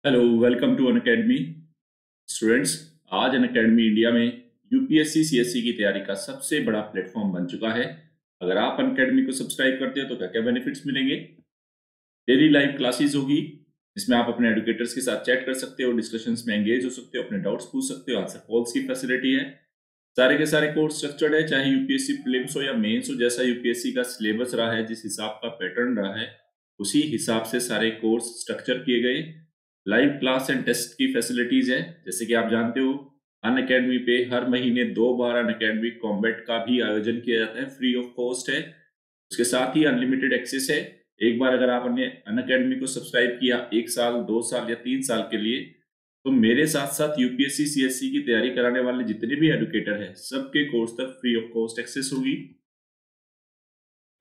Hello, welcome to Unacademy students. आज Unacademy India में UPSC CSC की तैयारी का सबसे बड़ा प्लेटफॉर्म बन चुका है। अगर आप अनअकैडमी को सब्सक्राइब करते हो तो क्या क्या बेनिफिट्स मिलेंगे। डेली लाइव क्लासेस होगी जिसमें आप अपने एडुकेटर्स के साथ चैट कर सकते हो, डिस्कशंस में एंगेज हो सकते हो, अपने डाउट्स पूछ सकते हो, आंसर कॉल्स की फैसिलिटी है। सारे के सारे कोर्स स्ट्रक्चर्ड है, चाहे यूपीएससी प्रीलिम्स हो या मेंस हो। जैसा यूपीएससी का सिलेबस रहा है, जिस हिसाब का पैटर्न रहा है, उसी हिसाब से सारे कोर्स स्ट्रक्चर किए गए। लाइव क्लास एंड टेस्ट की फैसिलिटीज है। जैसे कि आप जानते हो, अनअकैडमी पे हर महीने 2 बार अनअकैडमी कॉम्बैट का भी आयोजन किया जाता है, फ्री ऑफ कॉस्ट है। उसके साथ ही अनलिमिटेड एक्सेस है। एक बार अगर आपने अनअकैडमी को सब्सक्राइब किया 1 साल, 2 साल या 3 साल के लिए, तो मेरे साथ साथ यूपीएससी सीएससी की तैयारी कराने वाले जितने भी एडुकेटर हैं, सबके कोर्स तक फ्री ऑफ कॉस्ट एक्सेस होगी।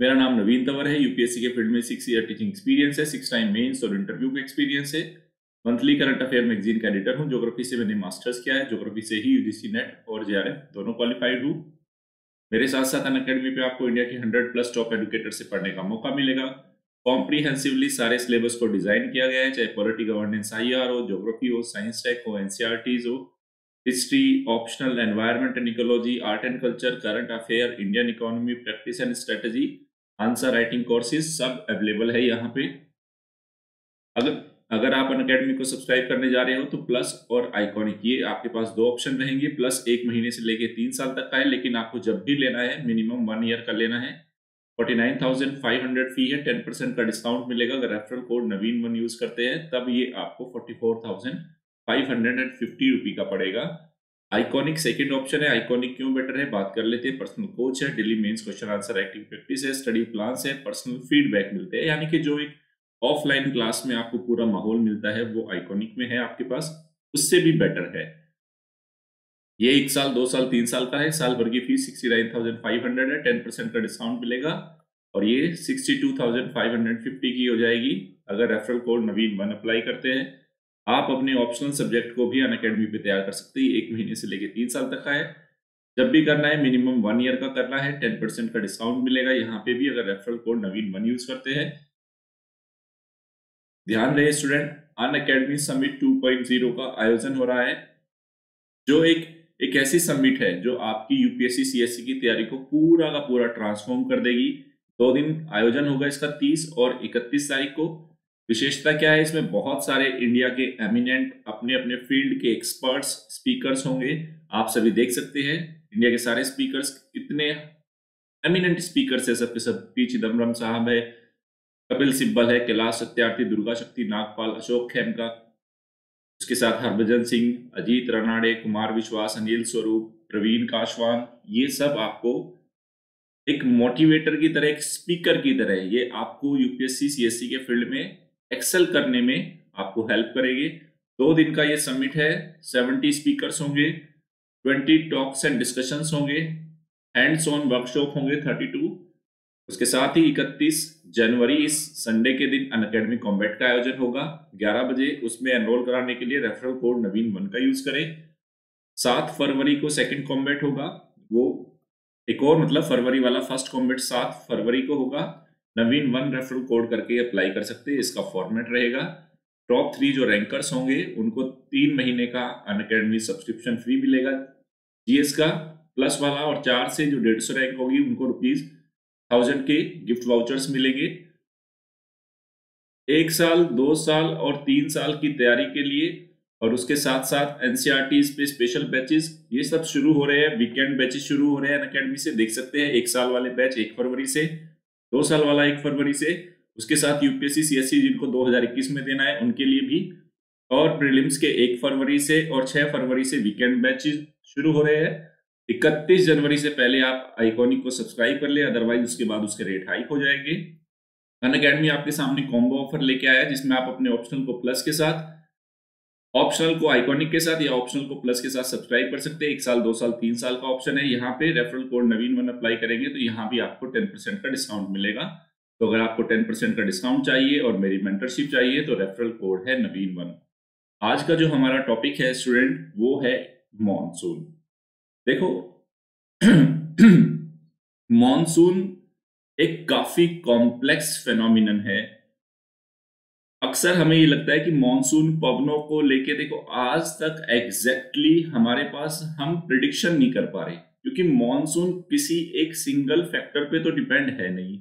मेरा नाम नवीन तंवर है। यूपीएससी के फील्ड में 6 ईयर टीचिंग एक्सपीरियंस है, 6 टाइम मेंस और इंटरव्यू का एक्सपीरियंस है। मंथली करंट अफेयर मैगजीन का एडिटर हूँ। ज्योग्राफी से मैंने मास्टर्स किया है। ज्योग्राफी से ही यूजीसी नेट और जेआरएफ दोनों क्वालिफाइड हूँ। मेरे साथ साथ अनअकैडमी पे आपको इंडिया के 100+ टॉप एडुकेटर से पढ़ने का मौका मिलेगा। कॉम्प्रीहेंसिवली सारे सिलेबस को डिजाइन किया गया है, चाहे पॉलिटी गवर्नेंस आईआर हो, ज्योग्राफी हो, साइंस टेक हो, एनसीईआरटीज हो, history, optional, environment and ecology, art and culture, current affair, Indian economy, practice and strategy, answer writing courses सब अवेलेबल है यहाँ पे। अगर अगर आप अनअकैडमी को सब्सक्राइब करने जा रहे हो तो प्लस और आइकॉनिक, ये आपके पास दो ऑप्शन रहेंगे। प्लस 1 महीने से लेके 3 साल तक का है, लेकिन आपको जब भी लेना है मिनिमम 1 ईयर का लेना है। 49,500 फी है, 10% का डिस्काउंट मिलेगा। अगर रेफरल कोड नवीन1 यूज करते हैं तब ये आपको 44,550 रुपी का पड़ेगा। आइकॉनिक सेकंड ऑप्शन है। आइकॉनिक क्यों बेटर है, बात कर लेते हैं। पर्सनल कोच है, daily mains question answer writing practice है, स्टडी प्लान्स है, पर्सनल फीडबैक मिलते हैं। यानी कि जो एक ऑफलाइन क्लास में आपको पूरा माहौल मिलता है, वो आइकॉनिक में है आपके पास, उससे भी बेटर है। ये 1 साल, 2 साल, 3 साल का है। साल भर की फीस 69,500 है, 10% का डिस्काउंट मिलेगा और ये 62,550 की हो जाएगी अगर रेफरल कोड नवीन1 अप्लाई करते हैं। आप अपने ऑप्शनल सब्जेक्ट को भी अनअकैडमी पे तैयार कर सकते हैं। 1 महीने से लेकर 3 साल तक का है। जब भी करना है मिनिमम 1 ईयर का करना है, 10% का डिस्काउंट मिलेगा यहाँ पे भी अगर रेफरल कोड नवीन1 यूज करते हैं। ध्यान रहे स्टूडेंट, अनअकैडमी समिट 2.0 का आयोजन हो रहा है, जो एक ऐसी समिट है जो आपकी यूपीएससी सीएससी की तैयारी को पूरा का पूरा ट्रांसफॉर्म कर देगी। 2 दिन आयोजन होगा इसका, 30 और 31 तारीख को। विशेषता क्या है इसमें, बहुत सारे इंडिया के एमिनेंट अपने अपने फील्ड के एक्सपर्ट्स स्पीकर्स होंगे। आप सभी देख सकते हैं इंडिया के सारे स्पीकर्स कितने एमिनेंट स्पीकर्स है। सबके सब पी चिदम्बरम साहब है, कपिल सिब्बल है, कैलाश सत्यार्थी, दुर्गा शक्ति नागपाल, अशोक खेमका, उसके साथ हरभजन सिंह, अजीत रनाडे, कुमार विश्वास, अनिल स्वरूप, प्रवीण काशवान, ये सब आपको एक मोटिवेटर की तरह, एक स्पीकर की तरह, ये आपको यूपीएससी सीएससी के फील्ड में एक्सेल करने में आपको हेल्प करेंगे। 2 दिन का ये समिट है। 70 स्पीकर्स होंगे, 20 टॉक्स एंड डिस्कशंस होंगे, हैंड्स ऑन वर्कशॉप होंगे 32। उसके साथ ही 31 जनवरी इस संडे के दिन अनअकैडमी कॉम्बैट का आयोजन होगा 11 बजे। उसमें एनरोल कराने के लिए रेफरल कोड नवीन1 का यूज करें। 7 फरवरी को सेकंड कॉम्बैट होगा, वो एक और मतलब फरवरी वाला फर्स्ट कॉम्बैट 7 फरवरी को होगा। नवीन1 रेफरल कोड करके अप्लाई कर सकते हैं। इसका फॉर्मेट रहेगा, टॉप 3 जो रैंकर्स होंगे उनको 3 महीने का अनअकैडमी सब्सक्रिप्शन फ्री मिलेगा जीएस का प्लस वाला, और 4 से जो 150 रैंक होगी उनको ₹1000 के गिफ्ट वाउचर्स मिलेंगे। 1 साल, 2 साल और 3 साल की तैयारी के लिए, और उसके साथ साथ एनसीईआरटी पे स्पेशल बैचेस ये सब शुरू हो रहे हैं। वीकेंड बैचेस शुरू हो रहे हैं अनअकैडमी से, देख सकते हैं। 1 साल वाले बैच 1 फरवरी से, 2 साल वाला 1 फरवरी से। उसके साथ यूपीएससी सीएससी जिनको 2021 में देना है उनके लिए भी, और प्रीलिम्स के 1 फरवरी से और 6 फरवरी से वीकेंड बैचेस शुरू हो रहे हैं। 31 जनवरी से पहले आप आइकॉनिक को सब्सक्राइब कर ले, अदरवाइज उसके बाद उसके रेट हाइक हो जाएंगे। अनअकैडमी आपके सामने कॉम्बो ऑफर लेके आया है, जिसमें आप अपने ऑप्शनल को प्लस के साथ, ऑप्शनल को आइकॉनिक के साथ या ऑप्शनल को प्लस के साथ सब्सक्राइब कर सकते हैं। 1 साल, 2 साल, 3 साल का ऑप्शन है। यहाँ पे रेफरल कोड नवीन1 अप्लाई करेंगे तो यहाँ भी आपको 10% का डिस्काउंट मिलेगा। तो अगर आपको 10% का डिस्काउंट चाहिए और मेरी मेंटरशिप चाहिए तो रेफरल कोड है नवीन1। आज का जो हमारा टॉपिक है स्टूडेंट, वो है मॉनसून। देखो मॉनसून एक काफी कॉम्प्लेक्स फेनोमिनन है। अक्सर हमें ये लगता है कि मॉनसून पवनों को लेके देखो आज तक एग्जैक्टली हमारे पास हम प्रिडिक्शन नहीं कर पा रहे, क्योंकि मॉनसून किसी एक सिंगल फैक्टर पे तो डिपेंड है नहीं।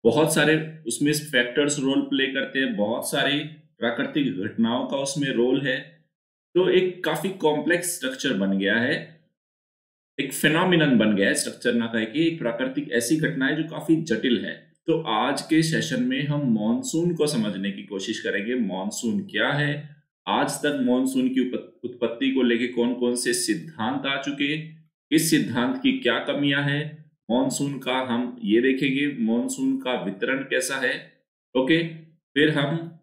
बहुत सारे उसमें फैक्टर्स रोल प्ले करते हैं, बहुत सारी प्राकृतिक घटनाओं का उसमें रोल है। तो एक काफी कॉम्प्लेक्स स्ट्रक्चर बन गया है, एक फिनोमिनन बन गया है स्ट्रक्चर ना कहे कि एक प्राकृतिक ऐसी घटना है जो काफी जटिल है। तो आज के सेशन में हम मॉनसून को समझने की कोशिश करेंगे। मॉनसून क्या है, आज तक मॉनसून की उत्पत्ति को लेके कौन कौन से सिद्धांत आ चुके, इस सिद्धांत की क्या कमियां हैं, मॉनसून का हम ये देखेंगे मॉनसून का वितरण कैसा है। ओके, फिर हम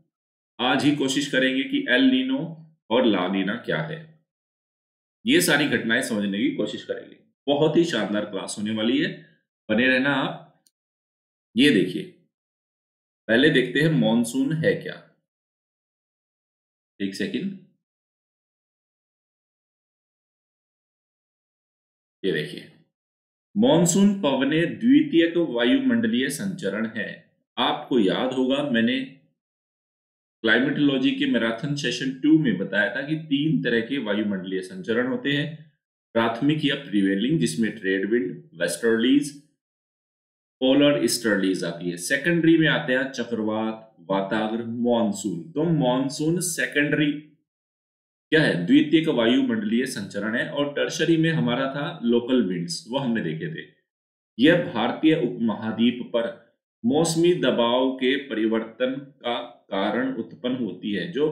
आज ही कोशिश करेंगे कि एल नीनो और ला नीना क्या है, ये सारी घटनाएं समझने की कोशिश करेंगे। बहुत ही शानदार क्लास होने वाली है, बने रहना आप। ये देखिए, पहले देखते हैं मॉनसून है क्या। एक सेकंड, ये देखिए, मॉनसून पवने द्वितीयक वायुमंडलीय संचरण है। आपको याद होगा मैंने क्लाइमेटोलॉजी के मैराथन सेशन 2 में बताया था कि 3 तरह के वायुमंडलीय संचरण होते हैं। प्राथमिक या प्रिवेलिंग, जिसमें trade wind, westerlies, polar easterlies आती है। सेकेंडरी में आते हैं चक्रवात, वाताग्र, मॉनसून। तो मॉनसून सेकेंडरी क्या है, द्वितीयक वायुमंडलीय संचरण है। और टर्शरी में हमारा था लोकल विंड्स, वो हमने देखे थे। यह भारतीय उपमहाद्वीप पर मौसमी दबाव के परिवर्तन का कारण उत्पन्न होती है। जो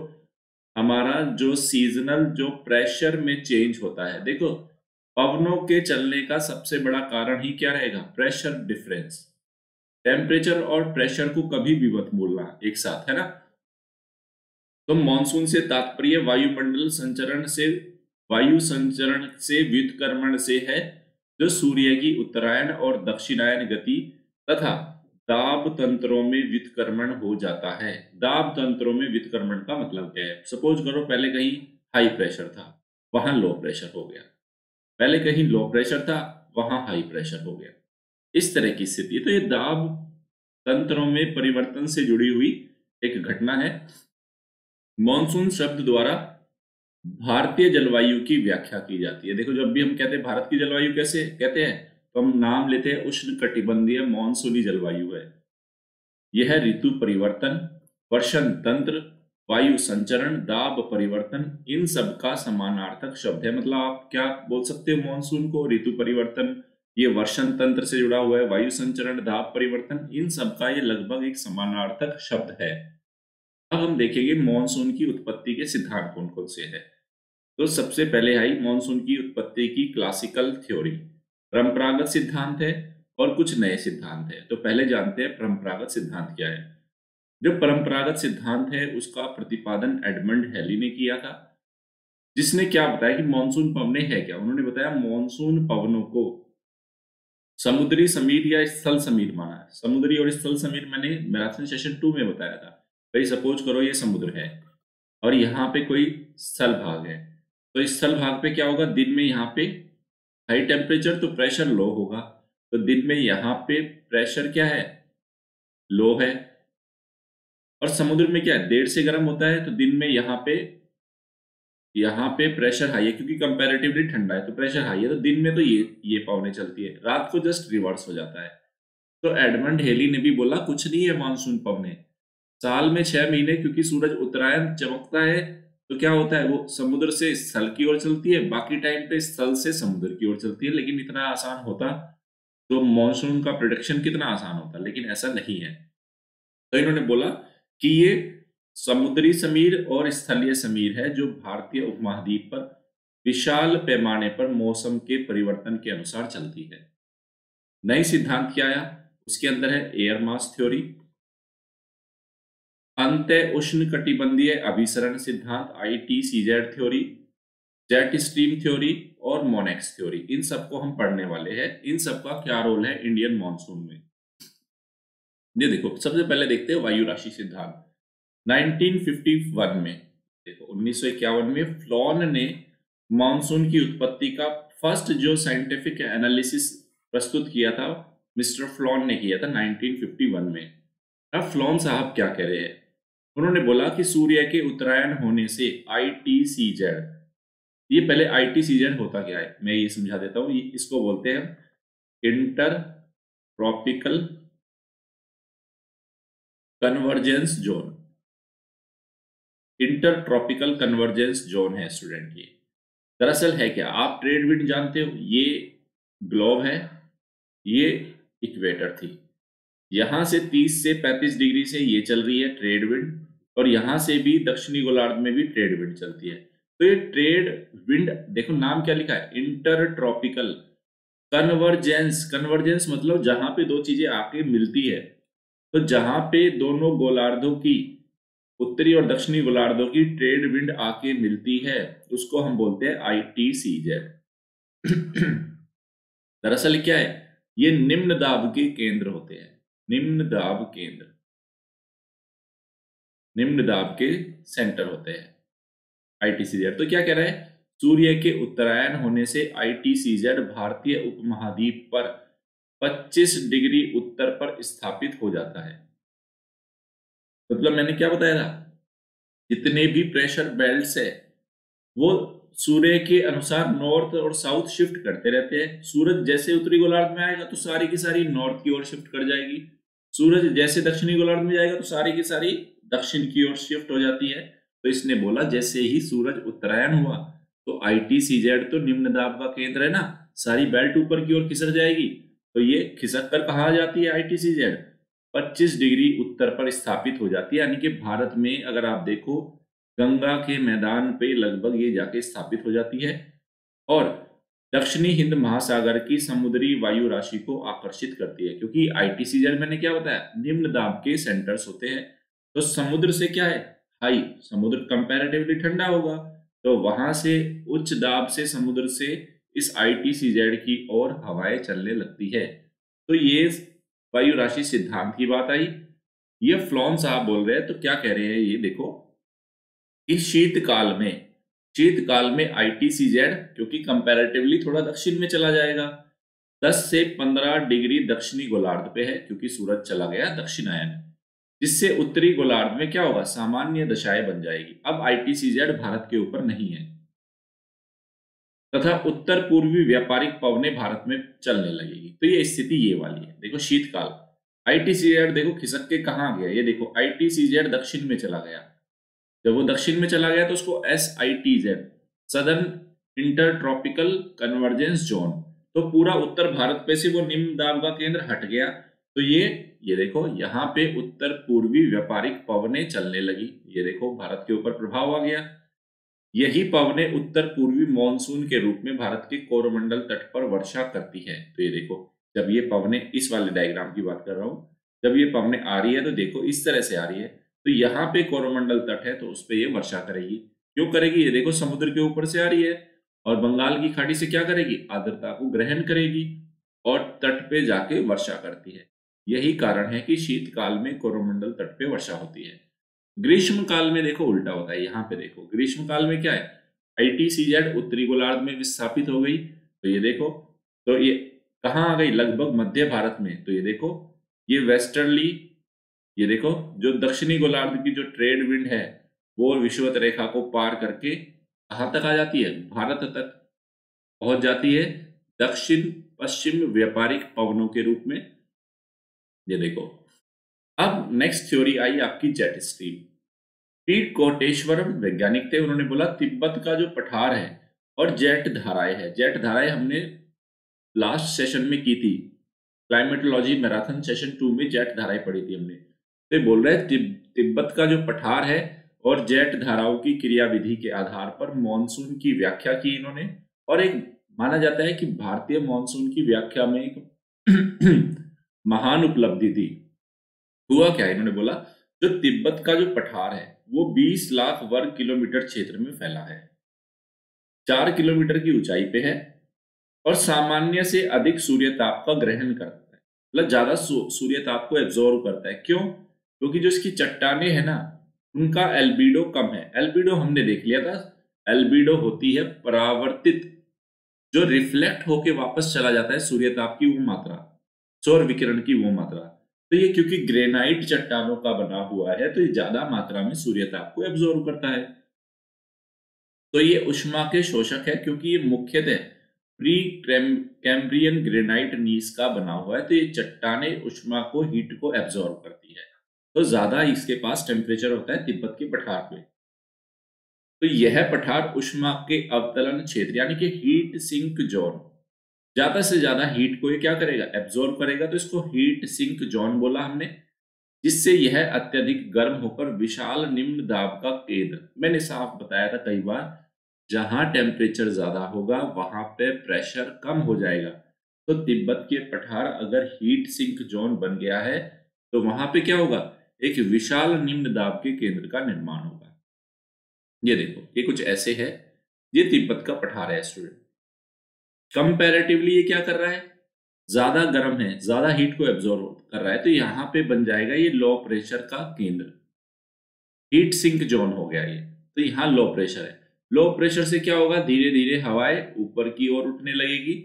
हमारा जो सीजनल जो प्रेशर में चेंज होता है, देखो पवनों के चलने का सबसे बड़ा कारण ही क्या रहेगा, प्रेशर डिफरेंस। टेम्परेचर और प्रेशर को कभी भी मत भूलना एक साथ, है ना। तो मॉनसून से तात्पर्य वायुमंडल संचरण से, वायु संचरण से व्युत्क्रमण से है, जो सूर्य की उत्तरायण और दक्षिणायन गति तथा दाब तंत्रों में व्युत्क्रमण हो जाता है। दाब तंत्रों में व्युत्क्रमण का मतलब क्या है, सपोज करो पहले कहीं हाई प्रेशर था, वहां लो प्रेशर हो गया, पहले कहीं लो प्रेशर था, वहां हाई प्रेशर हो गया, इस तरह की स्थिति। तो ये दाब तंत्रों में परिवर्तन से जुड़ी हुई एक घटना है। मॉनसून शब्द द्वारा भारतीय जलवायु की व्याख्या की जाती है। देखो, जब भी हम कहते हैं भारत की जलवायु कैसे कहते हैं, तो हम नाम लेते हैं उष्ण कटिबंधीय मॉनसूनी जलवायु है। यह ऋतु परिवर्तन, वर्षण तंत्र, वायु संचरण, दाब परिवर्तन, इन सब का समानार्थक शब्द है। मतलब आप क्या बोल सकते हो मॉनसून को, ऋतु परिवर्तन, ये वर्षण तंत्र से जुड़ा हुआ है, वायु संचरण, दाब परिवर्तन, इन सब का ये लगभग एक समानार्थक शब्द है। अब हम देखेंगे मॉनसून की उत्पत्ति के सिद्धांत कौन कौन से हैं। तो सबसे पहले आई मॉनसून की उत्पत्ति की क्लासिकल थ्योरी, परंपरागत सिद्धांत है और कुछ नए सिद्धांत है। तो पहले जानते हैं परंपरागत सिद्धांत क्या है। जो परंपरागत सिद्धांत है उसका प्रतिपादन एडमंड हेली ने किया था, जिसने क्या बताया कि मॉनसून पवने है क्या। उन्होंने बताया मॉनसून पवनों को समुद्री समीर या स्थल समीर माना है। समुद्री और स्थल समीर मैंने मैराथन सेशन 2 में बताया था। भाई सपोज करो ये समुद्र है और यहाँ पे कोई स्थल भाग है, तो इस स्थल भाग पे क्या होगा, दिन में यहाँ पे हाई टेम्परेचर तो प्रेशर लो होगा, तो दिन में यहाँ पे प्रेशर क्या है, लो है। और समुद्र में क्या है, देर से गर्म होता है, तो दिन में यहाँ पे प्रेशर हाई है, क्योंकि कंपैरेटिवली ठंडा है तो प्रेशर हाई है, तो दिन में तो ये पवने चलती है, रात को जस्ट रिवर्स हो जाता है। तो एडमंड हेली ने भी बोला कुछ नहीं है मानसून पवने, साल में 6 महीने, क्योंकि सूरज उत्तरायण चमकता है तो क्या होता है, वो समुद्र से स्थल की ओर चलती है, बाकी टाइम पे स्थल से समुद्र की ओर चलती है। लेकिन इतना आसान होता तो मॉनसून का प्रिडिक्शन कितना आसान होता, लेकिन ऐसा नहीं है। तो इन्होंने बोला कि ये समुद्री समीर और स्थलीय समीर है, जो भारतीय उपमहाद्वीप पर विशाल पैमाने पर मौसम के परिवर्तन के अनुसार चलती है। नई सिद्धांत क्या आया, उसके अंदर है एयर मास थ्योरी, अंत्य उष्ण कटिबंधीय अभिसरण सिद्धांत ITCZ theory, jet stream theory और मोनेक्स थ्योरी। इन सबको हम पढ़ने वाले हैं। इन सबका क्या रोल है इंडियन मॉनसून में, ये देखो। सबसे पहले देखते हैं वायु राशि सिद्धांत। 1951 में, देखो 1951 में फ्लॉन ने मॉनसून की उत्पत्ति का फर्स्ट जो साइंटिफिक एनालिसिस प्रस्तुत किया था, मिस्टर फ्लॉन ने किया था 1951 में। अब फ्लॉन साहब क्या कह रहे हैं, उन्होंने बोला कि सूर्य के उत्तरायण होने से ITCZ, ये पहले ITCZ होता क्या है मैं ये समझा देता हूँ। इसको बोलते हैं inter tropical convergence zone. Inter tropical convergence zone है स्टूडेंट ये। दरअसल है क्या, आप ट्रेड विंड जानते हो, ये ग्लोब है, ये इक्वेटर थी, यहां से 30 से 35 डिग्री से ये चल रही है ट्रेड विंड, और यहां से भी दक्षिणी गोलार्ध में भी ट्रेड विंड चलती है। तो ये ट्रेड विंड देखो नाम क्या लिखा है, इंटर ट्रॉपिकल कन्वर्जेंस। कन्वर्जेंस मतलब जहां पे दो चीजें आके मिलती है, तो जहां पे दोनों गोलार्धों की, उत्तरी और दक्षिणी गोलार्धों की ट्रेड विंड आके मिलती है, उसको हम बोलते हैं ITCZ। दरअसल क्या है, ये निम्न दाब के केंद्र होते हैं, निम्न दाब केंद्र, निम्न दाब के सेंटर होते हैं ITCZ। तो क्या कह रहा है, सूर्य के उत्तरायण होने से ITCZ भारतीय उपमहाद्वीप पर 25 डिग्री उत्तर पर स्थापित हो जाता है। मतलब मैंने क्या बताया था, जितने भी प्रेशर बेल्ट्स है वो सूर्य के अनुसार नॉर्थ और साउथ शिफ्ट करते रहते हैं। सूरज जैसे उत्तरी गोलार्ध में आएगा तो सारी की सारी नॉर्थ की ओर शिफ्ट कर जाएगी, सूरज जैसे दक्षिणी गोलार्ध में जाएगा तो सारी की सारी दक्षिण की ओर शिफ्ट हो जाती है। तो इसने बोला जैसे ही सूरज उत्तरायण हुआ तो ITCZ तो निम्न दाब का केंद्र है ना, सारी बेल्ट ऊपर की ओर खिसक जाएगी, तो ये खिसक कर कहाँ आ जाती है ITCZ, 25 डिग्री उत्तर पर स्थापित हो जाती है। यानी कि भारत में अगर आप देखो गंगा के मैदान पे लगभग ये जाके स्थापित हो जाती है, और दक्षिणी हिंद महासागर की समुद्री वायु राशि को आकर्षित करती है, क्योंकि ITCZ मैंने क्या बताया, निम्न दाब के सेंटर्स होते हैं। तो समुद्र से क्या है, हाई, समुद्र कंपैरेटिवली ठंडा होगा, तो वहां से उच्च दाब से समुद्र से इस ITCZ की ओर हवाएं चलने लगती है। तो ये वायु राशि सिद्धांत की बात आई। ये फ्लॉन साहब बोल रहे हैं, तो क्या कह रहे हैं ये देखो, इस शीतकाल में ITCZ क्योंकि कंपैरेटिवली थोड़ा दक्षिण में चला जाएगा, 10 से 15 डिग्री दक्षिणी गोलार्ध पे है क्योंकि सूरज चला गया दक्षिणायन, जिससे उत्तरी गोलार्ध में क्या होगा, सामान्य दशाएं बन जाएगी। अब ITCZ भारत के ऊपर नहीं है, तथा उत्तर पूर्वी व्यापारिक पवनें भारत में चलने लगेगी। तो ये स्थिति ये वाली है। देखो शीतकाल, ITCZ देखो खिसक के कहाँ गया, ये देखो ITCZ दक्षिण में चला गया, जब वो दक्षिण में चला गया तो उसको SITZ, southern inter tropical convergence zone, तो पूरा उत्तर भारत पे से वो निम्न दाब का केंद्र हट गया। तो ये देखो यहाँ पे उत्तर पूर्वी व्यापारिक पवनें चलने लगी, ये देखो भारत के ऊपर प्रभाव आ गया। यही पवनें उत्तर पूर्वी मॉनसून के रूप में भारत के कोरोमंडल तट पर वर्षा करती है। तो ये देखो, जब ये पवनें, इस वाले डायग्राम की बात कर रहा हूं, जब ये पवनें आ रही है तो देखो इस तरह से आ रही है, तो यहाँ पे कोरोमंडल तट है तो उस पर ये वर्षा करेगी। क्यों करेगी, ये देखो समुद्र के ऊपर से आ रही है, और बंगाल की खाड़ी से क्या करेगी, आर्द्रता को ग्रहण करेगी और तट पे जाके वर्षा करती है। यही कारण है कि शीतकाल में कोरोमंडल तट पे वर्षा होती है। ग्रीष्म काल में देखो उल्टा होता है। यहाँ पे देखो ग्रीष्म काल में क्या है, ITCZ उत्तरी गोलार्ध में विस्थापित हो गई, तो ये देखो, तो ये कहाँ आ गई, लगभग मध्य भारत में। तो ये देखो ये वेस्टर्ली, ये देखो जो दक्षिणी गोलार्ध की जो ट्रेड विंड है वो विषुवत रेखा को पार करके कहाँ तक आ जाती है, भारत तक पहुंच जाती है, दक्षिण पश्चिम व्यापारिक पवनों के रूप में। ये देखो, अब नेक्स्ट थ्योरी आई आपकी जेट स्ट्रीम। पीट कोटेश्वरम वैज्ञानिक थे, उन्होंने बोला तिब्बत का जो पठार है और जेट धाराएं है, जेट धाराएं हमने लास्ट सेशन में की थी, क्लाइमेटोलॉजी मैराथन सेशन 2 में जेट धाराएं पढ़ी थी हमने। तो बोल रहे तिब्बत का जो पठार है और जेट धाराओं की क्रियाविधि के आधार पर मॉनसून की व्याख्या की इन्होंने, और एक माना जाता है कि भारतीय मॉनसून की व्याख्या में एक महान उपलब्धि थी। हुआ क्या, इन्होंने बोला जो तिब्बत का जो पठार है वो 20 लाख वर्ग किलोमीटर क्षेत्र में फैला है, 4 किलोमीटर की ऊंचाई पे है, और सामान्य से अधिक सूर्य ताप का ग्रहण करता है, मतलब ज्यादा सूर्य ताप को एब्जॉर्व करता है। क्यों, क्योंकि जो इसकी चट्टाने है ना उनका एल्बिडो कम है। एल्बिडो हमने देख लिया था, एल्बिडो होती है परावर्तित, जो रिफ्लेक्ट होके वापस चला जाता है सूर्य ताप की वो मात्रा, सौर विकिरण की वो मात्रा। तो ये क्योंकि ग्रेनाइट चट्टानों का बना हुआ है तो ये ज्यादा मात्रा में सूर्यताप को एब्जॉर्ब करता है। तो ये ऊष्मा के शोषक है क्योंकि ये मुख्यतः प्री कैम्ब्रियन ग्रेनाइट नीस का बना हुआ है, तो ये चट्टाने ऊष्मा को हीट को एब्जॉर्ब करती है। तो ज्यादा इसके पास टेम्परेचर होता है तिब्बत के पठार पे। तो यह पठार ऊष्मा के अवतलन क्षेत्र यानी कि हीट सिंक जोन, ज्यादा से ज्यादा हीट को ये क्या करेगा, एब्जॉर्ब करेगा। तो इसको हीट सिंक जोन बोला हमने, जिससे यह अत्यधिक गर्म होकर विशाल निम्न दाब का केंद्र, मैंने साफ बताया था कई बार, जहां टेम्परेचर ज्यादा होगा वहां पे प्रेशर कम हो जाएगा। तो तिब्बत के पठार अगर हीट सिंक जोन बन गया है तो वहां पे क्या होगा, एक विशाल निम्न दाब के केंद्र का निर्माण होगा। ये देखो ये कुछ ऐसे है, ये तिब्बत का पठार है स्टूडेंट। कंपैरेटिवली ये क्या कर रहा है, ज्यादा गर्म है, ज्यादा हीट को एब्जॉर्ब कर रहा है, तो यहां पे बन जाएगा ये लो प्रेशर का केंद्र, हीट सिंक जोन हो गया ये। तो यहाँ लो प्रेशर है, लो प्रेशर से क्या होगा, धीरे धीरे हवाएं ऊपर की ओर उठने लगेगी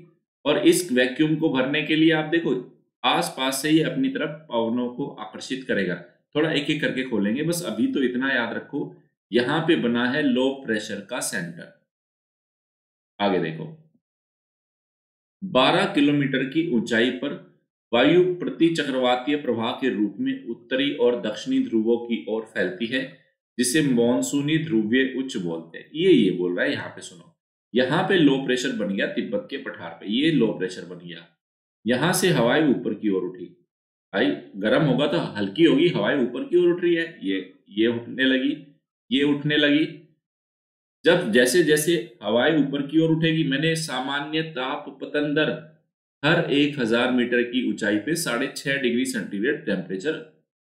और इस वैक्यूम को भरने के लिए आप देखो आसपास से ये अपनी तरफ पवनों को आकर्षित करेगा। थोड़ा एक एक करके खोलेंगे, बस अभी तो इतना याद रखो, यहाँ पे बना है लो प्रेशर का सेंटर। आगे देखो, 12 किलोमीटर की ऊंचाई पर वायु प्रति चक्रवातीय प्रवाह के रूप में उत्तरी और दक्षिणी ध्रुवों की ओर फैलती है, जिसे मॉनसूनी ध्रुवीय उच्च बोलते हैं। ये बोल रहा है, यहाँ पे सुनो, यहाँ पे लो प्रेशर बन गया तिब्बत के पठार पे, ये लो प्रेशर बन गया, यहां से हवाएं ऊपर की ओर उठी। भाई गर्म होगा तो हल्की होगी, हवाएं ऊपर की ओर उठ रही है, ये उठने लगी, ये उठने लगी। जब जैसे जैसे हवाएं ऊपर की ओर उठेगी, मैंने सामान्य ताप पतन दर हर 1000 मीटर की ऊंचाई पे 6.5 डिग्री सेंटीग्रेड टेम्परेचर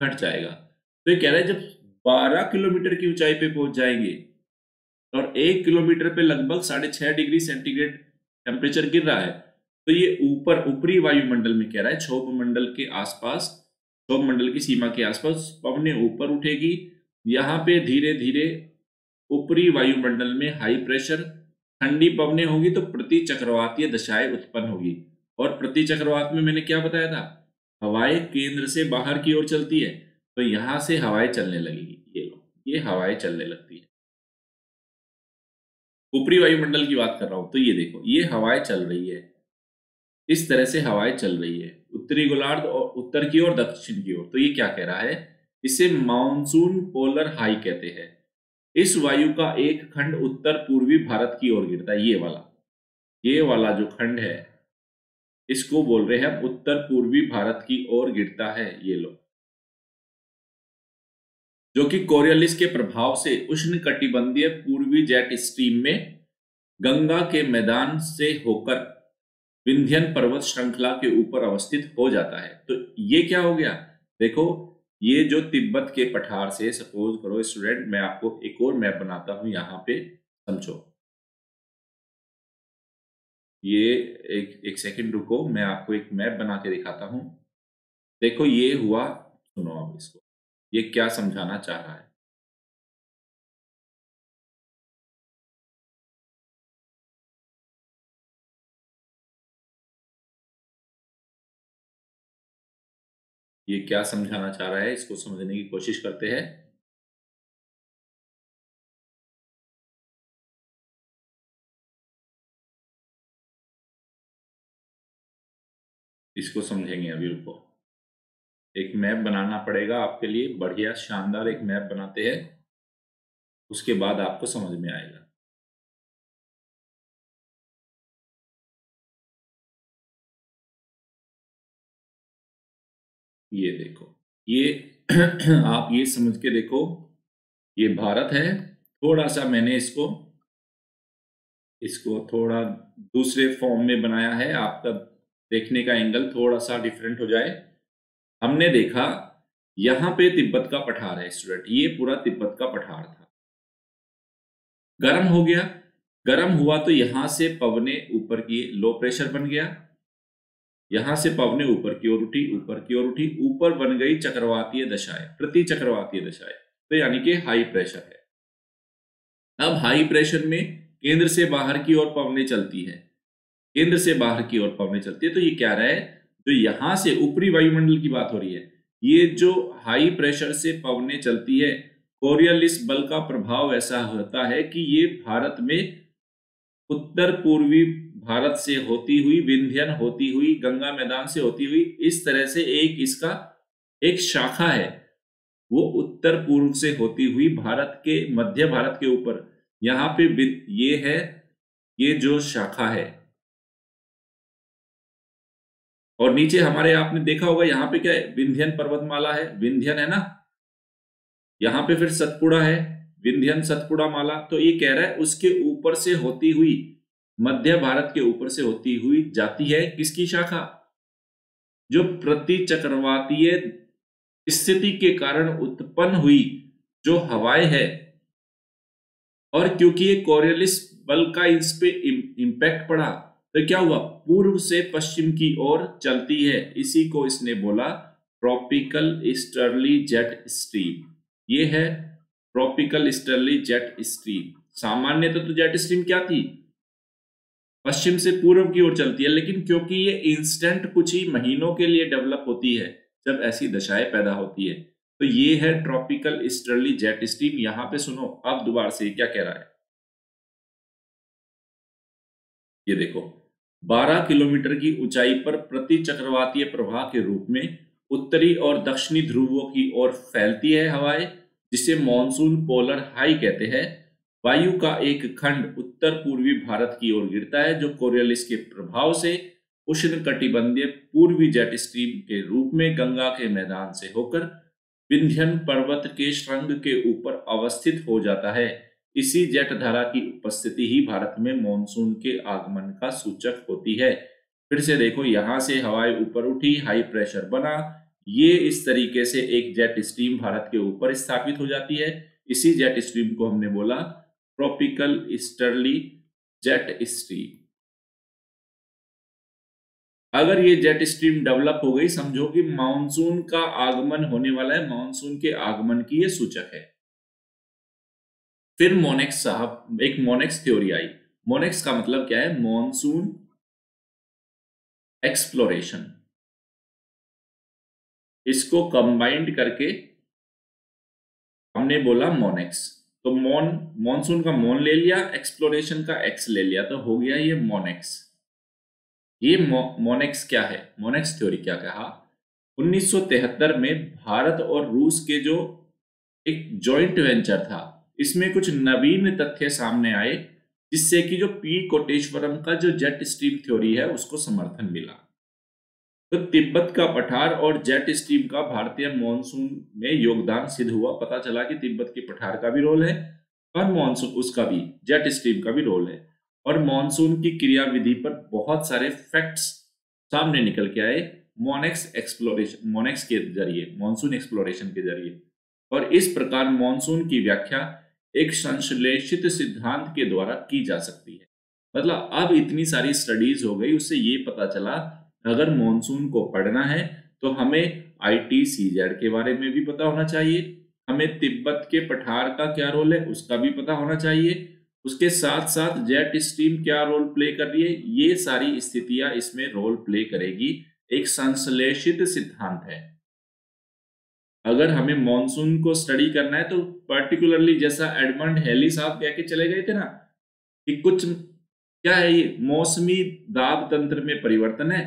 घट जाएगा। तो ये कह रहा है जब 12 किलोमीटर की ऊंचाई पे पहुंच जाएंगे और 1 किलोमीटर पे लगभग 6.5 डिग्री सेंटीग्रेड टेम्परेचर गिर रहा है, तो ये ऊपरी वायुमंडल में कह रहा है, क्षोभ मंडल के आसपास, क्षोभ मंडल की सीमा के आसपास पवनें ऊपर उठेगी। यहाँ पे धीरे धीरे ऊपरी वायुमंडल में हाई प्रेशर ठंडी पवनें होगी तो प्रति चक्रवातीय दशाएं उत्पन्न होगी। और प्रति चक्रवात में मैंने क्या बताया था, हवाएं केंद्र से बाहर की ओर चलती है, तो यहां से हवाएं चलने लगेगी, ये लो ये हवाएं चलने लगती है। ऊपरी वायुमंडल की बात कर रहा हूं, तो ये देखो ये हवाएं चल रही है, इस तरह से हवाएं चल रही है उत्तरी गोलार्ध और उत्तर की ओर दक्षिण की ओर। तो ये क्या कह रहा है, इसे मानसून पोलर हाई कहते हैं। इस वायु का एक खंड उत्तर पूर्वी भारत की ओर गिरता है, ये वाला जो खंड है इसको बोल रहे हैं हम उत्तर पूर्वी भारत की ओर गिरता है, ये लो, जो कि कोरियोलिस के प्रभाव से उष्णकटिबंधीय पूर्वी जेट स्ट्रीम में गंगा के मैदान से होकर विंध्यन पर्वत श्रृंखला के ऊपर अवस्थित हो जाता है। तो ये क्या हो गया, देखो ये जो तिब्बत के पठार से, सपोज करो स्टूडेंट, मैं आपको एक और मैप बनाता हूं यहाँ पे, समझो। ये एक सेकंड रुको, मैं आपको एक मैप बना के दिखाता हूं। देखो ये हुआ, सुनो अब इसको, ये क्या समझाना चाह रहा है। ये क्या समझाना चाह रहा है, इसको समझने की कोशिश करते हैं। इसको समझेंगे अभी, रुको, एक मैप बनाना पड़ेगा आपके लिए, बढ़िया शानदार एक मैप बनाते हैं, उसके बाद आपको समझ में आएगा। ये देखो, ये आप ये समझ के देखो, ये भारत है, थोड़ा सा मैंने इसको इसको थोड़ा दूसरे फॉर्म में बनाया है, आपका देखने का एंगल थोड़ा सा डिफरेंट हो जाए। हमने देखा यहां पे तिब्बत का पठार है स्टूडेंट, ये पूरा तिब्बत का पठार था, गर्म हो गया, गर्म हुआ तो यहां से पवने ऊपर की, लो प्रेशर बन गया, यहां से पवने ऊपर की ओर उठी, ऊपर की ओर उठी, ऊपर बन गई चक्रवातीय दशाएं, प्रति चक्रवातीय दशाएं, तो यानी कि हाई प्रेशर है। अब हाई प्रेशर में केंद्र से बाहर की ओर पवनें चलती है, केंद्र से बाहर की ओर पवनें चलती है, तो ये क्या रहा है, जो यहां से ऊपरी वायुमंडल की बात हो रही है, ये जो हाई प्रेशर से पवनें चलती है, कोरियलिस बल का प्रभाव ऐसा होता है कि ये भारत में उत्तर पूर्वी भारत से होती हुई, विंध्यन होती हुई, गंगा मैदान से होती हुई, इस तरह से एक इसका एक शाखा है, वो उत्तर पूर्व से होती हुई भारत के मध्य भारत के ऊपर यहाँ पे ये है, ये जो शाखा है। और नीचे हमारे आपने देखा होगा यहाँ पे क्या है, विंध्यन पर्वतमाला है, विंध्यन है ना, यहाँ पे फिर सतपुड़ा है, विंध्यन सतपुड़ा माला। तो ये कह रहा है उसके ऊपर से होती हुई, मध्य भारत के ऊपर से होती हुई जाती है किसकी शाखा, जो प्रति चक्रवातीय स्थिति के कारण उत्पन्न हुई जो हवाएं है, और क्योंकि ये कोरियलिस बल का इस पे इम्पैक्ट पड़ा तो क्या हुआ, पूर्व से पश्चिम की ओर चलती है। इसी को इसने बोला ट्रॉपिकल ईस्टर्ली जेट स्ट्रीम। ये है ट्रॉपिकल ईस्टर्ली जेट स्ट्रीम। सामान्य तो जेट स्ट्रीम क्या थी, पश्चिम से पूर्व की ओर चलती है, लेकिन क्योंकि ये इंस्टेंट कुछ ही महीनों के लिए डेवलप होती है जब ऐसी दशाएं पैदा होती है, तो ये है ट्रॉपिकल ईस्टर्ली जेट स्ट्रीम। यहां पे सुनो अब दोबारा से क्या कह रहा है, ये देखो 12 किलोमीटर की ऊंचाई पर प्रति चक्रवातीय प्रवाह के रूप में उत्तरी और दक्षिणी ध्रुवों की ओर फैलती है हवाएं, जिसे मॉनसून पोलर हाई कहते हैं। वायु का एक खंड उत्तर पूर्वी भारत की ओर गिरता है, जो कोरियलिस के प्रभाव से उष्णकटिबंधीय पूर्वी जेट स्ट्रीम के रूप में गंगा के मैदान से होकर विंध्यन पर्वत के श्रृंग के ऊपर अवस्थित हो जाता है। इसी जेट धारा की उपस्थिति ही भारत में मॉनसून के आगमन का सूचक होती है। फिर से देखो, यहां से हवाएं ऊपर उठी, हाई प्रेशर बना, ये इस तरीके से एक जेट स्ट्रीम भारत के ऊपर स्थापित हो जाती है। इसी जेट स्ट्रीम को हमने बोला ट्रॉपिकल ईस्टर्ली जेट स्ट्रीम। अगर ये जेट स्ट्रीम डेवलप हो गई, समझो कि मानसून का आगमन होने वाला है, मानसून के आगमन की ये सूचक है। फिर मोनेक्स साहब, एक मोनेक्स थ्योरी आई। मोनेक्स का मतलब क्या है, मॉनसून एक्सप्लोरेशन। इसको कंबाइंड करके हमने बोला मोनेक्स। तो मॉनसून का मॉन ले लिया, एक्सप्लोरेशन का एक्स ले लिया, तो हो गया ये मोनेक्स। ये मोनेक्स क्या है, मोनेक्स थ्योरी क्या कहा, 1973 में भारत और रूस के जो एक जॉइंट वेंचर था, इसमें कुछ नवीन तथ्य सामने आए, जिससे कि जो पी कोटेश्वरम का जो जेट स्ट्रीम थ्योरी है उसको समर्थन मिला। तो तिब्बत का पठार और जेट स्ट्रीम का भारतीय मॉनसून में योगदान सिद्ध हुआ। पता चला कि तिब्बत के पठार का भी रोल है और मॉनसून उसका भी, जेट स्ट्रीम का भी रोल है। और मॉनसून की क्रियाविधि पर बहुत सारे फैक्ट्स सामने निकल के आए मोनेक्स एक्सप्लोरेशन, मोनेक्स के जरिए, मॉनसून एक्सप्लोरेशन के जरिए। और इस प्रकार मॉनसून की व्याख्या एक संश्लेषित सिद्धांत के द्वारा की जा सकती है। मतलब अब इतनी सारी स्टडीज हो गई, उससे ये पता चला अगर मॉनसून को पढ़ना है तो हमें ITCZ के बारे में भी पता होना चाहिए, हमें तिब्बत के पठार का क्या रोल है उसका भी पता होना चाहिए, उसके साथ साथ जेट स्ट्रीम क्या रोल प्ले कर रही है, ये सारी स्थितियां इसमें रोल प्ले करेगी। एक संश्लेषित सिद्धांत है। अगर हमें मॉनसून को स्टडी करना है तो पर्टिकुलरली जैसा एडमंड हेली साहब कह के चले गए थे ना कि कुछ क्या है, ये मौसमी दाब तंत्र में परिवर्तन है,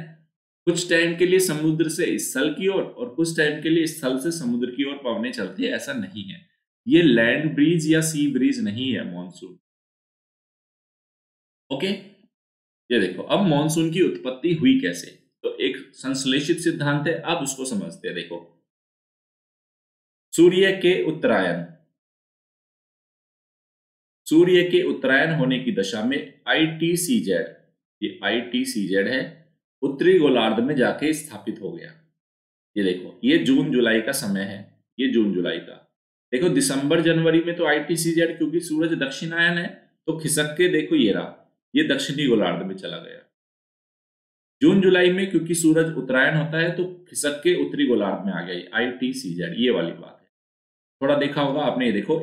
कुछ टाइम के लिए समुद्र से स्थल की ओर और कुछ टाइम के लिए स्थल से समुद्र की ओर पवनें चलती है, ऐसा नहीं है। ये लैंड ब्रीज या सी ब्रीज नहीं है मॉनसून। ओके, ये देखो अब मॉनसून की उत्पत्ति हुई कैसे, तो एक संश्लेषित सिद्धांत है, अब उसको समझते हैं। देखो, सूर्य के उत्तरायण, सूर्य के उत्तरायण होने की दशा में ITCZ, ये ITCZ है, उत्तरी गोलार्ध में जाके स्थापित हो गया। ये देखो, ये जून जुलाई का समय है, ये जून जुलाई का। देखो दिसंबर जनवरी में तो ITCZ, क्योंकि सूरज दक्षिणायन है तो खिसक के देखो ये रहा, ये दक्षिणी गोलार्ध में चला गया। जून जुलाई में क्योंकि सूरज उत्तरायण होता है तो खिसक के उत्तरी गोलार्ध में आ गया ITCZ, ये वाली बात है। थोड़ा देखा होगा आपने, ये देखो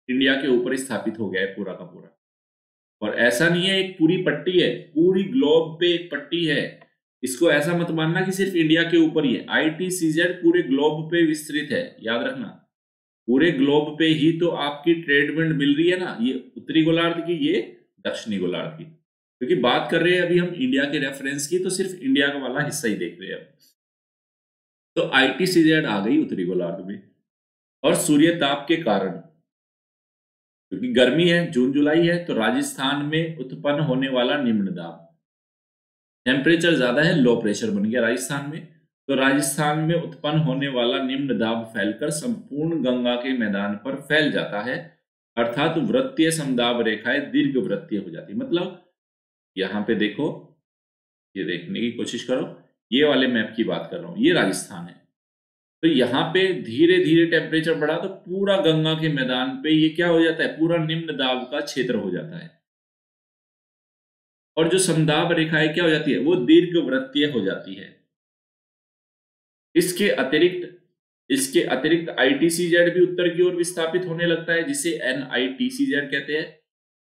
इंडिया के ऊपर स्थापित हो गया है पूरा का पूरा। और ऐसा नहीं है एक पूरी पट्टी है, पूरी ग्लोब पे एक पट्टी है, इसको ऐसा मत मानना कि सिर्फ इंडिया के ऊपर ही है, ITCZ पूरे ग्लोब पे विस्तृत है, याद रखना। पूरे ग्लोब पे ही तो आपकी ट्रेड विंड मिल रही है ना, ये उत्तरी गोलार्ध की, ये दक्षिणी गोलार्ध की। क्योंकि बात कर रहे हैं अभी हम इंडिया के रेफरेंस की, तो सिर्फ इंडिया का वाला हिस्सा ही देख रहे हैं। तो ITCZ आ गई उत्तरी गोलार्ध में। और सूर्य ताप के कारण, क्योंकि गर्मी है, जून जुलाई है, तो राजस्थान में उत्पन्न होने वाला निम्न दाब, टेम्परेचर ज्यादा है, लो प्रेशर बन गया राजस्थान में, तो राजस्थान में उत्पन्न होने वाला निम्न दाब फैलकर संपूर्ण गंगा के मैदान पर फैल जाता है, अर्थात वृत्तीय समदाब रेखाएं दीर्घ वृत्तीय हो जाती। मतलब यहां पे देखो, ये देखने की कोशिश करो, ये वाले मैप की बात कर रहा हूं, ये राजस्थान है, तो यहाँ पे धीरे धीरे टेम्परेचर बढ़ा तो पूरा गंगा के मैदान पे ये क्या हो जाता है, पूरा निम्न दाब का क्षेत्र हो जाता है, और जो समदाब रेखाएं क्या हो जाती है, वो दीर्घ वृत्तीय हो जाती है। इसके अतिरिक्त ITCZ भी उत्तर की ओर विस्थापित होने लगता है, जिसे NITCZ कहते हैं।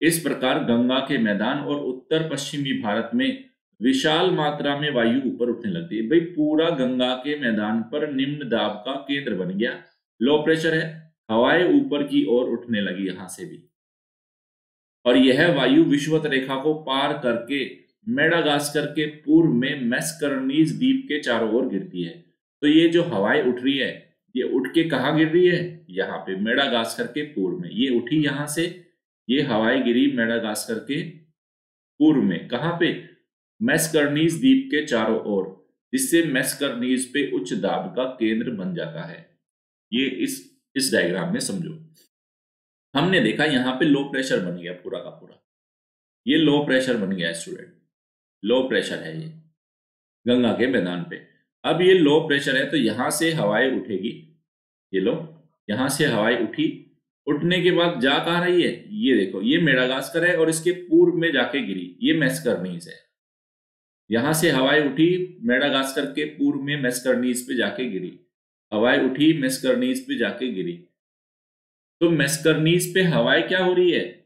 इस प्रकार गंगा के मैदान और उत्तर पश्चिमी भारत में विशाल मात्रा में वायु ऊपर उठने लगती है। भाई पूरा गंगा के मैदान पर निम्न दाब का केंद्र बन गया, लो प्रेशर है, हवाएं ऊपर की ओर उठने लगी यहां से भी, और यह वायु विषुवत रेखा को पार करके मेडागास्कर के पूर्व में मैस्करनीज द्वीप के चारों ओर गिरती है। तो ये जो हवाएं उठ रही है, ये उठ के कहाँ गिर रही है, यहाँ पे मेडागास्कर के पूर्व में, ये उठी यहां से, ये हवाएं गिरी मेडागास्कर के पूर्व में, कहां पे, मैस्करनीज द्वीप के चारों ओर, जिससे मैस्करनीज पे उच्च दाब का केंद्र बन जाता है। ये इस डायग्राम में समझो। हमने देखा यहां पे लो प्रेशर बन गया पूरा का पूरा, ये लो प्रेशर बन गया स्टूडेंट, लो प्रेशर है ये गंगा के मैदान पे। अब ये लो प्रेशर है तो यहां से हवाएं उठेगी, ये लो, यहां से हवाएं उठी, उठने के बाद जा कहां रही है, ये देखो, ये मेडागास्कर है और इसके पूर्व में जाके गिरी, ये मैस्करनीज है। यहां से हवाएं उठी, मेडागास्कर के पूर्व में मैस्करनीज पे जाके गिरी, हवाएं उठी, मैस्करनीज पे जाके गिरी। तो मैस्करनीज पे हवाएं क्या हो रही है,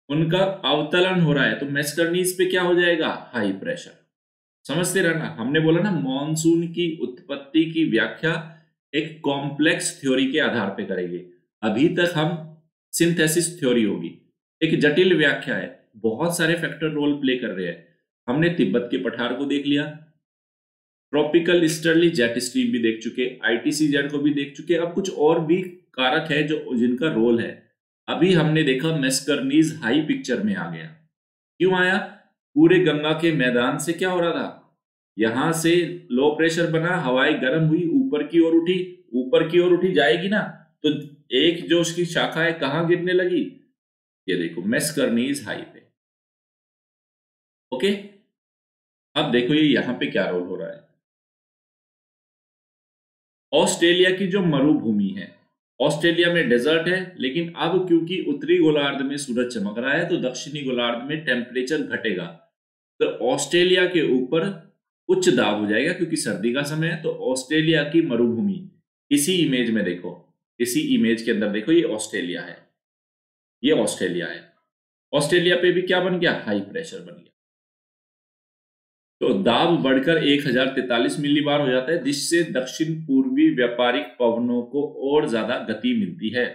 उनका अवतलन हो रहा है, तो मैस्करनीज पे क्या हो जाएगा, हाई प्रेशर। समझते रहना, हमने बोला ना मॉनसून की उत्पत्ति की व्याख्या एक कॉम्प्लेक्स थ्योरी के आधार पे करेंगे। अभी तक हम सिंथेसिस थ्योरी होगी, एक जटिल व्याख्या है, बहुत सारे फैक्टर रोल प्ले कर रहे हैं। हमने तिब्बत के पठार को देख लिया, ट्रॉपिकल ईस्टर्ली जेट स्ट्रीम भी देख चुके, ITCZ को भी देख चुके, अब कुछ और भी कारक है जो जिनका रोल है। अभी हमने देखा मैस्करनीज हाई पिक्चर में आ गया, क्यों आया, पूरे गंगा के मैदान से क्या हो रहा था, यहां से लो प्रेशर बना, हवाएं गर्म हुई, ऊपर की ओर उठी, ऊपर की ओर उठी जाएगी ना, तो एक जो उसकी शाखा है कहां गिरने लगी, ये देखो मैस्करनीज हाई पे। ओके, अब देखो ये यहां पे क्या रोल हो रहा है। ऑस्ट्रेलिया की जो मरुभूमि है, ऑस्ट्रेलिया में डेजर्ट है, लेकिन अब क्योंकि उत्तरी गोलार्ध में सूरज चमक रहा है तो दक्षिणी गोलार्ध में टेम्परेचर घटेगा, तो ऑस्ट्रेलिया के ऊपर उच्च दाब हो जाएगा क्योंकि सर्दी का समय है। तो ऑस्ट्रेलिया की मरुभूमि, इसी इमेज में देखो, इसी इमेज के अंदर देखो, ये ऑस्ट्रेलिया है, ये ऑस्ट्रेलिया है, ऑस्ट्रेलिया पे भी क्या बन गया, हाई प्रेशर बन गया, तो दाब बढ़कर 1043 मिलीबार हो जाता है, जिससे दक्षिण पूर्वी व्यापारिक पवनों को और ज्यादा गति मिलती है।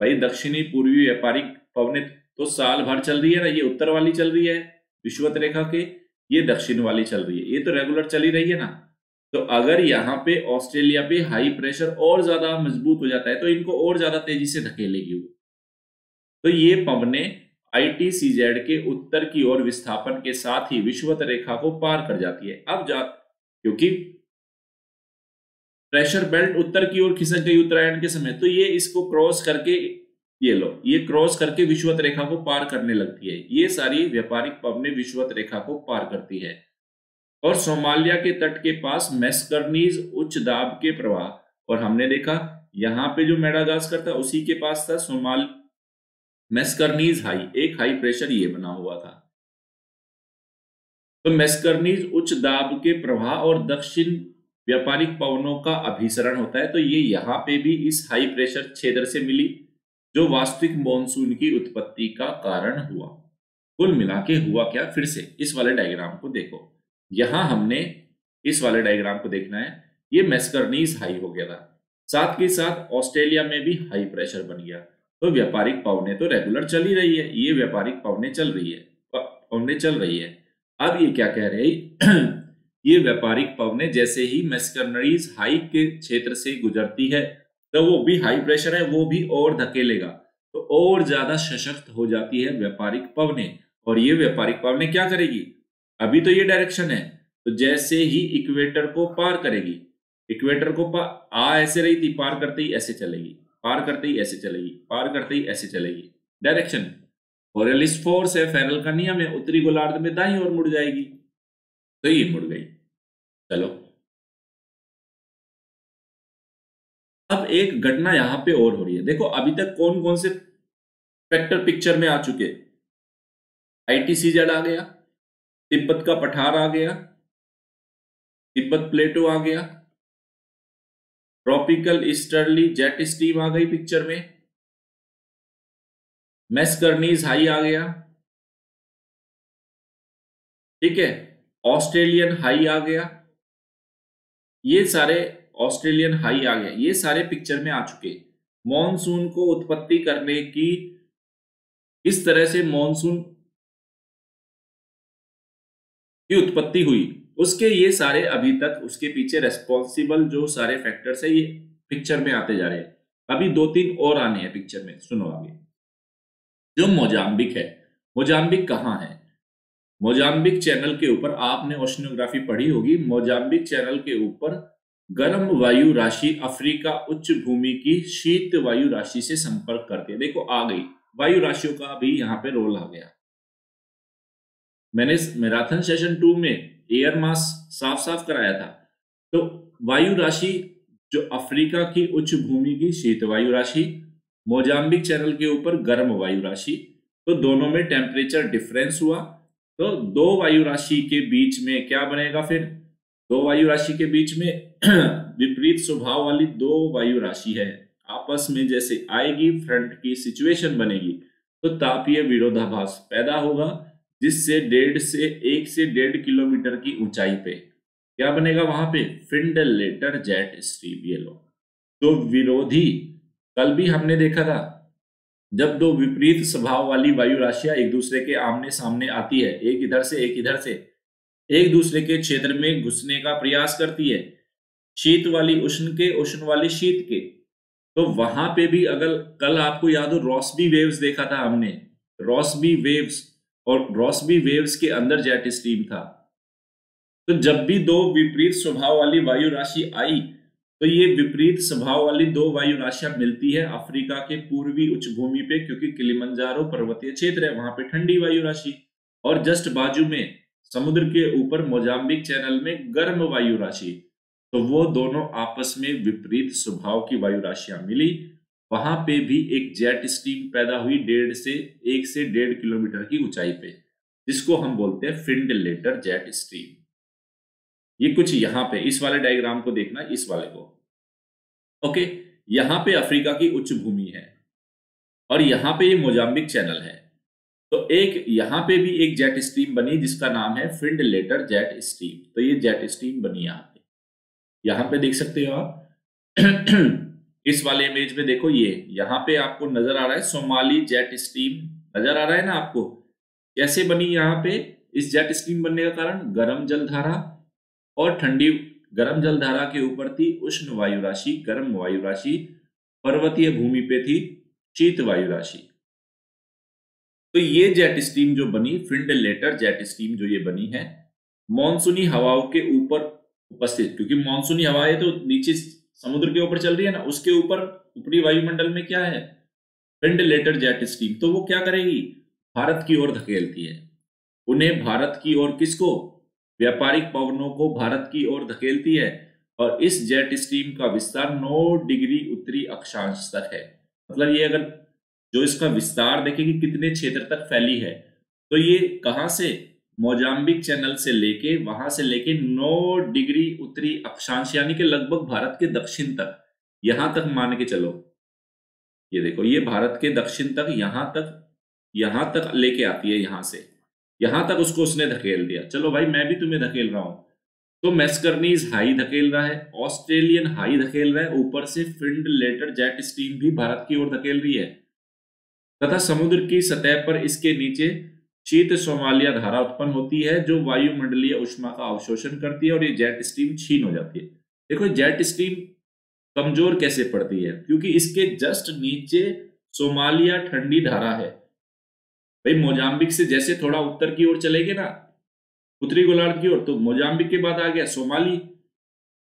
भाई दक्षिणी पूर्वी व्यापारिक पवनें तो साल भर चल रही है ना, ये उत्तर वाली चल रही है विषुवत रेखा के, ये दक्षिण वाली चल रही है, ये तो रेगुलर चली रही है ना। तो अगर यहाँ पे ऑस्ट्रेलिया पे हाई प्रेशर और ज्यादा मजबूत हो जाता है तो इनको और ज्यादा तेजी से धकेलेगी वो, तो ये पवनें ITCZ के उत्तर की ओर विस्थापन के साथ ही विषुवत रेखा को पार कर जाती है। अब क्योंकि प्रेशर बेल्ट उत्तर की ओर खिसक गई उत्तरायण के समय, तो ये इसको क्रॉस करके, ये लो, ये क्रॉस करके विषुवत रेखा को पार करने लगती है। ये सारी व्यापारिक पवनें विषुवत रेखा को पार करती है और सोमालिया के तट के पास मैस्करनीज उच्च दाब के प्रवाह, और हमने देखा यहाँ पे जो मेडागास्कर था उसी के पास था मैस्करनीज हाई, एक हाई प्रेशर ये बना हुआ था। तो मैस्करनीज उच्च दाब के प्रवाह और दक्षिण व्यापारिक पवनों का अभिसरण होता है, तो ये यहाँ पे भी इस हाई प्रेशर क्षेत्र से मिली, जो वास्तविक मॉनसून की उत्पत्ति का कारण हुआ। कुल मिला के हुआ क्या, फिर से इस वाले डायग्राम को देखो, यहां हमने इस वाले डायग्राम को देखना है, ये मैस्करनीज हाई हो गया था, साथ के साथ ऑस्ट्रेलिया में भी हाई प्रेशर बन गया। तो व्यापारिक पवने तो रेगुलर चल ही रही है, ये व्यापारिक पवने चल रही है, पवने चल रही है। अब ये क्या कह रहे हैं ये व्यापारिक पवने जैसे ही मैस्करनीज हाई के क्षेत्र से गुजरती है तो वो भी हाई प्रेशर है, वो भी और धकेलेगा, तो और ज्यादा सशक्त हो जाती है व्यापारिक पवने। और ये व्यापारिक पवने क्या करेगी, अभी तो ये डायरेक्शन है, तो जैसे ही इक्वेटर को पार करेगी, इक्वेटर को ऐसे रही थी, पार करते ही ऐसे चलेगी, पार करते ही ऐसे चलेगी, पार करते ही ऐसे चलेगी, डायरेक्शन। कोरियोलिस फोर्स है, फेरल का नियम है, उत्तरी गोलार्ध में दाईं ओर मुड़ जाएगी, तो ये मुड़ गई। चलो अब एक घटना यहां पे और हो रही है, देखो अभी तक कौन कौन से फैक्टर पिक्चर में आ चुके, ITCZ आ गया, तिब्बत का पठार आ गया, तिब्बत प्लेटो आ गया, ट्रॉपिकल ईस्टर्ली जेट स्ट्रीम आ गई पिक्चर में, मैस्करनीज हाई आ गया, ठीक है, ऑस्ट्रेलियन हाई आ गया, ये सारे ऑस्ट्रेलियन हाई आ गया, ये सारे पिक्चर में आ चुके। मॉनसून को उत्पत्ति करने की, इस तरह से मॉनसून की उत्पत्ति हुई, उसके ये सारे अभी तक उसके पीछे रेस्पॉन्सिबल जो सारे फैक्टर्स है ये पिक्चर में आते जा रहे हैं। अभी 2-3 और आने हैं पिक्चर में, सुनो आगे। जो मोजाम्बिक है, मोजाम्बिक कहाँ है, मोजाम्बिक चैनल के ऊपर, आपने ओशनोग्राफी पढ़ी होगी, मोजाम्बिक चैनल के ऊपर गर्म वायु राशि अफ्रीका उच्च भूमि की शीत वायु राशि से संपर्क करती है। देखो आ गई, वायु राशियों का भी यहाँ पे रोल आ गया। मैंने मैराथन सेशन 2 में एयर मास साफ साफ कराया था। तो वायु राशि जो अफ्रीका की उच्च भूमि की शीत वायु राशि, मोजाम्बिक चैनल के ऊपर गर्म वायु राशि, तो दोनों में टेम्परेचर डिफरेंस हुआ, तो दो वायु राशि के बीच में क्या बनेगा, फिर दो वायु राशि के बीच में विपरीत स्वभाव वाली दो वायु राशि है, आपस में जैसे आएगी, फ्रंट की सिचुएशन बनेगी, तो तापीय विरोधाभास पैदा होगा, जिससे 1 से 1.5 किलोमीटर की ऊंचाई पे क्या बनेगा, वहां पे फिंडलेटर जेट स्ट्रीम। ये लो, तो विरोधी, कल भी हमने देखा था, जब दो विपरीत स्वभाव वाली वायु राशियां एक दूसरे के आमने सामने आती है, एक इधर से एक इधर से, एक दूसरे के क्षेत्र में घुसने का प्रयास करती है, शीत वाली उष्ण के, उष्ण वाली शीत के, तो वहां पे भी, अगर कल आपको याद हो रॉसबी वेव्स देखा था हमने, रॉसबी वेव्स, और रॉसबी वेव्स के अंदर जेट स्ट्रीम था। तो जब भी दो विपरीत स्वभाव वाली वायु राशि आई, तो ये विपरीत स्वभाव वाली दो वायु राशियां मिलती है अफ्रीका के पूर्वी उच्च भूमि पे, क्योंकि किलिमंजारो पर्वतीय क्षेत्र है, वहां पे ठंडी वायु राशि, और जस्ट बाजू में समुद्र के ऊपर मोजाम्बिक चैनल में गर्म वायु राशि, तो वो दोनों आपस में विपरीत स्वभाव की वायु राशियां मिली, वहां पे भी एक जेट स्ट्रीम पैदा हुई 1 से 1.5 किलोमीटर की ऊंचाई पे, जिसको हम बोलते हैं फिंडलेटर जेट स्ट्रीम। ये कुछ यहाँ पे इस वाले डायग्राम को देखना, इस वाले को, ओके, यहाँ पे अफ्रीका की उच्च भूमि है और यहाँ पे ये मोजाम्बिक चैनल है, तो एक यहाँ पे भी एक जेट स्ट्रीम बनी जिसका नाम है फिंडलेटर जेट स्ट्रीम। तो ये जेट स्ट्रीम बनी यहाँ पे देख सकते हो आप इस वाले इमेज में देखो, ये यहाँ पे आपको नजर आ रहा है सोमाली जेट स्ट्रीम, नजर आ रहा है ना आपको, कैसे बनी यहाँ पे, इस जेट स्ट्रीम बनने का कारण गर्म जलधारा और ठंडी, गर्म जलधारा के ऊपर थी उष्ण वायु राशि, गर्म वायु राशि, पर्वतीय भूमि पे थी शीत वायु राशि। तो ये जेट स्ट्रीम जो बनी, फिंडलेटर जेट स्ट्रीम जो ये बनी है, मॉनसूनी हवाओं के ऊपर उपस्थित, क्योंकि मॉनसूनी हवाएं तो नीचे समुद्र के ऊपर चल रही है ना, उसके ऊपर ऊपरी वायुमंडल में क्या है, फिंडलेटर जेट स्ट्रीम, तो वो क्या करेगी, भारत की ओर धकेलती है उन्हें, भारत की ओर, किसको, व्यापारिक पवनों को भारत की ओर धकेलती है, और इस जेट स्ट्रीम का विस्तार 9 डिग्री उत्तरी अक्षांश तक है। मतलब ये अगर जो इसका विस्तार देखें कि कितने क्षेत्र तक फैली है, तो ये कहां से, मोजाम्बिक चैनल से लेके, वहां से लेके 9 डिग्री उत्तरी अक्षांश, यानी कि लगभग भारत के दक्षिण तक, यहां तक मान के चलो, ये देखो ये भारत के दक्षिण तक, यहां तक लेके आती है, यहां से यहां तक उसको उसने धकेल दिया, चलो भाई मैं भी तुम्हें धकेल रहा हूं। तो मैस्कर्नीज हाई धकेल रहा है, ऑस्ट्रेलियन हाई धकेल रहा है, ऊपर से फिल्ड लेटर जेट स्ट्रीम भी भारत की ओर धकेल रही है तथा समुद्र की सतह पर इसके नीचे शीत सोमालिया धारा उत्पन्न होती है जो वायुमंडलीय उष्मा का अवशोषण करती है और ये जेट स्ट्रीम क्षीण हो जाती है। देखो जेट स्ट्रीम कमजोर कैसे पड़ती है, क्योंकि इसके जस्ट नीचे सोमालिया ठंडी धारा है। भाई मोजाम्बिक से जैसे थोड़ा उत्तर की ओर चलेगे ना, उत्तरी गोलार्ध की ओर, तो मोजाम्बिक के बाद आ गया सोमाली,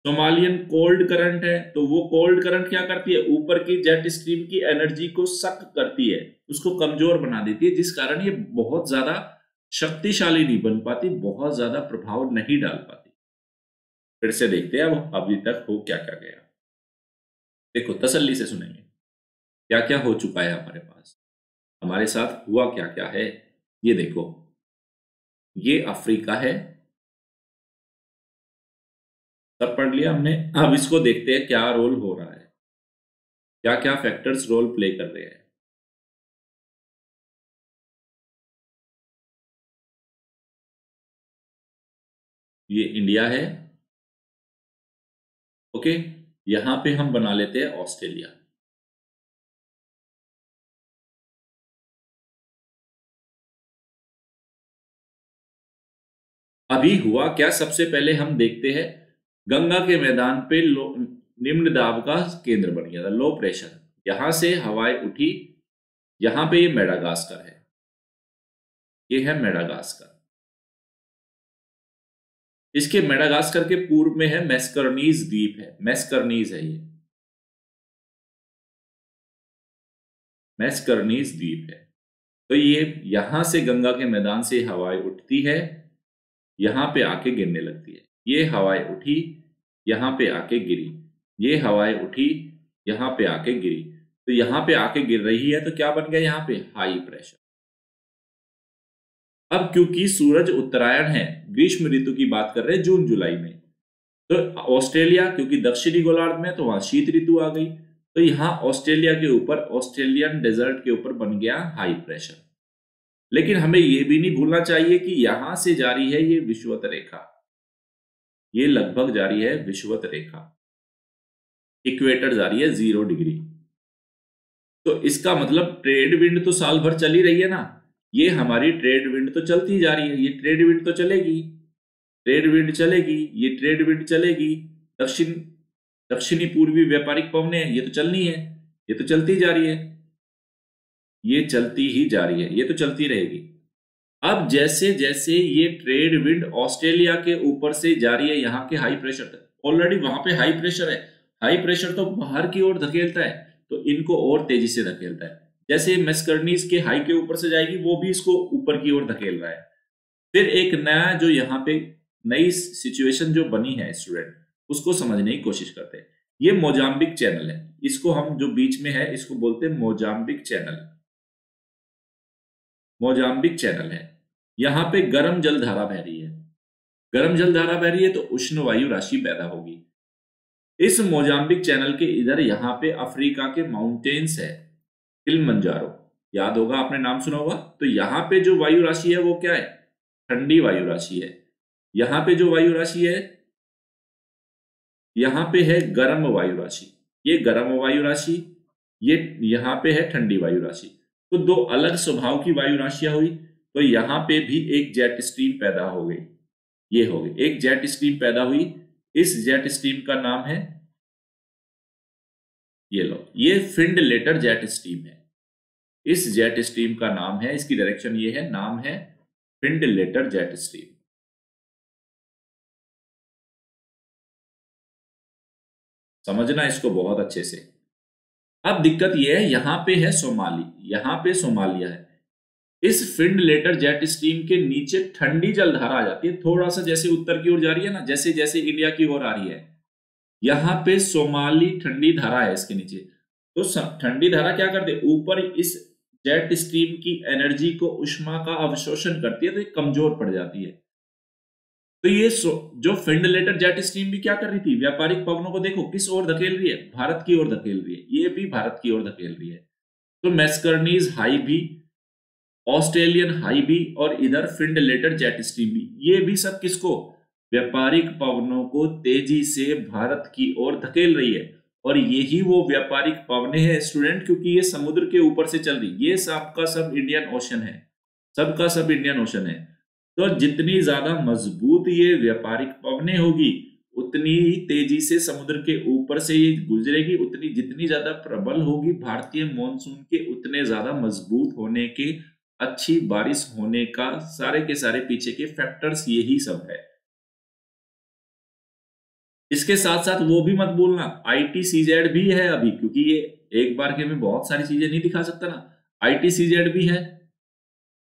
सोमालियन कोल्ड करंट है। तो वो कोल्ड करंट क्या करती है, ऊपर की जेट स्ट्रीम की एनर्जी को सक करती है, उसको कमजोर बना देती है, जिस कारण ये बहुत ज्यादा शक्तिशाली नहीं बन पाती, बहुत ज्यादा प्रभाव नहीं डाल पाती। फिर से देखते हैं अब अभी तक हो क्या क्या गया। देखो तसल्ली से सुनेंगे क्या क्या हो चुका है हमारे पास, हमारे साथ हुआ क्या क्या है। ये देखो, ये अफ्रीका है, सब पढ़ लिया हमने। अब इसको देखते हैं क्या रोल हो रहा है, क्या क्या फैक्टर्स रोल प्ले कर रहे हैं। ये इंडिया है, ओके। यहां पे हम बना लेते हैं ऑस्ट्रेलिया। अभी हुआ क्या, सबसे पहले हम देखते हैं गंगा के मैदान पे निम्न दाब का केंद्र बन गया था, लो प्रेशर। यहां से हवाएं उठी, यहां पे ये मेडागास्कर है, ये है मेडागास्कर। इसके मेडागास्कर के पूर्व में है मैस्करनीज द्वीप है, मैस्करनीज है ये, मैस्करनीज द्वीप है। तो ये यहां से गंगा के मैदान से हवाएं उठती है, यहां पे आके गिरने लगती है। ये हवाएं उठी, यहां पे आके गिरी, ये हवाएं उठी, यहां पे आके गिरी। तो यहां पे आके गिर रही है, तो क्या बन गया यहां पे, हाई प्रेशर। अब क्योंकि सूरज उत्तरायण है, ग्रीष्म ऋतु की बात कर रहे हैं जून जुलाई में, तो ऑस्ट्रेलिया क्योंकि दक्षिणी गोलार्ध में, तो वहां शीत ऋतु आ गई। तो यहां ऑस्ट्रेलिया के ऊपर, ऑस्ट्रेलियन डेजर्ट के ऊपर बन गया हाई प्रेशर। लेकिन हमें यह भी नहीं भूलना चाहिए कि यहां से जारी है ये विषुवत रेखा, ये लगभग जारी है विषुवत रेखा, इक्वेटर जारी है 0 डिग्री। तो इसका मतलब ट्रेड विंड तो साल भर चली रही है ना, ये हमारी ट्रेड विंड तो चलती जा रही है, ये ट्रेड विंड तो चलेगी, ट्रेड विंड चलेगी, ये ट्रेड विंड चलेगी। दक्षिणी पूर्वी व्यापारिक पवनें ये तो चलनी है, ये तो चलती जा रही है, ये चलती ही जा रही है, ये तो चलती रहेगी। अब जैसे जैसे ये ट्रेड विंड ऑस्ट्रेलिया के ऊपर से जा रही है यहाँ के हाई प्रेशर तक, ऑलरेडी वहां पे हाई प्रेशर है, हाई प्रेशर तो बाहर की ओर धकेलता है, तो इनको और तेजी से धकेलता है। जैसे मैस्कर्नीज के हाई के ऊपर से जाएगी, वो भी इसको ऊपर की ओर धकेल रहा है। फिर एक नया जो यहाँ पे नई सिचुएशन जो बनी है स्टूडेंट, उसको समझने की कोशिश करते हैं। ये मोजाम्बिक चैनल है, इसको हम जो बीच में है इसको बोलते हैं मोजाम्बिक चैनल, मोजाम्बिक चैनल है। यहां पे गर्म जलधारा बह रही है, गर्म जलधारा बह रही है तो उष्ण वायु राशि पैदा होगी। इस मोजाम्बिक चैनल के इधर यहाँ पे अफ्रीका के माउंटेन्स है, किलिमंजारो, याद होगा आपने नाम सुना होगा। तो यहाँ पे जो वायु राशि है वो क्या है, ठंडी वायु राशि है। यहाँ पे जो वायु राशि है, यहाँ पे है गर्म वायु राशि, ये गर्म वायु राशि, ये यहाँ पे है ठंडी वायु राशि। तो दो अलग स्वभाव की वायु राशियां हुई, तो यहाँ पे भी एक जेट स्ट्रीम पैदा हो गई, ये हो गई एक जेट स्ट्रीम पैदा हुई। इस जेट स्ट्रीम का नाम है, ये लो, ये फिंड लेटर जेट स्ट्रीम है। इस जेट स्ट्रीम का नाम है, इसकी डायरेक्शन ये है, नाम है फिंड लेटर जेट स्ट्रीम। समझना इसको बहुत अच्छे से। अब दिक्कत यह है, यहां पे है सोमाली, यहां पे सोमालिया है। इस फिंड लेटर जेट स्ट्रीम के नीचे ठंडी जलधारा आ जाती है, थोड़ा सा जैसे उत्तर की ओर जा रही है ना, जैसे जैसे इंडिया की ओर आ रही है, यहां पे सोमाली ठंडी धारा है इसके नीचे। तो ठंडी धारा क्या करती है, ऊपर इस जेट स्ट्रीम की एनर्जी को, उष्मा का अवशोषण करती है, तो ये कमजोर पड़ जाती है। तो ये जो फिंड लेटर जेट स्ट्रीम भी क्या कर रही थी, व्यापारिक पवनों को देखो किस ओर धकेल रही है, भारत की ओर धकेल रही है, ये भी भारत की ओर धकेल रही है। तो मैस्कर्नीज हाई भी ऑस्ट्रेलियन हाई भी और इधर फिंडलेटर जेट स्ट्रीम भी, ये भी सब किसको, व्यापारिक पवनों को तेजी से भारत की ओर धकेल रही है। और यही वो व्यापारिक पवनें हैं स्टूडेंट, क्योंकि ये समुद्र के ऊपर से चल रही, ये सबका सब इंडियन ओशन है, सबका सब इंडियन ओशन है। तो जितनी ज्यादा मजबूत ये व्यापारिक पवनें होगी, उतनी ही तेजी से समुद्र के ऊपर से ये गुजरेगी, उतनी जितनी ज्यादा प्रबल होगी भारतीय मॉनसून के, उतने ज्यादा मजबूत होने के, अच्छी बारिश होने का सारे के सारे पीछे के फैक्टर्स यही सब है। इसके साथ साथ वो भी मत भूलना ITCZ भी है अभी, क्योंकि ये एक बार के में बहुत सारी चीजें नहीं दिखा सकता ना, ITCZ भी है।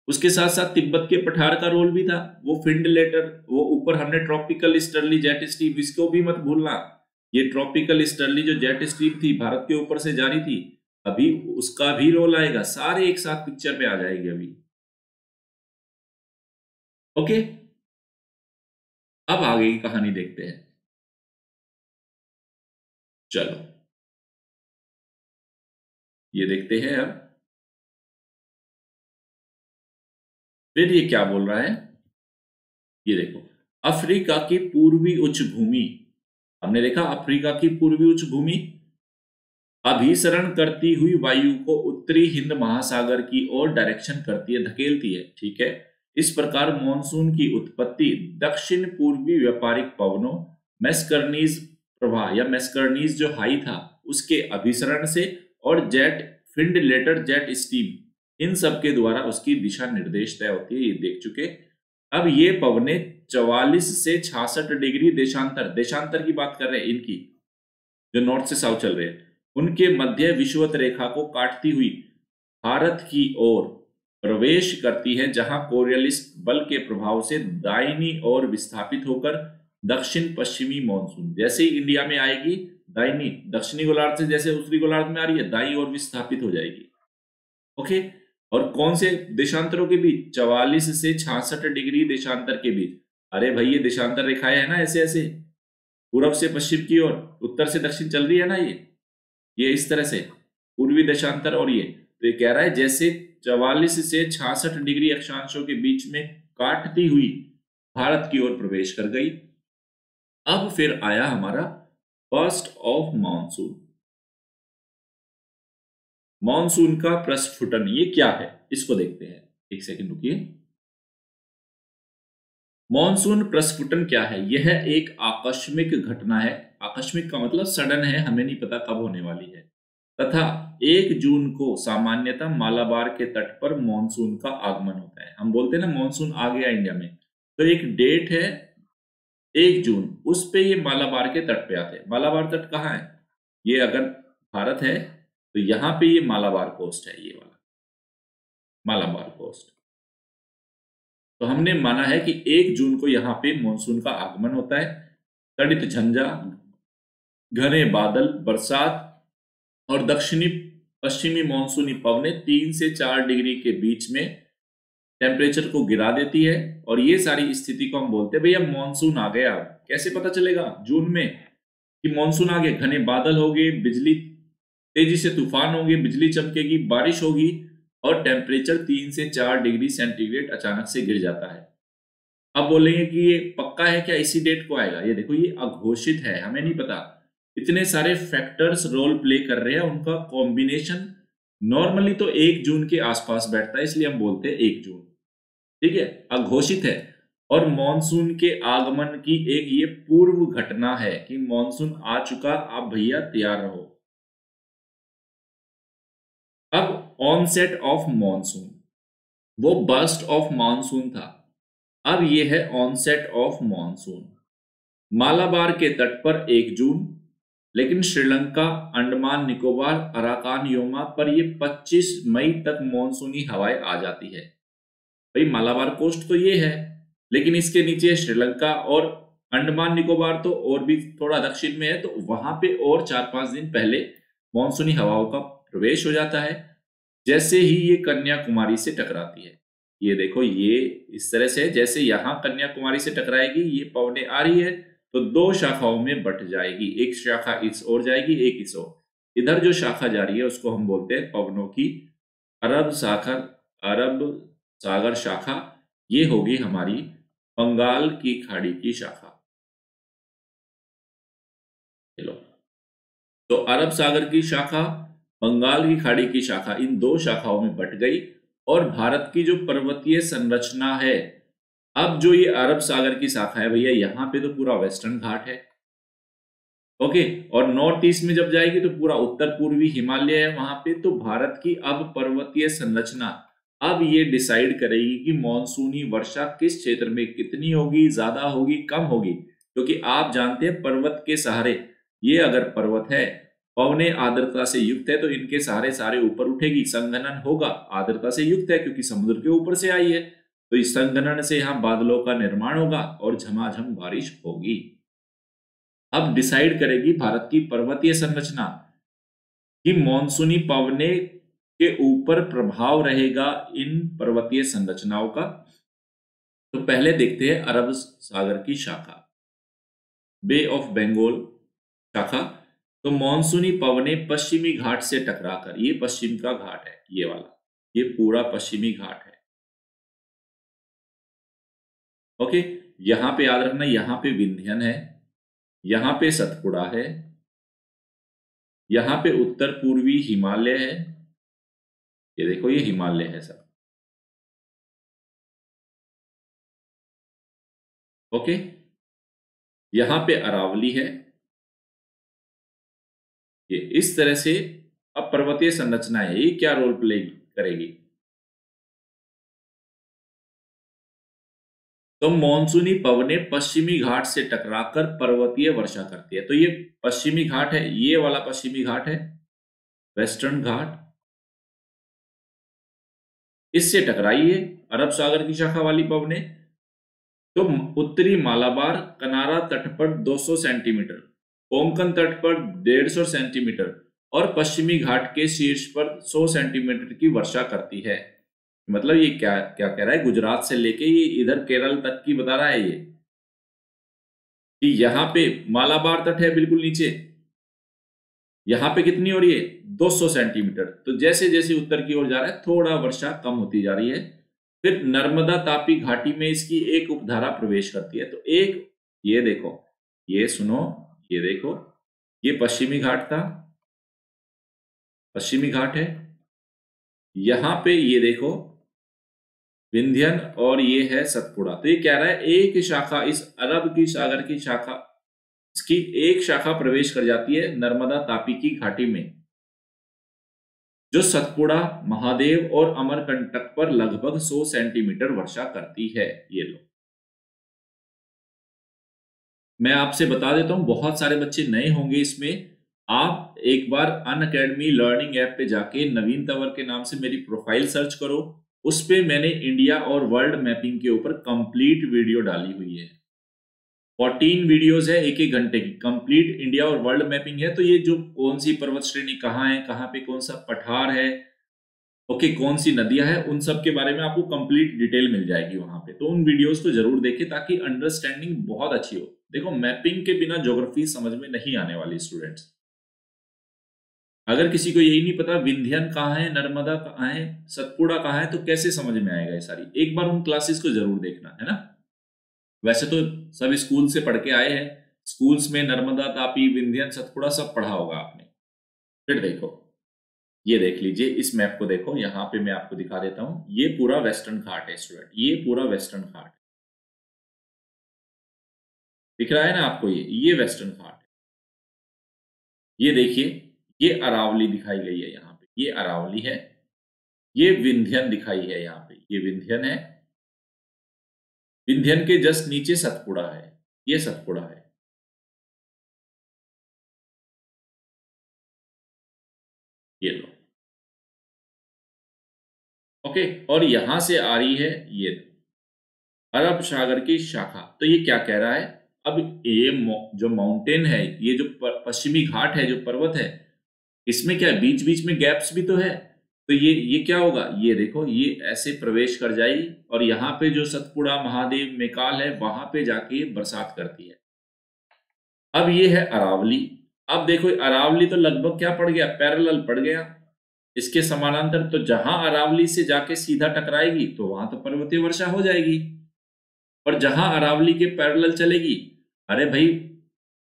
उसके साथ साथ तिब्बत के पठार का रोल भी था, वो फिंडलेटर, वो ऊपर हमने ट्रॉपिकल स्टर्ली जेट स्ट्रीम, इसको भी मत भूलना। ये ट्रॉपिकल स्टर्ली जो जेट स्ट्रीम थी भारत के ऊपर से जारी थी, अभी उसका भी रोल आएगा, सारे एक साथ पिक्चर में आ जाएगी अभी। ओके, अब आगे की कहानी देखते हैं। चलो ये देखते हैं अब, फिर ये क्या बोल रहा है, ये देखो, अफ्रीका की पूर्वी उच्च भूमि, हमने देखा अफ्रीका की पूर्वी उच्च भूमि अभिसरण करती हुई वायु को उत्तरी हिंद महासागर की ओर डायरेक्शन करती है, धकेलती है, ठीक है। इस प्रकार मॉनसून की उत्पत्ति दक्षिण पूर्वी व्यापारिक पवनों, मैस्कर्नीज प्रवाह या मैस्कर्नीज जो हाई था उसके अभिसरण से, और जेट फिंडलेटर जेट स्ट्रीम, इन सब के द्वारा उसकी दिशा निर्देश तय होती है, ये देख चुके। अब ये पवने 44 से 66 डिग्री देशांतर, देशांतर की बात कर रहे हैं इनकी, जो नॉर्थ से साउथ चल रहे हैं, उनके मध्य विषुवत रेखा को काटती हुई भारत की ओर प्रवेश करती है, जहां कोरियलिस बल के प्रभाव से दाहिनी ओर विस्थापित होकर दक्षिण पश्चिमी मॉनसून, जैसे ही इंडिया में आएगी, दाहिनी दक्षिणी गोलार्ध से जैसे उत्तरी गोलार्ध में आ रही है, दाई ओर विस्थापित हो जाएगी। ओके, और कौन से देशांतरों के बीच, 44 से 66 डिग्री देशांतर के बीच। अरे भाई ये देशांतर रेखाएं है ना, ऐसे ऐसे पूर्व से पश्चिम की ओर, उत्तर से दक्षिण चल रही है ना, ये इस तरह से पूर्वी देशांतर, और ये तो ये कह रहा है जैसे 44 से 66 डिग्री अक्षांशों के बीच में काटती हुई भारत की ओर प्रवेश कर गई। अब फिर आया हमारा फर्स्ट ऑफ मॉनसून, मॉनसून का प्रस्फुटन, ये क्या है इसको देखते हैं, एक सेकंड रुकिए। मॉनसून प्रस्फुटन क्या है, यह एक आकस्मिक घटना है, आकस्मिक का मतलब सडन है, हमें नहीं पता कब होने वाली है, तथा 1 जून को सामान्यतः मालाबार के तट पर मॉनसून का आगमन होता है। हम बोलते हैं ना मॉनसून आ गया इंडिया में, तो एक डेट है 1 जून, उस पे ये मालाबार के तट पे आते हैं। मालाबार तट कहाँ है, ये अगर भारत है तो यहाँ पे ये मालाबार कोस्ट है, ये वाला मालाबार कोस्ट। तो हमने माना है कि 1 जून को यहाँ पे मॉनसून का आगमन होता है। तड़ित झंझा, घने बादल, बरसात और दक्षिणी पश्चिमी मॉनसूनी पवनें 3 से 4 डिग्री के बीच में टेम्परेचर को गिरा देती है, और ये सारी स्थिति को हम बोलते हैं भैया मॉनसून आ गया। कैसे पता चलेगा जून में कि मॉनसून आ गया, घने बादल होंगे, बिजली तेजी से तूफान होंगे, बिजली चमकेगी, बारिश होगी, और टेम्परेचर 3 से 4 डिग्री सेंटीग्रेड अचानक से गिर जाता है। अब बोलेंगे कि ये पक्का है क्या, इसी डेट को आएगा, ये देखो ये अघोषित है, हमें नहीं पता, इतने सारे फैक्टर्स रोल प्ले कर रहे हैं, उनका कॉम्बिनेशन नॉर्मली तो 1 जून के आसपास बैठता है, इसलिए हम बोलते हैं 1 जून, ठीक है, अघोषित है। और मॉनसून के आगमन की एक ये पूर्व घटना है कि मॉनसून आ चुका, आप भैया तैयार रहो। अब ऑनसेट ऑफ मॉनसून, वो बर्स्ट ऑफ मॉनसून था, अब ये है ऑनसेट ऑफ मॉनसून। मालाबार के तट पर 1 जून, लेकिन श्रीलंका, अंडमान निकोबार, अराकान योमा पर ये 25 मई तक मॉनसूनी हवाएं आ जाती है। भाई मालाबार कोस्ट तो ये है, लेकिन इसके नीचे श्रीलंका और अंडमान निकोबार तो और भी थोड़ा दक्षिण में है, तो वहां पे और 4-5 दिन पहले मॉनसूनी हवाओं का प्रवेश हो जाता है, जैसे ही ये कन्याकुमारी से टकराती है। ये देखो ये इस तरह से, जैसे यहां कन्याकुमारी से टकराएगी, ये पवने आ रही है तो 2 शाखाओं में बट जाएगी, एक शाखा इस ओर जाएगी, एक इस ओर। इधर जो शाखा जा रही है उसको हम बोलते हैं पवनों की अरब सागर अरब सागर शाखा, ये होगी हमारी बंगाल की खाड़ी की शाखा। चलो, तो अरब सागर की शाखा, बंगाल की खाड़ी की शाखा, इन दो शाखाओं में बट गई। और भारत की जो पर्वतीय संरचना है, अब जो ये अरब सागर की शाखा है भैया, यहां पे तो पूरा वेस्टर्न घाट है। ओके, और नॉर्थ ईस्ट में जब जाएगी तो पूरा उत्तर पूर्वी हिमालय है वहां पे। तो भारत की अब पर्वतीय संरचना अब ये डिसाइड करेगी कि मॉनसूनी वर्षा किस क्षेत्र में कितनी होगी, ज्यादा होगी, कम होगी। क्योंकि आप जानते हैं पर्वत के सहारे, ये अगर पर्वत है, पवने आर्द्रता से युक्त है, तो इनके सहारे सारे ऊपर उठेगी, संघनन होगा, आर्द्रता से युक्त है क्योंकि समुद्र के ऊपर से आई है। तो इस संघनन से यहाँ बादलों का निर्माण होगा और झमाझम बारिश होगी। अब डिसाइड करेगी भारत की पर्वतीय संरचना कि मॉनसूनी पवने के ऊपर प्रभाव रहेगा इन पर्वतीय संरचनाओं का। तो पहले देखते हैं अरब सागर की शाखा, बे ऑफ बंगाल शाखा। तो मॉनसूनी पवने पश्चिमी घाट से टकराकर, ये पश्चिम का घाट है, ये वाला, ये पूरा पश्चिमी घाट है। ओके, यहां पे याद रखना, यहां पे विंध्यन है, यहां पे सतपुड़ा है, यहां पे उत्तर पूर्वी हिमालय है, ये देखो ये हिमालय है सब। ओके, यहां पे अरावली है, ये इस तरह से। अब पर्वतीय संरचना है, ये क्या रोल प्ले करेगी। तो मॉनसूनी पवने पश्चिमी घाट से टकराकर पर्वतीय वर्षा करती है। तो ये पश्चिमी घाट है, ये वाला पश्चिमी घाट है, वेस्टर्न घाट, इससे टकराई है अरब सागर की शाखा वाली पवने। तो उत्तरी मालाबार कनारा तट पर 200 सेंटीमीटर, कोंकण तट पर 150 सेंटीमीटर और पश्चिमी घाट के शीर्ष पर 100 सेंटीमीटर की वर्षा करती है। मतलब ये क्या क्या कह रहा है, गुजरात से लेके ये इधर केरल तक की बता रहा है ये, कि यहाँ पे मालाबार तट है बिल्कुल नीचे, यहाँ पे कितनी हो रही है 200 सेंटीमीटर। तो जैसे जैसे उत्तर की ओर जा रहा है थोड़ा वर्षा कम होती जा रही है। फिर नर्मदा तापी घाटी में इसकी एक उपधारा प्रवेश करती है। तो एक, ये देखो, ये सुनो, ये देखो, ये पश्चिमी घाट था, पश्चिमी घाट है, यहां पे ये देखो विंध्यन, और ये है सतपुड़ा। तो ये कह रहा है एक शाखा, इस अरब की सागर की शाखा, इसकी एक शाखा प्रवेश कर जाती है नर्मदा तापी की घाटी में, जो सतपुड़ा, महादेव और अमरकंटक पर लगभग 100 सेंटीमीटर वर्षा करती है। ये लो, मैं आपसे बता देता हूं, बहुत सारे बच्चे नए होंगे इसमें। आप एक बार अनअकैडमी लर्निंग ऐप पे जाके नवीन तंवर के नाम से मेरी प्रोफाइल सर्च करो, उस पे मैंने इंडिया और वर्ल्ड मैपिंग के ऊपर कंप्लीट वीडियो डाली हुई है। 14 वीडियोस है, एक एक घंटे की, कंप्लीट इंडिया और वर्ल्ड मैपिंग है। तो ये जो कौन सी पर्वत श्रेणी कहाँ है, कहाँ पे कौन सा पठार है, ओके, कौन सी नदियां हैं, उन सब के बारे में आपको कंप्लीट डिटेल मिल जाएगी वहां पे। तो उन वीडियोस को जरूर देखें ताकि अंडरस्टैंडिंग बहुत अच्छी हो। देखो, मैपिंग के बिना ज्योग्राफी समझ में नहीं आने वाली स्टूडेंट्स। अगर किसी को यही नहीं पता विंध्यन कहाँ है, नर्मदा कहाँ है, सतपुड़ा कहाँ है, तो कैसे समझ में आएगा ये सारी। एक बार उन क्लासेस को जरूर देखना है ना। वैसे तो सब स्कूल से पढ़ के आए हैं, स्कूल्स में नर्मदा तापी विंध्यन सतपुड़ा सब पढ़ा होगा आपने। फिर देखो, ये देख लीजिए, इस मैप को देखो, यहाँ पे मैं आपको दिखा देता हूं। ये पूरा वेस्टर्न घाट है स्टूडेंट, ये पूरा वेस्टर्न घाट दिख रहा है ना आपको, ये वेस्टर्न घाट है। ये देखिए, ये अरावली दिखाई गई है यहाँ पे, ये अरावली है। ये विंध्यन दिखाई है यहाँ पे, ये विंध्यन है। विंध्यन के जस्ट नीचे सतपुड़ा है, ये सतपुड़ा है। ये लो, ओके, और यहां से आ रही है ये अरब सागर की शाखा। तो ये क्या कह रहा है, अब ये जो माउंटेन है, ये जो पश्चिमी घाट है, जो पर्वत है, इसमें क्या बीच बीच में गैप्स भी तो है। तो ये क्या होगा, ये देखो, ये ऐसे प्रवेश कर जाएगी और यहाँ पे जो सतपुड़ा, महादेव, मेकाल है, वहां पे जाके बरसात करती है। अब ये है अरावली। अब देखो, अरावली तो लगभग क्या पड़ गया, पैरेलल पड़ गया, इसके समानांतर, तो जहां अरावली से जाके सीधा टकराएगी तो वहां तो पर्वतीय वर्षा हो जाएगी। और जहां अरावली के पैरेलल चलेगी, अरे भाई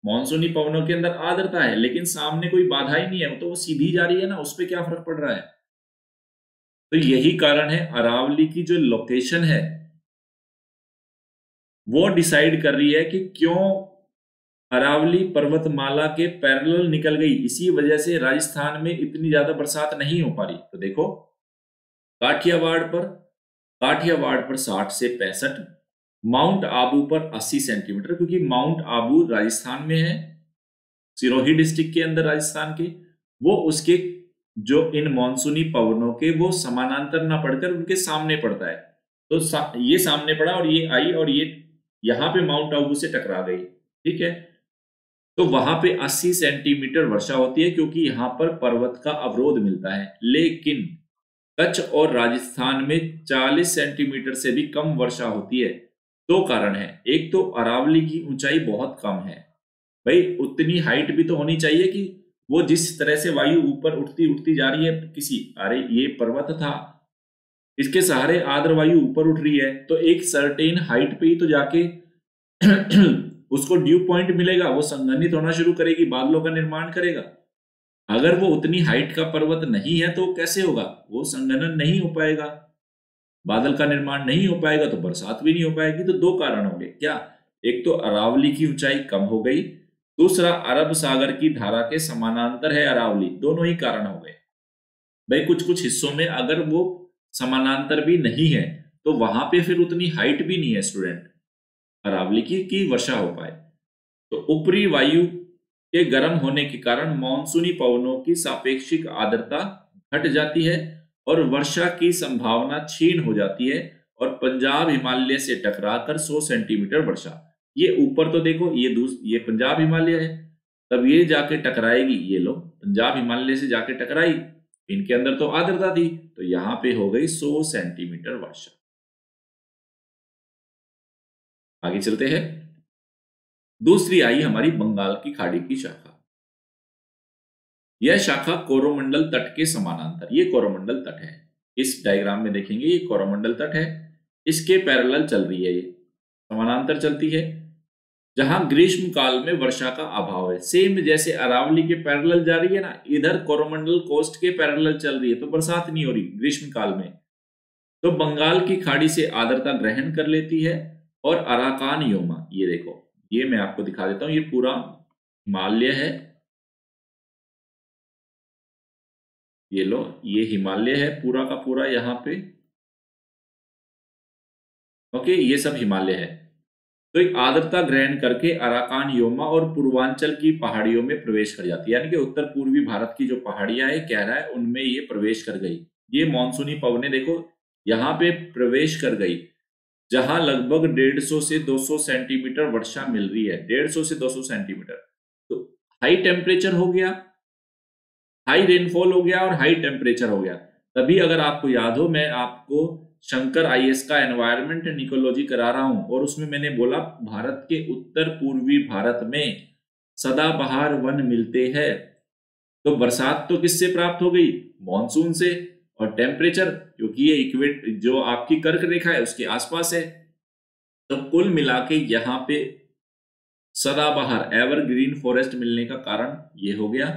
मॉनसूनी पवनों के अंदर आर्द्रता है लेकिन सामने कोई बाधा ही नहीं है, तो वो सीधी जा रही है ना, उस पर क्या फर्क पड़ रहा है। तो यही कारण है अरावली की जो लोकेशन है वो डिसाइड कर रही है कि क्यों अरावली पर्वतमाला के पैरेलल निकल गई। इसी वजह से राजस्थान में इतनी ज्यादा बरसात नहीं हो पा रही। तो देखो काठियावाड़ पर 60 से 65, माउंट आबू पर 80 सेंटीमीटर, क्योंकि माउंट आबू राजस्थान में है, सिरोही डिस्ट्रिक्ट के अंदर राजस्थान के, वो उसके जो इन मानसूनी पवनों के वो समानांतर ना पड़कर उनके सामने पड़ता है। तो ये सामने पड़ा और ये आई और ये यहां पे माउंट आबू से टकरा गई, ठीक है। तो वहां पे 80 सेंटीमीटर वर्षा होती है क्योंकि यहां पर पर्वत का अवरोध मिलता है। लेकिन कच्छ और राजस्थान में 40 सेंटीमीटर से भी कम वर्षा होती है। दो कारण है, एक तो अरावली की ऊंचाई बहुत कम है, भाई उतनी हाइट भी तो होनी चाहिए कि वो जिस तरह से वायु ऊपर उठती उठती जा रही है, अरे ये पर्वत था, इसके सहारे आर्द्र वायु ऊपर उठ रही है, तो एक सर्टेन हाइट पे ही तो जाके उसको ड्यू पॉइंट मिलेगा, वो संघनित होना शुरू करेगी, बादलों का निर्माण करेगा। अगर वो उतनी हाइट का पर्वत नहीं है तो कैसे होगा, वो संघनन नहीं हो पाएगा, बादल का निर्माण नहीं हो पाएगा, तो बरसात भी नहीं हो पाएगी। तो दो कारण होंगे क्या, एक तो अरावली की ऊंचाई कम हो गई, दूसरा अरब सागर की धारा के समानांतर है अरावली, दोनों ही कारण हो गए। भाई कुछ कुछ हिस्सों में अगर वो समानांतर भी नहीं है तो वहां पे फिर उतनी हाइट भी नहीं है स्टूडेंट अरावली की वर्षा हो पाए। तो ऊपरी वायु के गर्म होने के कारण मानसूनी पवनों की सापेक्षिक आर्द्रता घट जाती है और वर्षा की संभावना क्षीण हो जाती है, और पंजाब हिमालय से टकराकर 100 सेंटीमीटर वर्षा, ये ऊपर तो देखो ये पंजाब हिमालय है, तब ये जाके टकराएगी, ये लो पंजाब हिमालय से जाके टकराई, इनके अंदर तो आर्द्रता थी, तो यहां पे हो गई 100 सेंटीमीटर वर्षा। आगे चलते हैं, दूसरी आई हमारी बंगाल की खाड़ी की शाखा। यह शाखा कोरोमंडल तट के समानांतर, ये कोरोमंडल तट है, इस डायग्राम में देखेंगे ये कोरोमंडल तट है, इसके पैरेलल चल रही है, ये समानांतर चलती है, जहां ग्रीष्म काल में वर्षा का अभाव है। सेम जैसे अरावली के पैरेलल जा रही है ना, इधर कोरोमंडल कोस्ट के पैरेलल चल रही है, तो बरसात नहीं हो रही ग्रीष्म काल में। तो बंगाल की खाड़ी से आर्द्रता ग्रहण कर लेती है और अराकान योमा, ये देखो, ये मैं आपको दिखा देता हूं, ये पूरा हिमालय है, ये लो ये हिमालय है पूरा का पूरा यहाँ पे, ओके, ये सब हिमालय है। तो एक आर्द्रता ग्रहण करके अराकान योमा और पूर्वांचल की पहाड़ियों में प्रवेश कर जाती है, यानी कि उत्तर पूर्वी भारत की जो पहाड़ियां है कह रहा है उनमें ये प्रवेश कर गई। ये मानसूनी पवनें देखो यहाँ पे प्रवेश कर गई, जहां लगभग 150 से 200 सेंटीमीटर वर्षा मिल रही है, 150 से 200 सेंटीमीटर। तो हाई टेम्परेचर हो गया, हाई रेनफॉल हो गया और हाई टेम्परेचर हो गया। तभी अगर आपको याद हो, मैं आपको शंकर आईएएस का एनवायरमेंट एंड इकोलॉजी करा रहा हूं, और उसमें मैंने बोला भारत के उत्तर पूर्वी भारत में सदाबहार वन मिलते हैं। तो बरसात तो किससे प्राप्त हो गई, मॉनसून से, और टेम्परेचर क्योंकि ये इक्वेट जो आपकी कर्क रेखा है उसके आसपास है। तो कुल मिला के यहाँ पे सदाबहार एवरग्रीन फॉरेस्ट मिलने का कारण ये हो गया।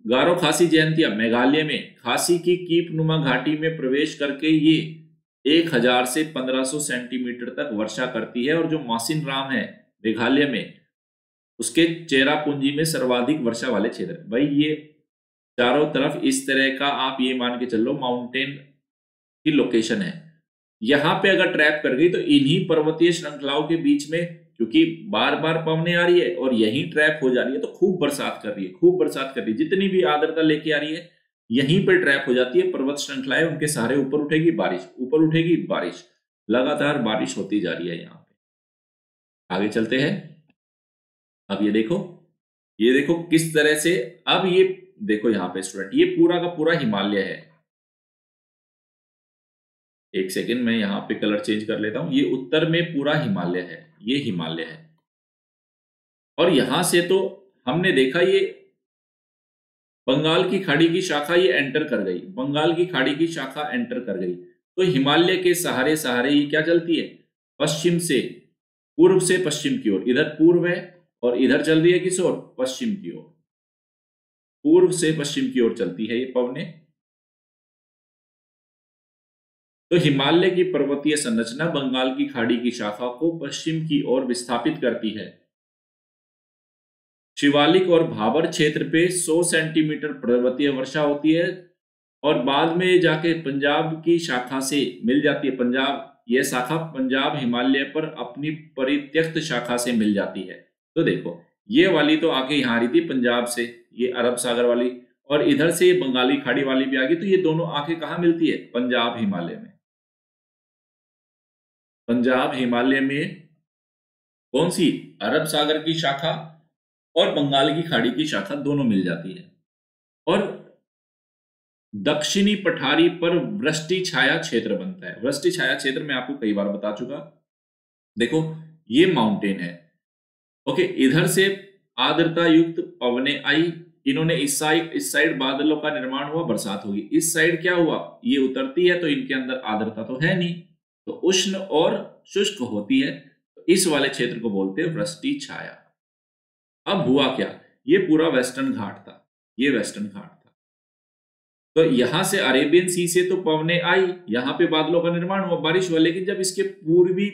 गारो खासी जयंतिया मेघालय में खासी की कीप नुमा घाटी में प्रवेश करके ये 1000 से 1500 सेंटीमीटर तक वर्षा करती है, और जो मासिन राम है मेघालय में, उसके चेरापूंजी में सर्वाधिक वर्षा वाले क्षेत्र, भाई ये चारों तरफ इस तरह का आप ये मान के चलो माउंटेन की लोकेशन है। यहां पे अगर ट्रैप कर गई तो इन्हीं पर्वतीय श्रृंखलाओं के बीच में, क्योंकि बार बार पवने आ रही है और यहीं ट्रैप हो जा रही है, तो खूब बरसात कर रही है, खूब बरसात कर रही है, जितनी भी आर्द्रता लेके आ रही है यहीं पर ट्रैप हो जाती है, पर्वत श्रृंखलाएं उनके सहारे ऊपर उठेगी बारिश, ऊपर उठेगी बारिश, लगातार बारिश होती जा रही है यहाँ पे। आगे चलते हैं, अब ये देखो किस तरह से, अब ये देखो यहाँ पे स्टूडेंट, ये पूरा का पूरा हिमालय है, एक सेकेंड मैं यहाँ पे कलर चेंज कर लेता हूं, ये उत्तर में पूरा हिमालय है, ये हिमालय है, और यहां से तो हमने देखा ये बंगाल की खाड़ी की शाखा ये एंटर कर गई, बंगाल की खाड़ी की शाखा एंटर कर गई, तो हिमालय के सहारे सहारे ये क्या चलती है, पश्चिम से पूर्व से पश्चिम की ओर, इधर पूर्व है और इधर चल रही है किस ओर, पश्चिम की ओर, पूर्व से पश्चिम की ओर चलती है ये पवने। तो हिमालय की पर्वतीय संरचना बंगाल की खाड़ी की शाखा को पश्चिम की ओर विस्थापित करती है। शिवालिक और भाबर क्षेत्र पे 100 सेंटीमीटर पर्वतीय वर्षा होती है और बाद में जाके पंजाब की शाखा से मिल जाती है, पंजाब, यह शाखा पंजाब हिमालय पर अपनी परित्यक्त शाखा से मिल जाती है। तो देखो ये वाली तो आके यहाँ आ रही थी पंजाब से, ये अरब सागर वाली, और इधर से ये बंगाली खाड़ी वाली भी आ गई, तो ये दोनों आके कहाँ मिलती है, पंजाब हिमालय में। पंजाब हिमालय में कौन सी, अरब सागर की शाखा और बंगाल की खाड़ी की शाखा दोनों मिल जाती है। और दक्षिणी पठारी पर वृष्टि छाया क्षेत्र बनता है। वृष्टि छाया क्षेत्र मैं आपको कई बार बता चुका। देखो ये माउंटेन है, ओके, इधर से आर्द्रता युक्त पवने आई, इन्होंने इस साइड बादलों का निर्माण हुआ, बरसात होगी, इस साइड क्या हुआ, ये उतरती है तो इनके अंदर आर्द्रता तो है नहीं, तो उष्ण और शुष्क होती है, तो इस वाले क्षेत्र को बोलते हैं वृष्टि छाया। अब हुआ क्या, ये पूरा वेस्टर्न घाट था, ये वेस्टर्न घाट था, तो यहां से अरेबियन सी से तो पवने आई, यहां पे बादलों का निर्माण हुआ, बारिश हुआ, लेकिन जब इसके पूर्वी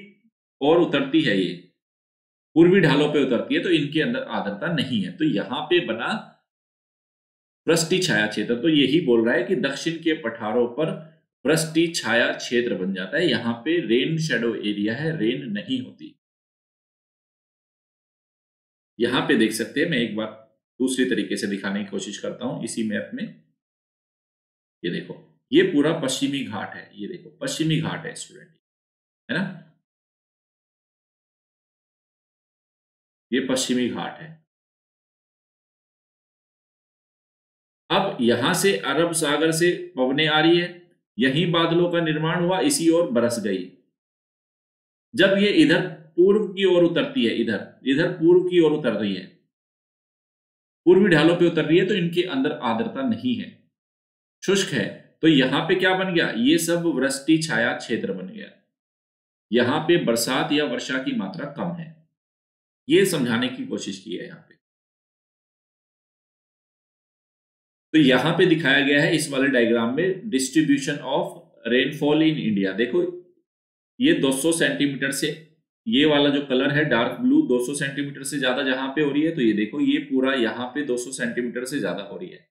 और उतरती है, ये पूर्वी ढालों पे उतरती है, तो इनके अंदर आर्द्रता नहीं है, तो यहां पे बना वृष्टि छाया क्षेत्र। तो यही बोल रहा है कि दक्षिण के पठारों पर वृष्टि छाया क्षेत्र बन जाता है, यहां पे रेन शेडो एरिया है, रेन नहीं होती। यहां पे देख सकते हैं, मैं एक बार दूसरी तरीके से दिखाने की कोशिश करता हूं इसी मैप में। ये देखो ये पूरा पश्चिमी घाट है, ये देखो पश्चिमी घाट है स्टूडेंट, है ना, ये पश्चिमी घाट है। अब यहां से अरब सागर से पवने आ रही है, यहीं बादलों का निर्माण हुआ, इसी ओर बरस गई। जब ये इधर पूर्व की ओर उतरती है, इधर इधर पूर्व की ओर उतर रही है, पूर्वी ढालों पे उतर रही है, तो इनके अंदर आर्द्रता नहीं है, शुष्क है, तो यहां पे क्या बन गया, ये सब वृष्टि छाया क्षेत्र बन गया, यहां पे बरसात या वर्षा की मात्रा कम है, ये समझाने की कोशिश की है यहां पे। तो यहां पे दिखाया गया है इस वाले डायग्राम में distribution of rainfall in India. देखो ये 200 सेंटीमीटर से, ये वाला जो कलर है डार्क ब्लू, 200 सेंटीमीटर से ज्यादा जहां पे हो रही है, तो ये देखो ये पूरा यहाँ पे 200 सेंटीमीटर से ज्यादा हो रही है,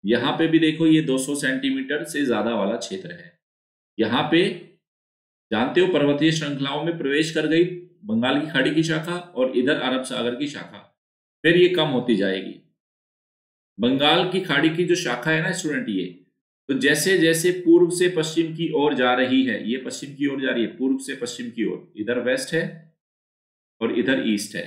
यहाँ पे भी देखो ये 200 सेंटीमीटर से ज्यादा वाला क्षेत्र है। यहाँ पे जानते हो पर्वतीय श्रृंखलाओं में प्रवेश कर गई बंगाल की खाड़ी की शाखा और इधर अरब सागर की शाखा, फिर ये कम होती जाएगी। बंगाल की खाड़ी की जो शाखा है ना स्टूडेंट, ये तो जैसे जैसे पूर्व से पश्चिम की ओर जा रही है, ये पश्चिम की ओर जा रही है, पूर्व से पश्चिम की ओर, इधर वेस्ट है और इधर ईस्ट है,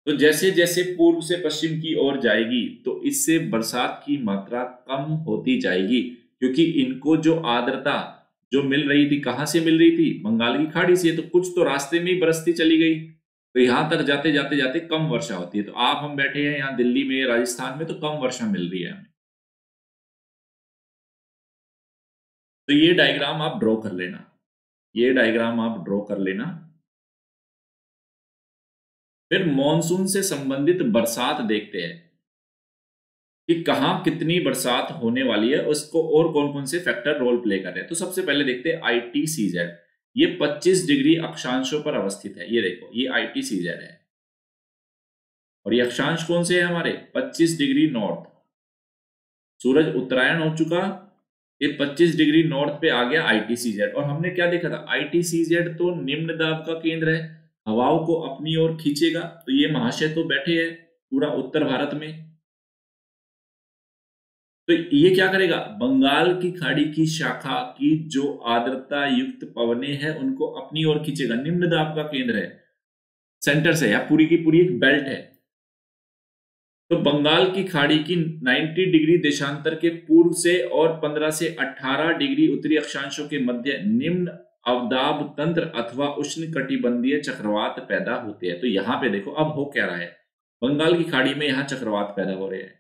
तो जैसे जैसे पूर्व से पश्चिम की ओर जाएगी तो इससे बरसात की मात्रा कम होती जाएगी, क्योंकि इनको जो आर्द्रता जो मिल रही थी, कहां से मिल रही थी, बंगाल की खाड़ी से, तो कुछ तो रास्ते में ही बरसती चली गई, तो यहां तक जाते जाते जाते कम वर्षा होती है। तो आप हम बैठे हैं यहाँ दिल्ली में, राजस्थान में, तो कम वर्षा मिल रही है हमें। तो ये डायग्राम आप ड्रॉ कर लेना, ये डायग्राम आप ड्रॉ कर लेना। फिर मॉनसून से संबंधित बरसात देखते हैं कि कहां कितनी बरसात होने वाली है, उसको और कौन कौन से फैक्टर रोल प्ले कर रहे हैं। तो सबसे पहले देखते हैं ITCZ, ये 25 डिग्री अक्षांशों पर अवस्थित है, ये देखो ये ITCZ है, और ये अक्षांश कौन से है हमारे, 25 डिग्री नॉर्थ, सूरज उत्तरायण हो चुका, ये 25 डिग्री नॉर्थ पे आ गया ITCZ। और हमने क्या देखा था, ITCZ तो निम्न दाब का केंद्र है, हवाओं को अपनी ओर खींचेगा, तो ये महाशय तो बैठे हैं पूरा उत्तर भारत में, तो ये क्या करेगा, बंगाल की खाड़ी की शाखा की जो आर्द्रता युक्त पवने हैं उनको अपनी ओर खींचेगा, निम्न दाब का केंद्र है, सेंटर से, या पूरी की पूरी एक बेल्ट है, तो बंगाल की खाड़ी की 90 डिग्री देशांतर के पूर्व से और 15 से 18 डिग्री उत्तरी अक्षांशों के मध्य निम्न अवदाब तंत्र अथवा उष्ण कटिबंधीय चक्रवात पैदा होते हैं। तो यहां पे देखो अब हो क्या रहा है, बंगाल की खाड़ी में यहां चक्रवात पैदा हो रहे हैं,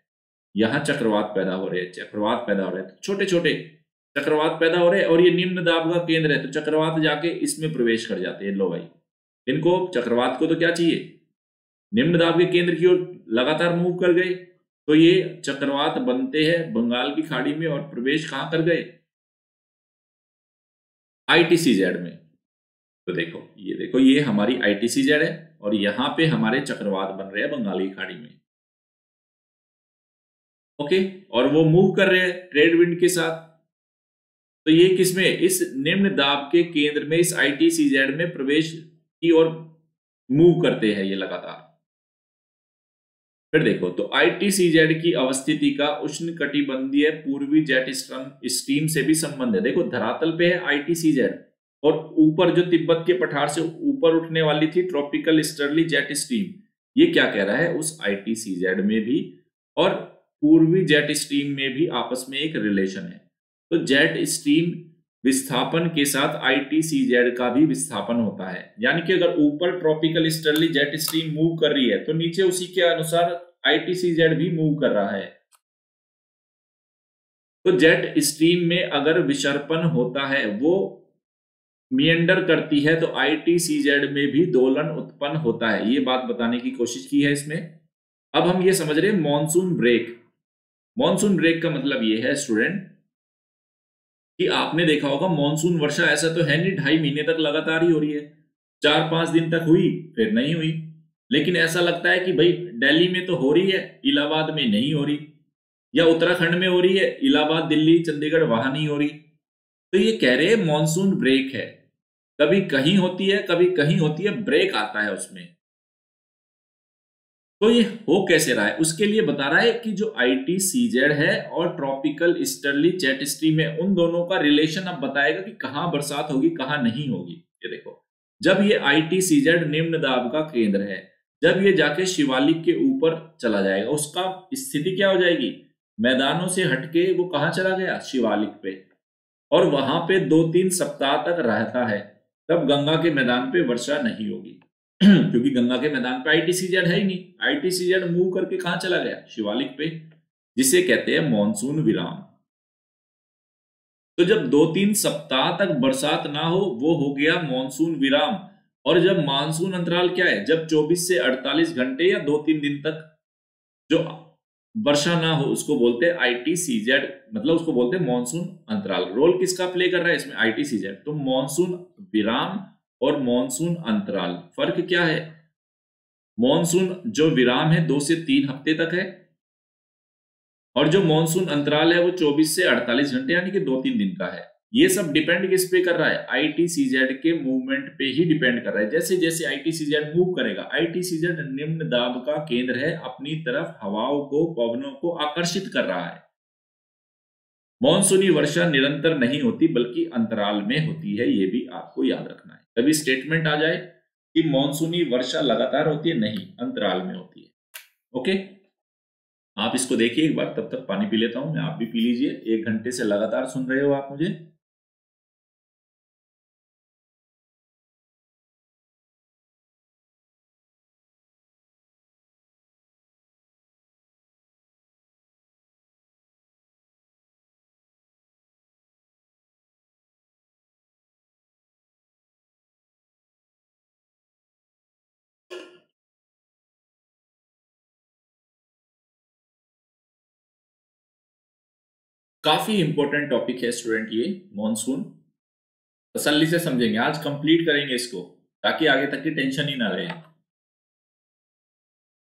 यहाँ चक्रवात पैदा हो रहे हैं, चक्रवात पैदा हो रहे हैं, तो छोटे छोटे चक्रवात पैदा हो रहे हैं, और ये निम्न दाब का केंद्र है, तो चक्रवात जाके इसमें प्रवेश कर जाते हैं। लो भाई, इनको चक्रवात को तो क्या चाहिए, निम्न दाब के केंद्र की ओर लगातार मूव कर गए, तो ये चक्रवात बनते हैं बंगाल की खाड़ी में और प्रवेश कहां कर गए, ITCZ में। तो देखो ये हमारी ITCZ है, और यहां पे हमारे चक्रवात बन रहे हैं बंगाल की खाड़ी में। ओके, और वो मूव कर रहे हैं ट्रेड विंड के साथ। तो ये किसमें, इस निम्न दाब के केंद्र में, इस ITCZ में प्रवेश की ओर मूव करते हैं ये लगातार। फिर देखो, तो ITCZ की अवस्थिति का उष्णकटिबंधीय पूर्वी जेट स्ट्रीम से भी संबंध है। देखो धरातल पे है ITCZ, और ऊपर जो तिब्बत के पठार से ऊपर उठने वाली थी ट्रॉपिकल स्टर्ली जेट स्ट्रीम, ये क्या कह रहा है, उस ITCZ में भी और पूर्वी जेट स्ट्रीम में भी आपस में एक रिलेशन है। तो जेट स्ट्रीम विस्थापन के साथ ITCZ का भी विस्थापन होता है, यानी कि अगर ऊपर ट्रॉपिकल स्टर्ली जेट स्ट्रीम मूव कर रही है, तो नीचे उसी के अनुसार ITCZ भी मूव कर रहा है। तो जेट स्ट्रीम में अगर विसर्पन होता है, वो मिएंडर करती है, तो ITCZ में भी दोलन उत्पन्न होता है। ये बात बताने की कोशिश की है इसमें। अब हम ये समझ रहे हैं मॉनसून ब्रेक। मॉनसून ब्रेक का मतलब ये है स्टूडेंट कि आपने देखा होगा मॉनसून वर्षा ऐसा तो है नहीं 2.5 महीने तक लगातार ही हो रही है, 4-5 दिन तक हुई फिर नहीं हुई, लेकिन ऐसा लगता है कि भाई दिल्ली में तो हो रही है, इलाहाबाद में नहीं हो रही, या उत्तराखंड में हो रही है, इलाहाबाद दिल्ली चंडीगढ़ वहां नहीं हो रही। तो ये कह रहे हैं मॉनसून ब्रेक है, कभी कहीं होती है कभी कहीं होती है, ब्रेक आता है उसमें। तो ये हो कैसे रहा है, उसके लिए बता रहा है कि जो ITCZ है और ट्रॉपिकल ईस्टर्ली जेट स्ट्रीम है, उन दोनों का रिलेशन अब बताएगा कि कहां बरसात होगी कहां नहीं होगी। ये देखो, जब ये ITCZ निम्न दाब का केंद्र है, जब ये जाके शिवालिक के ऊपर चला जाएगा, उसका स्थिति क्या हो जाएगी, मैदानों से हटके वो कहां चला गया, शिवालिक पे, और वहां पे 2-3 सप्ताह तक रहता है, तब गंगा के मैदान पे वर्षा नहीं होगी। क्योंकि गंगा के मैदान पे ITCZ है ही नहीं, ITCZ मूव करके कहां चला गया, शिवालिक पे, जिसे कहते हैं मॉनसून विराम। तो जब 2-3 सप्ताह तक बरसात ना हो, वो हो गया मॉनसून विराम। और जब मानसून अंतराल क्या है, जब 24 से 48 घंटे या 2-3 दिन तक जो वर्षा ना हो, उसको बोलते हैं ITCZ, मतलब उसको बोलते हैं मॉनसून अंतराल। रोल किसका प्ले कर रहा है इसमें, ITCZ। तो मॉनसून विराम और मॉनसून अंतराल, फर्क क्या है, मॉनसून जो विराम है 2 से 3 हफ्ते तक है, और जो मॉनसून अंतराल है वो 24 से 48 घंटे यानी कि 2-3 दिन का है। ये सब डिपेंड किस पे कर रहा है, ITCZ के मूवमेंट पे ही डिपेंड कर रहा है। जैसे जैसे ITCZ मूव करेगा, ITCZ निम्न दाब का केंद्र है, अपनी तरफ हवाओं को, पवनों को आकर्षित कर रहा है। मॉनसूनी वर्षा निरंतर नहीं होती बल्कि अंतराल में होती है, ये भी आपको याद रखना है। कभी स्टेटमेंट आ जाए कि मॉनसूनी वर्षा लगातार होती है, नहीं, अंतराल में होती है। ओके, आप इसको देखिए एक बार, तब तक पानी पी लेता हूं मैं, आप भी पी लीजिए। 1 घंटे से लगातार सुन रहे हो आप मुझे। काफी इंपॉर्टेंट टॉपिक है स्टूडेंट ये मॉनसून, तसल्ली से समझेंगे, आज कंप्लीट करेंगे इसको, ताकि आगे तक की टेंशन ही ना रहे।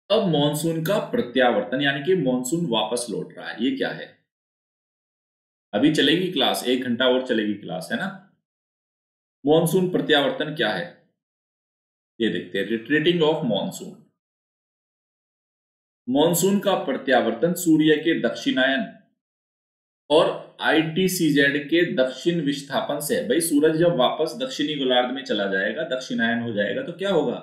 अब मॉनसून का प्रत्यावर्तन, यानी कि मॉनसून वापस लौट रहा है, ये क्या है। अभी चलेगी क्लास, 1 घंटा और चलेगी क्लास, है ना। मॉनसून प्रत्यावर्तन क्या है, ये देखते हैं। रिट्रीटिंग ऑफ मॉनसून, मॉनसून का प्रत्यावर्तन सूर्य के दक्षिणायन और ITCZ के दक्षिण विस्थापन से। भाई सूरज जब वापस दक्षिणी गोलार्ध में चला जाएगा, दक्षिणायन हो जाएगा, तो क्या होगा,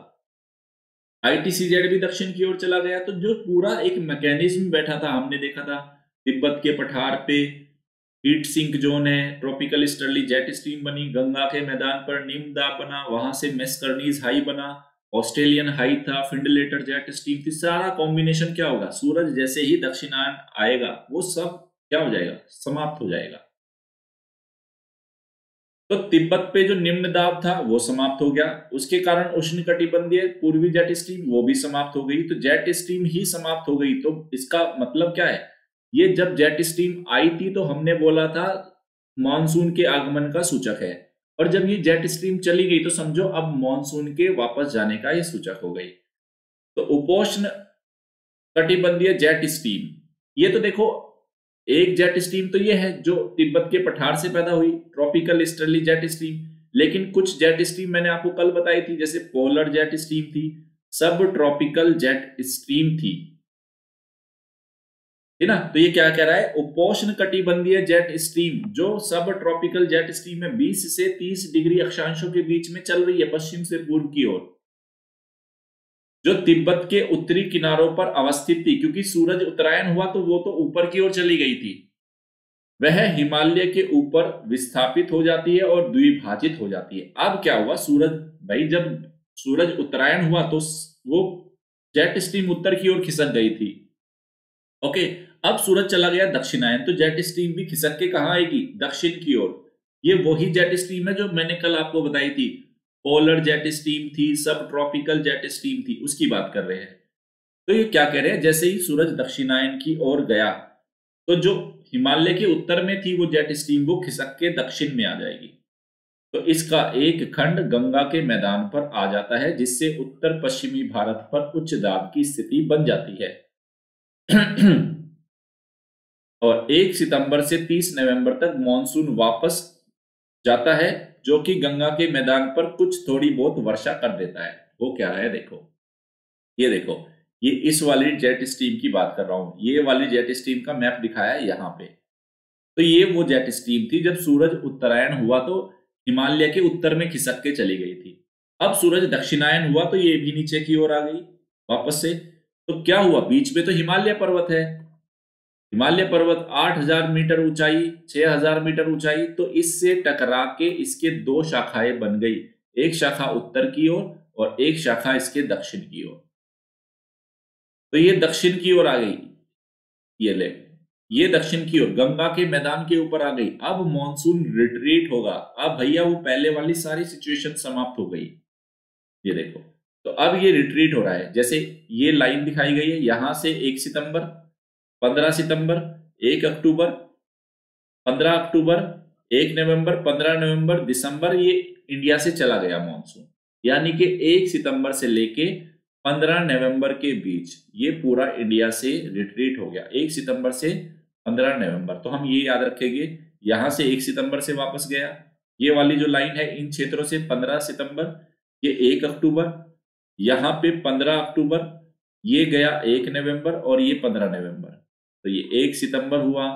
ITCZ भी दक्षिण की ओर चला गया। तो जो पूरा एक मैकेनिज्म बैठा था, हमने देखा था तिब्बत के पठार पे हीट सिंक जोन है, ट्रॉपिकल स्टर्ली जेट स्ट्रीम बनी, गंगा के मैदान पर निम्न दाब बना, वहां से मेस्कर्नीज हाई बना, ऑस्ट्रेलियन हाई था, फिंडलेटर जेट स्ट्रीम थी, सारा कॉम्बिनेशन क्या होगा, सूरज जैसे ही दक्षिणायन आएगा वो सब क्या हो जाएगा, समाप्त हो जाएगा। तो तिब्बत पे जो निम्न दाब था वो समाप्त हो गया, उसके कारण उष्णकटिबंधीय पूर्वी जेट स्ट्रीम वो भी समाप्त हो गई। तो जेट स्ट्रीम ही समाप्त हो गई, तो इसका मतलब क्या है, ये जब जेट स्ट्रीम आई थी तो हमने बोला था मानसून के आगमन का सूचक है, और जब ये जेट स्ट्रीम चली गई तो समझो अब मानसून के वापस जाने का ये सूचक हो गई। तो उपोष्ण कटिबंधीय जेट स्ट्रीम, ये तो देखो एक जेट स्ट्रीम तो ये है जो तिब्बत के पठार से पैदा हुई, ट्रॉपिकल ईस्टर्ली जेट स्ट्रीम। लेकिन कुछ जेट स्ट्रीम मैंने आपको कल बताई थी, जैसे पोलर जेट स्ट्रीम थी, सब ट्रॉपिकल जेट स्ट्रीम थी, है ना। तो ये क्या कह रहा है, उपोष्ण कटिबंधीय जेट स्ट्रीम जो सब ट्रॉपिकल जेट स्ट्रीम है 20 से 30 डिग्री अक्षांशों के बीच में चल रही है पश्चिम से पूर्व की ओर, जो तिब्बत के उत्तरी किनारों पर अवस्थित थी, क्योंकि सूरज उत्तरायण हुआ तो वो तो ऊपर की ओर चली गई थी, वह हिमालय के ऊपर विस्थापित हो जाती है और द्विभाजित हो जाती है। अब क्या हुआ, सूरज भाई जब सूरज उत्तरायण हुआ तो वो जेट स्ट्रीम उत्तर की ओर खिसक गई थी। ओके, अब सूरज चला गया दक्षिणायन, तो जेट स्ट्रीम भी खिसक के कहां आएगी, दक्षिण की ओर। ये वही जेट स्ट्रीम है जो मैंने कल आपको बताई थी, पोलर जेट स्ट्रीम थी, सब ट्रॉपिकल जेट स्ट्रीम थी, उसकी बात कर रहे हैं। तो ये क्या कह रहे हैं, जैसे ही सूरज दक्षिणायन की ओर गया तो जो हिमालय के उत्तर में थी वो जेट स्ट्रीम वो खिसक के दक्षिण में आ जाएगी, तो इसका एक खंड गंगा के मैदान पर आ जाता है, जिससे उत्तर पश्चिमी भारत पर उच्च दाब की स्थिति बन जाती है। और 1 सितंबर से 30 नवंबर तक मॉनसून वापस जाता है, जो कि गंगा के मैदान पर कुछ थोड़ी बहुत वर्षा कर देता है। वो क्या है, देखो ये देखो, ये इस वाली जेट स्ट्रीम की बात कर रहा हूं, ये वाली जेट स्ट्रीम का मैप दिखाया है यहाँ पे। तो ये वो जेट स्ट्रीम थी जब सूरज उत्तरायण हुआ तो हिमालय के उत्तर में खिसक के चली गई थी। अब सूरज दक्षिणायन हुआ तो ये भी नीचे की ओर आ गई वापस से। तो क्या हुआ, बीच में तो हिमालय पर्वत है, हिमालय पर्वत 8000 मीटर ऊंचाई, 6000 मीटर ऊंचाई, तो इससे टकरा के इसके दो शाखाएं बन गई, एक शाखा उत्तर की ओर और एक शाखा इसके दक्षिण की ओर। तो ये दक्षिण की ओर आ गई, ये ले, ये दक्षिण की ओर गंगा के मैदान के ऊपर आ गई। अब मॉनसून रिट्रीट होगा, अब भैया वो पहले वाली सारी सिचुएशन समाप्त हो गई, ये देखो। तो अब ये रिट्रीट हो रहा है, जैसे ये लाइन दिखाई गई है, यहां से 1 सितंबर, 15 सितंबर, 1 अक्टूबर, 15 अक्टूबर, 1 नवंबर, 15 नवंबर, दिसंबर, ये इंडिया से चला गया मॉनसून। यानी कि 1 सितंबर से लेके 15 नवंबर के बीच ये पूरा इंडिया से रिट्रीट हो गया, 1 सितंबर से 15 नवंबर। तो हम ये याद रखेंगे, यहां से 1 सितंबर से वापस गया, ये वाली जो लाइन है इन क्षेत्रों से 15 सितंबर, ये 1 अक्टूबर, यहाँ पे 15 अक्टूबर, ये गया 1 नवंबर और ये 15 नवंबर। तो ये 1 सितंबर हुआ,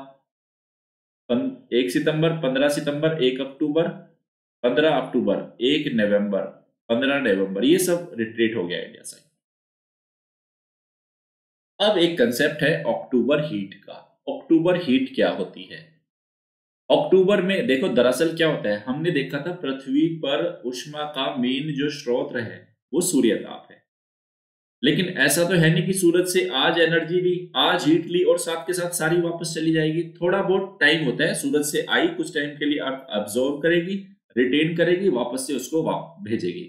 1 सितंबर, 15 सितंबर, 1 अक्टूबर, 15 अक्टूबर, 1 नवंबर, 15 नवंबर, ये सब रिट्रीट हो गया इंडिया साइड। अब एक कंसेप्ट है अक्टूबर हीट का। अक्टूबर हीट क्या होती है, अक्टूबर में देखो दरअसल क्या होता है, हमने देखा था पृथ्वी पर ऊष्मा का मेन जो स्रोत है वो सूर्य ताप है, लेकिन ऐसा तो है नहीं कि सूरज से आज एनर्जी ली, आज हीट ली और साथ के साथ सारी वापस चली जाएगी। थोड़ा बहुत टाइम होता है, सूरज से आई कुछ टाइम के लिए अर्थ अब्सॉर्ब करेगी, रिटेन करेगी, वापस से उसको भेजेगी।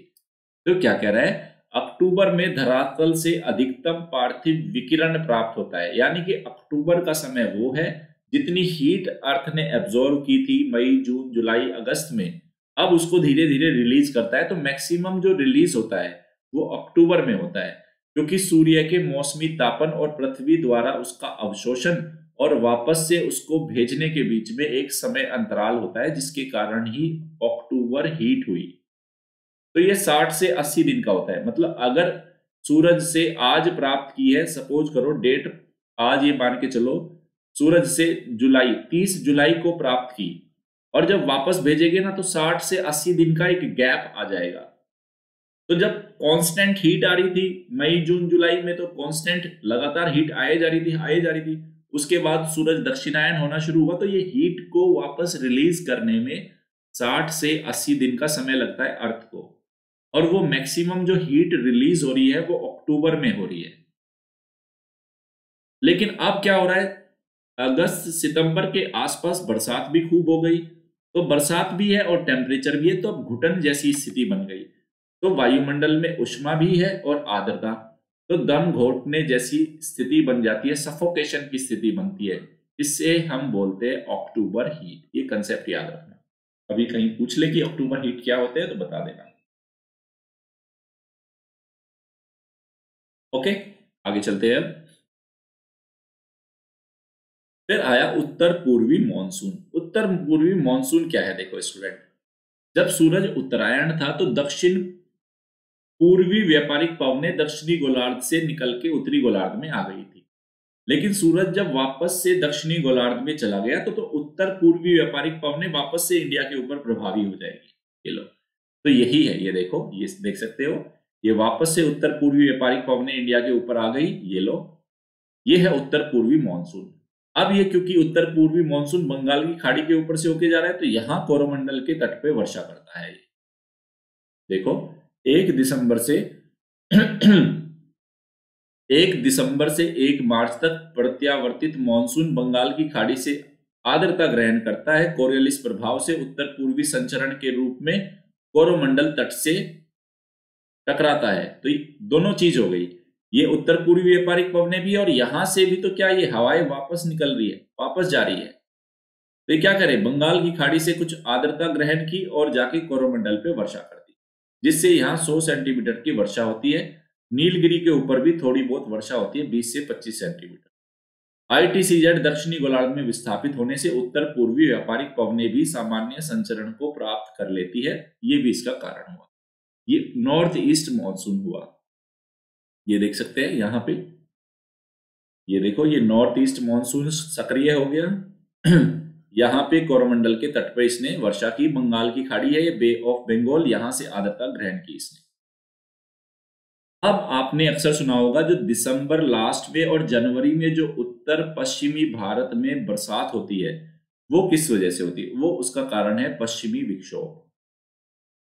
तो क्या कह रहा है, अक्टूबर में धरातल से अधिकतम पार्थिव विकिरण प्राप्त होता है, यानी कि अक्टूबर का समय वो है जितनी हीट अर्थ ने एब्जॉर्व की थी मई, जून, जुलाई, अगस्त में, अब उसको धीरे धीरे रिलीज करता है। तो मैक्सिमम जो रिलीज होता है वो अक्टूबर में होता है, क्योंकि सूर्य के मौसमी तापन और पृथ्वी द्वारा उसका अवशोषण और वापस से उसको भेजने के बीच में एक समय अंतराल होता है, जिसके कारण ही अक्टूबर हीट हुई। तो ये 60 से 80 दिन का होता है। मतलब अगर सूरज से आज प्राप्त की है, सपोज करो डेट आज ये मान के चलो, सूरज से जुलाई 30 जुलाई को प्राप्त की, और जब वापस भेजेंगे ना तो 60 से 80 दिन का एक गैप आ जाएगा। तो जब कांस्टेंट हीट आ रही थी मई, जून, जुलाई में, तो कांस्टेंट लगातार हीट आए जा रही थी, उसके बाद सूरज दक्षिणायन होना शुरू हुआ, तो ये हीट को वापस रिलीज करने में 60 से 80 दिन का समय लगता है अर्थ को। और वो मैक्सिमम जो हीट रिलीज हो रही है वो अक्टूबर में हो रही है। लेकिन अब क्या हो रहा है, अगस्त सितंबर के आसपास बरसात भी खूब हो गई, तो बरसात भी है और टेम्परेचर भी है, तो अब घुटन जैसी स्थिति बन गई। तो वायुमंडल में उष्मा भी है और आर्द्रता, तो दम घोटने जैसी स्थिति बन जाती है, सफोकेशन की स्थिति बनती है। इससे हम बोलते हैं अक्टूबर हीट। ये कंसेप्ट याद रखना, अभी कहीं पूछ ले कि अक्टूबर हीट क्या होते हैं तो बता देना। ओके, आगे चलते हैं। अब फिर आया उत्तर पूर्वी मानसून। उत्तर पूर्वी मानसून क्या है, देखो स्टूडेंट, जब सूरज उत्तरायण था तो दक्षिण पूर्वी व्यापारिक पवनें दक्षिणी गोलार्ध से निकल के उत्तरी गोलार्ध में आ गई थी। लेकिन सूरज जब वापस से दक्षिणी गोलार्ध में चला गया तो उत्तर पूर्वी व्यापारिक पवनें वापस से इंडिया के ऊपर प्रभावी हो जाएगी। ये लो, तो यही है, ये देखो, ये देख सकते हो, ये वापस से उत्तर पूर्वी व्यापारिक पवनें इंडिया के ऊपर आ गई। ये लो, ये है उत्तर पूर्वी मानसून। अब ये क्योंकि उत्तर पूर्वी मानसून बंगाल की खाड़ी के ऊपर से होके जा रहा है तो यहां कोरोमंडल के तट पे वर्षा करता है। देखो, 1 दिसंबर से 1 दिसंबर से 1 मार्च तक प्रत्यावर्तित मानसून बंगाल की खाड़ी से आर्द्रता ग्रहण करता है। कोरियोलिस प्रभाव से उत्तर पूर्वी संचरण के रूप में कोरोमंडल तट से टकराता है। तो दोनों चीज हो गई, ये उत्तर पूर्वी व्यापारिक पवनें भी और यहां से भी तो क्या ये हवाएं वापस निकल रही है, वापस जा रही है। तो ये क्या करे, बंगाल की खाड़ी से कुछ आर्द्रता ग्रहण की और जाके कोरोमंडल पे वर्षा कर दी, जिससे यहाँ 100 सेंटीमीटर की वर्षा होती है। नीलगिरी के ऊपर भी थोड़ी बहुत वर्षा होती है, 20 से 25 सेंटीमीटर। ITCZ दक्षिणी गोलार्ध में विस्थापित होने से उत्तर पूर्वी व्यापारिक पवनें भी सामान्य संचरण को प्राप्त कर लेती है, ये भी इसका कारण हुआ। ये नॉर्थ ईस्ट मानसून हुआ, ये देख सकते हैं यहाँ पे, ये देखो, ये नॉर्थ ईस्ट मानसून सक्रिय हो गया। यहाँ पे कोरोमंडल के तट पे इसने वर्षा की, बंगाल की खाड़ी है ये, बे ऑफ बंगाल, यहां से आर्द्रता ग्रहण की इसने। अब आपने अक्सर सुना होगा जो दिसंबर लास्ट में और जनवरी में जो उत्तर पश्चिमी भारत में बरसात होती है वो किस वजह से होती है, वो उसका कारण है पश्चिमी विक्षोभ,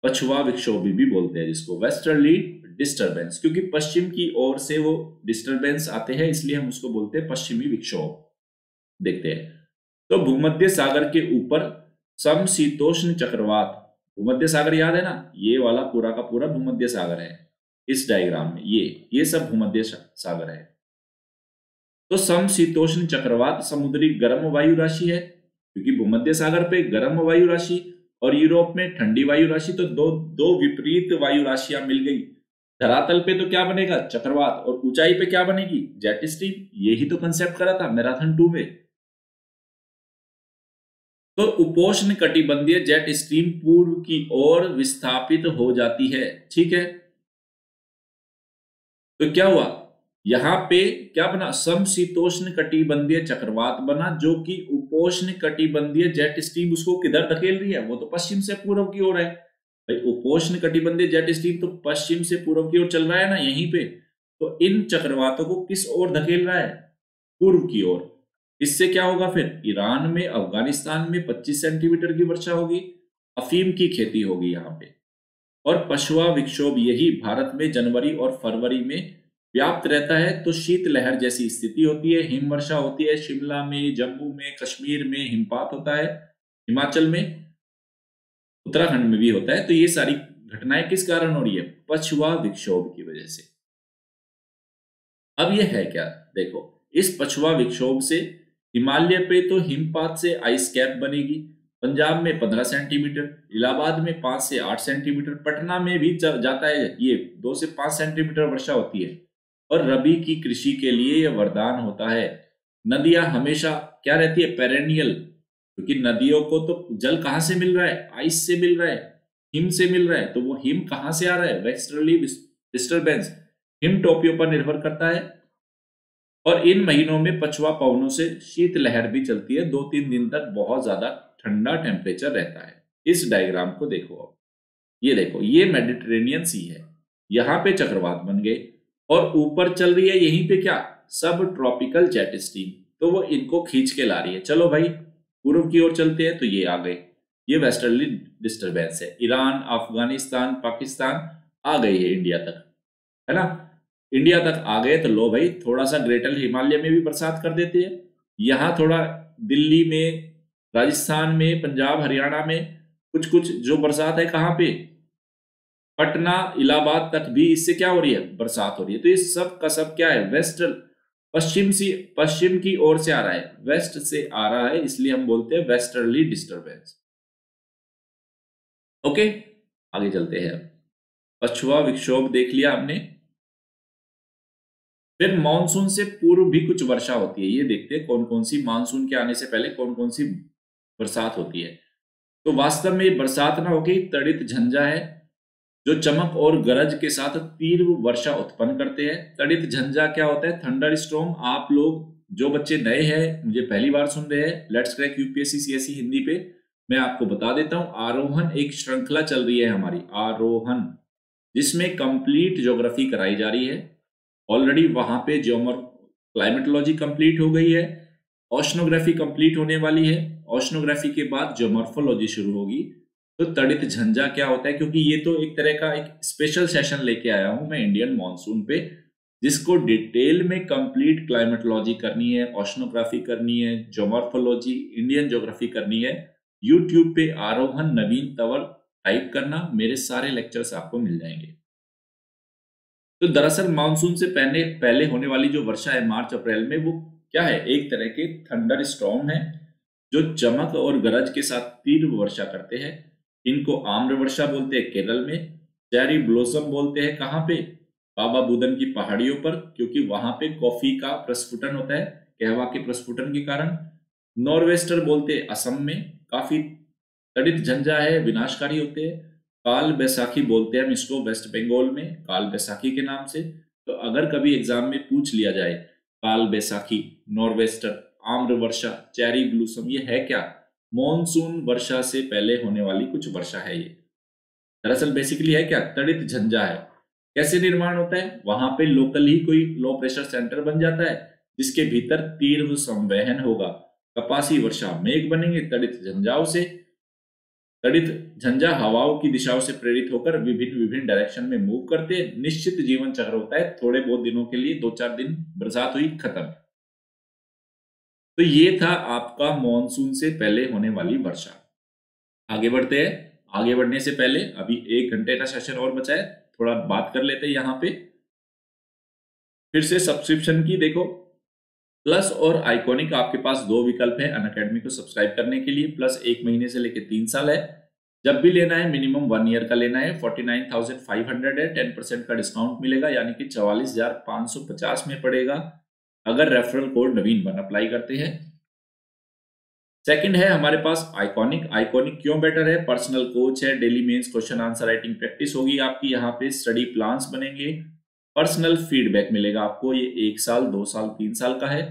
पछुआ विक्षोभ भी बोलते हैं जिसको, वेस्टर्ली डिस्टरबेंस, क्योंकि पश्चिम की ओर से वो डिस्टरबेंस आते हैं इसलिए हम उसको बोलते हैं पश्चिमी विक्षोभ। देखते हैं, तो भूमध्य सागर के ऊपर समशीतोष्ण चक्रवात, भूमध्य सागर याद है ना, ये वाला पूरा का पूरा भूमध्य सागर है इस डायग्राम में, ये सब भूमध्य सागर है। तो समशीतोष्ण चक्रवात समुद्री गर्म वायु राशि है, क्योंकि भूमध्य सागर पे गर्म वायु राशि और यूरोप में ठंडी वायु राशि, तो दो विपरीत वायु राशियां मिल गई। धरातल पे तो क्या बनेगा, चक्रवात, और ऊंचाई पे क्या बनेगी, जेट स्ट्रीम। यही तो कंसेप्ट करा था मैराथन 2 में। तो उपोष्ण कटिबंधीय जेट स्ट्रीम पूर्व की ओर विस्थापित हो जाती है, ठीक है। तो क्या हुआ, यहां पे क्या बना, समशीतोष्ण कटिबंधीय चक्रवात बना, जो कि उपोष्ण कटिबंधीय जेट स्ट्रीम उसको किधर धकेल रही है, वो तो पश्चिम से पूर्व की ओर है। भाई उपोष्ण कटिबंधीय जेट स्ट्रीम तो पश्चिम से पूर्व की ओर चल रहा है ना यहीं पे, तो इन चक्रवातों को किस ओर धकेल रहा है, पूर्व की ओर। इससे क्या होगा, फिर ईरान में, अफगानिस्तान में 25 सेंटीमीटर की वर्षा होगी, अफीम की खेती होगी यहाँ पे। और पछुआ विक्षोभ यही भारत में जनवरी और फरवरी में व्याप्त रहता है, तो शीतलहर जैसी स्थिति होती है, हिमवर्षा होती है, शिमला में, जम्मू में, कश्मीर में हिमपात होता है, हिमाचल में, उत्तराखंड में भी होता है। तो ये सारी घटनाएं किस कारण हो रही है, पछुआ विक्षोभ की वजह से। अब ये है क्या, देखो, इस पछुआ विक्षोभ से हिमालय पे तो हिमपात से आइस कैप बनेगी, पंजाब में 15 सेंटीमीटर, इलाहाबाद में 5 से 8 सेंटीमीटर, पटना में भी जाता है, ये 2 से 5 सेंटीमीटर वर्षा होती है। और रबी की कृषि के लिए यह वरदान होता है। नदियां हमेशा क्या रहती है, पेरेनियल, क्योंकि नदियों को तो जल कहां से मिल रहा है, आइस से मिल रहा है, हिम से मिल रहा है। तो वो हिम कहां से आ रहा है, वेस्टर्ली डिस्टर्बेंस, हिम टोपियों पर निर्भर करता है। और इन महीनों में पछुआ पवनों से शीतलहर भी चलती है, 2-3 दिन तक बहुत ज्यादा ठंडा टेम्परेचर रहता है। इस डायग्राम को देखो, अब ये देखो, ये मेडिटेरेनियन सी है, यहाँ पे चक्रवात बन गए और ऊपर चल रही है यहीं पे क्या, सब ट्रॉपिकल जेट स्ट्रीम, तो वो इनको खींच के ला रही है। चलो भाई पूर्व की ओर चलते हैं, तो ये आ गए, ये वेस्टर्ली डिस्टर्बेंस है, ईरान, अफगानिस्तान, पाकिस्तान, आ गई है इंडिया तक, है ना। इंडिया तक आ गए तो लो भाई, थोड़ा सा ग्रेटर हिमालय में भी बरसात कर देती है, यहाँ थोड़ा दिल्ली में, राजस्थान में, पंजाब हरियाणा में कुछ कुछ जो बरसात है, कहाँ पे, पटना इलाहाबाद तक भी इससे क्या हो रही है, बरसात हो रही है। तो ये सब का सब क्या है, वेस्ट, पश्चिम की ओर से आ रहा है, वेस्ट से आ रहा है, इसलिए हम बोलते हैं वेस्टर्ली डिस्टर्बेंस। ओके, आगे चलते हैं। पछुआ विक्षोभ देख लिया हमने। फिर मानसून से पूर्व भी कुछ वर्षा होती है, ये देखते हैं कौन कौन सी मानसून के आने से पहले कौन कौन सी बरसात होती है। तो वास्तव में बरसात ना होगी, तड़ित झंझा है जो चमक और गरज के साथ तीव्र वर्षा उत्पन्न करते हैं। तड़ित झंझा क्या होता है, थंडर स्टॉर्म। आप लोग जो बच्चे नए हैं, मुझे पहली बार सुन रहे हैं let's crack UPSC CSC Hindi पे, मैं आपको बता देता हूं, आरोहण एक श्रृंखला चल रही है हमारी, आरोहण, जिसमें कंप्लीट ज्योग्राफी कराई जा रही है। ऑलरेडी वहां पे क्लाइमेटोलॉजी कंप्लीट हो गई है, ओशनोग्राफी कंप्लीट होने वाली है, ओशनोग्राफी के बाद ज्योमॉर्फोलॉजी शुरू होगी। तो तड़ित झंझा क्या होता है, क्योंकि ये तो एक तरह का एक स्पेशल सेशन लेके आया हूं मैं इंडियन मॉनसून पे, जिसको डिटेल में कंप्लीट क्लाइमेटोलॉजी करनी है, ओशनोग्राफी करनी है, ज्योमॉर्फोलॉजी, इंडियन ज्योग्राफी करनी है। यूट्यूब पे आरोहण नवीन तंवर टाइप करना, मेरे सारे लेक्चर्स आपको मिल जाएंगे। तो दरअसल मानसून से पहले पहले होने वाली जो वर्षा है मार्च अप्रैल में, वो क्या है, एक तरह के थंडर स्टॉर्म है जो चमक और गरज के साथ तीव्र वर्षा करते हैं। इनको आम्र वर्षा बोलते हैं केरल में, चेरी ब्लॉसम बोलते हैं कहाँ पे, बाबा बुदन की पहाड़ियों पर, क्योंकि वहां पे कॉफी का प्रस्फुटन होता है, कहवा के प्रस्फुटन के कारण। नॉर्वेस्टर बोलते हैं असम में, काफी तड़ित झंझा है, विनाशकारी होते हैं। काल बैसाखी बोलते हैं हम इसको वेस्ट बंगाल में, काल बैसाखी के नाम से। तो अगर कभी एग्जाम में पूछ लिया जाए काल बैसाखी, नॉर्वेस्टर, आम्र वर्षा, चेरी ब्लूसम, ये है क्या, मॉनसून वर्षा से पहले होने वाली कुछ वर्षा है ये। दरअसल बेसिकली है क्या, तड़ित झंझा है। कैसे निर्माण होता है, वहां पे लोकल ही कोई लो प्रेशर सेंटर बन जाता है, जिसके भीतर तीव्र संवहन होगा, कपासी वर्षा मेघ बनेंगे तड़ित झंझाओं से। तड़ित झंझा हवाओं की दिशाओं से प्रेरित होकर विभिन्न विभिन्न डायरेक्शन में मूव करते हैं। निश्चित जीवन चक्र होता है, थोड़े बहुत दिनों के लिए, 2-4 दिन बरसात हुई, खत्म। तो ये था आपका मॉनसून से पहले होने वाली वर्षा। आगे बढ़ते हैं। आगे बढ़ने से पहले अभी 1 घंटे का सेशन और बचा है, थोड़ा बात कर लेते हैं यहाँ पे। फिर से सब्सक्रिप्शन की देखो, प्लस और आइकॉनिक आपके पास 2 विकल्प है अनअकैडमी को सब्सक्राइब करने के लिए। प्लस 1 महीने से लेकर 3 साल है, जब भी लेना है मिनिमम 1 ईयर का लेना है। 49,500 है, 10% का डिस्काउंट मिलेगा, यानी कि 44,550 में पड़ेगा अगर रेफरल कोड नवीन 1 अप्लाई करते हैं। सेकंड है हमारे पास आइकॉनिक। आइकॉनिक क्यों बेटर है, पर्सनल कोच है, daily mains question answer writing practice होगी आपकी, यहाँ पे स्टडी प्लान्स बनेंगे, पर्सनल फीडबैक मिलेगा आपको। ये 1 साल, 2 साल, 3 साल का है।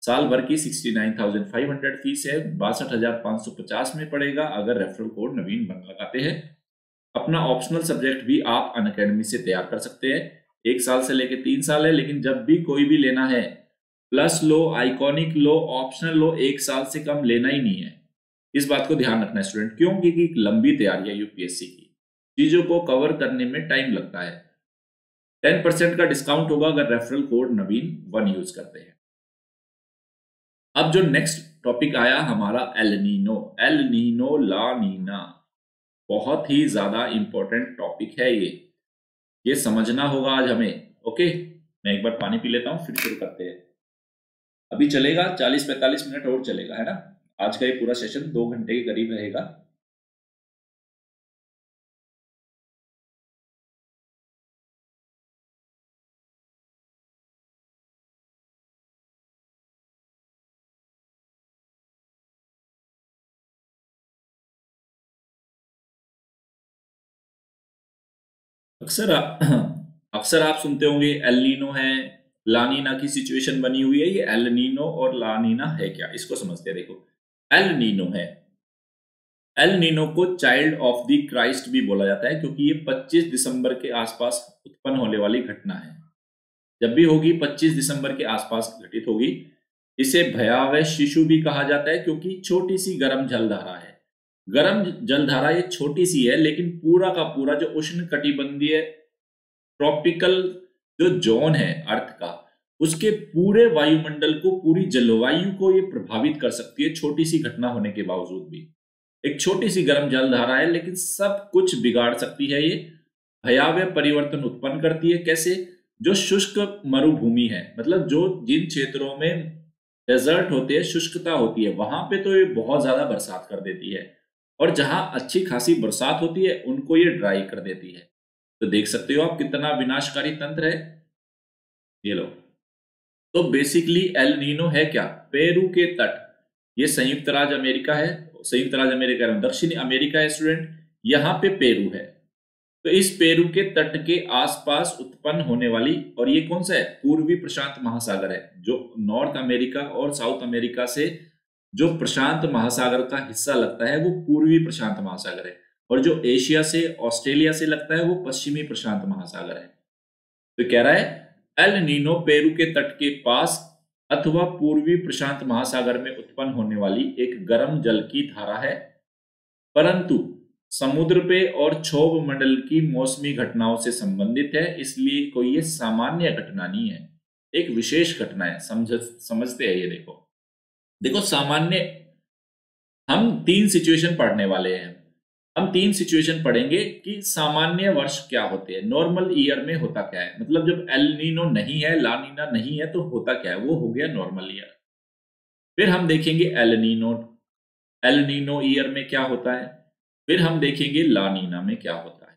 साल भर की 69,500 फीस है, 62,550 में पड़ेगा अगर रेफरल कोड नवीन 1 लगाते हैं। अपना ऑप्शनल सब्जेक्ट भी आप अनअकैडमी से तैयार कर सकते हैं, 1 साल से लेकर 3 साल है, लेकिन जब भी कोई भी लेना है, प्लस लो, आइकॉनिक लो, ऑप्शनल लो, 1 साल से कम लेना ही नहीं है। इस बात को ध्यान रखना है स्टूडेंट, क्यों, क्योंकि लंबी तैयारी है यूपीएससी की, चीजों को कवर करने में टाइम लगता है। 10% का डिस्काउंट होगा अगर रेफरल कोड नवीन 1 यूज करते हैं। अब जो नेक्स्ट टॉपिक आया हमारा एल नीनो। एल नीनो, ला नीना, बहुत ही ज्यादा इंपॉर्टेंट टॉपिक है ये समझना होगा आज हमें। ओके, मैं एक बार पानी पी लेता हूं, फिर शुरू करते हैं। अभी चलेगा 40-45 मिनट और चलेगा, है ना। आज का ये पूरा सेशन 2 घंटे के करीब रहेगा। अक्सर आप सुनते होंगे एल नीनो है, लानीना की सिचुएशन बनी हुई है। ये एल नीनो और लानीना है क्या, इसको समझते हैं। देखो, एल नीनो है, एल नीनो को चाइल्ड ऑफ द क्राइस्ट भी बोला जाता है, क्योंकि ये 25 दिसंबर के आसपास उत्पन्न होने वाली घटना है। जब भी होगी 25 दिसंबर के आसपास घटित होगी। इसे भयावह शिशु भी कहा जाता है, क्योंकि छोटी सी गर्म जलधारा है। गर्म जलधारा ये छोटी सी है, लेकिन पूरा का पूरा जो उष्ण कटिबंधीय ट्रॉपिकल जो जोन है अर्थ का, उसके पूरे वायुमंडल को, पूरी जलवायु को ये प्रभावित कर सकती है, छोटी सी घटना होने के बावजूद भी। एक छोटी सी गर्म जलधारा है लेकिन सब कुछ बिगाड़ सकती है ये, भयावह परिवर्तन उत्पन्न करती है। कैसे? जो शुष्क मरुभूमि है, मतलब जो जिन क्षेत्रों में डेजर्ट होते हैं, शुष्कता होती है, वहां पे तो ये बहुत ज्यादा बरसात कर देती है, और जहां अच्छी खासी बरसात होती है उनको ये ड्राई कर देती है। तो देख सकते हो आप कितना विनाशकारी तंत्र है ये लो। तो बेसिकली एल नीनो है क्या? पेरू के तट, ये संयुक्त राज्य अमेरिका है, संयुक्त राज्य अमेरिका, दक्षिणी अमेरिका है स्टूडेंट, यहाँ पे पेरू है। तो इस पेरू के तट के आसपास उत्पन्न होने वाली, और ये कौन सा है? पूर्वी प्रशांत महासागर है, जो नॉर्थ अमेरिका और साउथ अमेरिका से जो प्रशांत महासागर का हिस्सा लगता है वो पूर्वी प्रशांत महासागर है, और जो एशिया से, ऑस्ट्रेलिया से लगता है वो पश्चिमी प्रशांत महासागर है। तो कह रहा है एल नीनो पेरू के तट के पास अथवा पूर्वी प्रशांत महासागर में उत्पन्न होने वाली एक गर्म जल की धारा है, परंतु समुद्र पे और क्षोभ मंडल की मौसमी घटनाओं से संबंधित है, इसलिए कोई ये सामान्य घटना नहीं है, एक विशेष घटना है। समझते हैं ये। देखो देखो सामान्य, हम 3 सिचुएशन पढ़ने वाले हैं। हम 3 सिचुएशन पढ़ेंगे कि सामान्य वर्ष क्या होते हैं, नॉर्मल ईयर में होता क्या है, मतलब जब एल नीनो नहीं है, ला नीना नहीं है, तो होता क्या है, वो हो गया नॉर्मल ईयर। फिर हम देखेंगे El Nino, El Nino year में क्या होता है, फिर हम देखेंगे ला नीना में क्या होता है।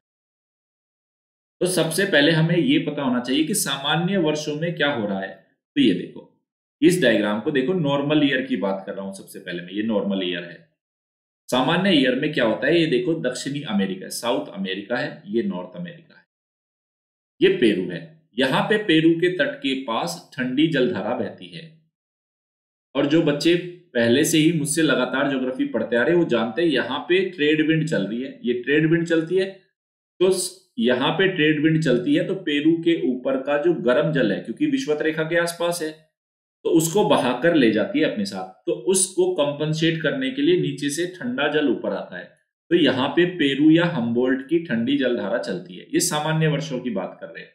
तो सबसे पहले हमें ये पता होना चाहिए कि सामान्य वर्षों में क्या हो रहा है। तो ये देखो, इस डायग्राम को देखो, नॉर्मल ईयर की बात कर रहा हूं सबसे पहले मैं, ये नॉर्मल ईयर है। सामान्य ईयर में क्या होता है, ये देखो, दक्षिणी अमेरिका, साउथ अमेरिका है, ये नॉर्थ अमेरिका है, ये पेरू है। यहां पे पेरू के तट के पास ठंडी जलधारा बहती है, और जो बच्चे पहले से ही मुझसे लगातार ज्योग्राफी पढ़ते आ रहे हैं वो जानते हैं यहाँ पे ट्रेड विंड चल रही है, ये ट्रेड विंड चलती है। तो यहाँ पे ट्रेड विंड चलती है तो पेरू के ऊपर का जो गर्म जल है, क्योंकि विषुवत रेखा के आसपास है, तो उसको बहाकर ले जाती है अपने साथ, तो उसको कंपनसेट करने के लिए नीचे से ठंडा जल ऊपर आता है। तो यहाँ पे पेरू या हम्बोल्ट की ठंडी जलधारा चलती है, ये सामान्य वर्षों की बात कर रहे हैं।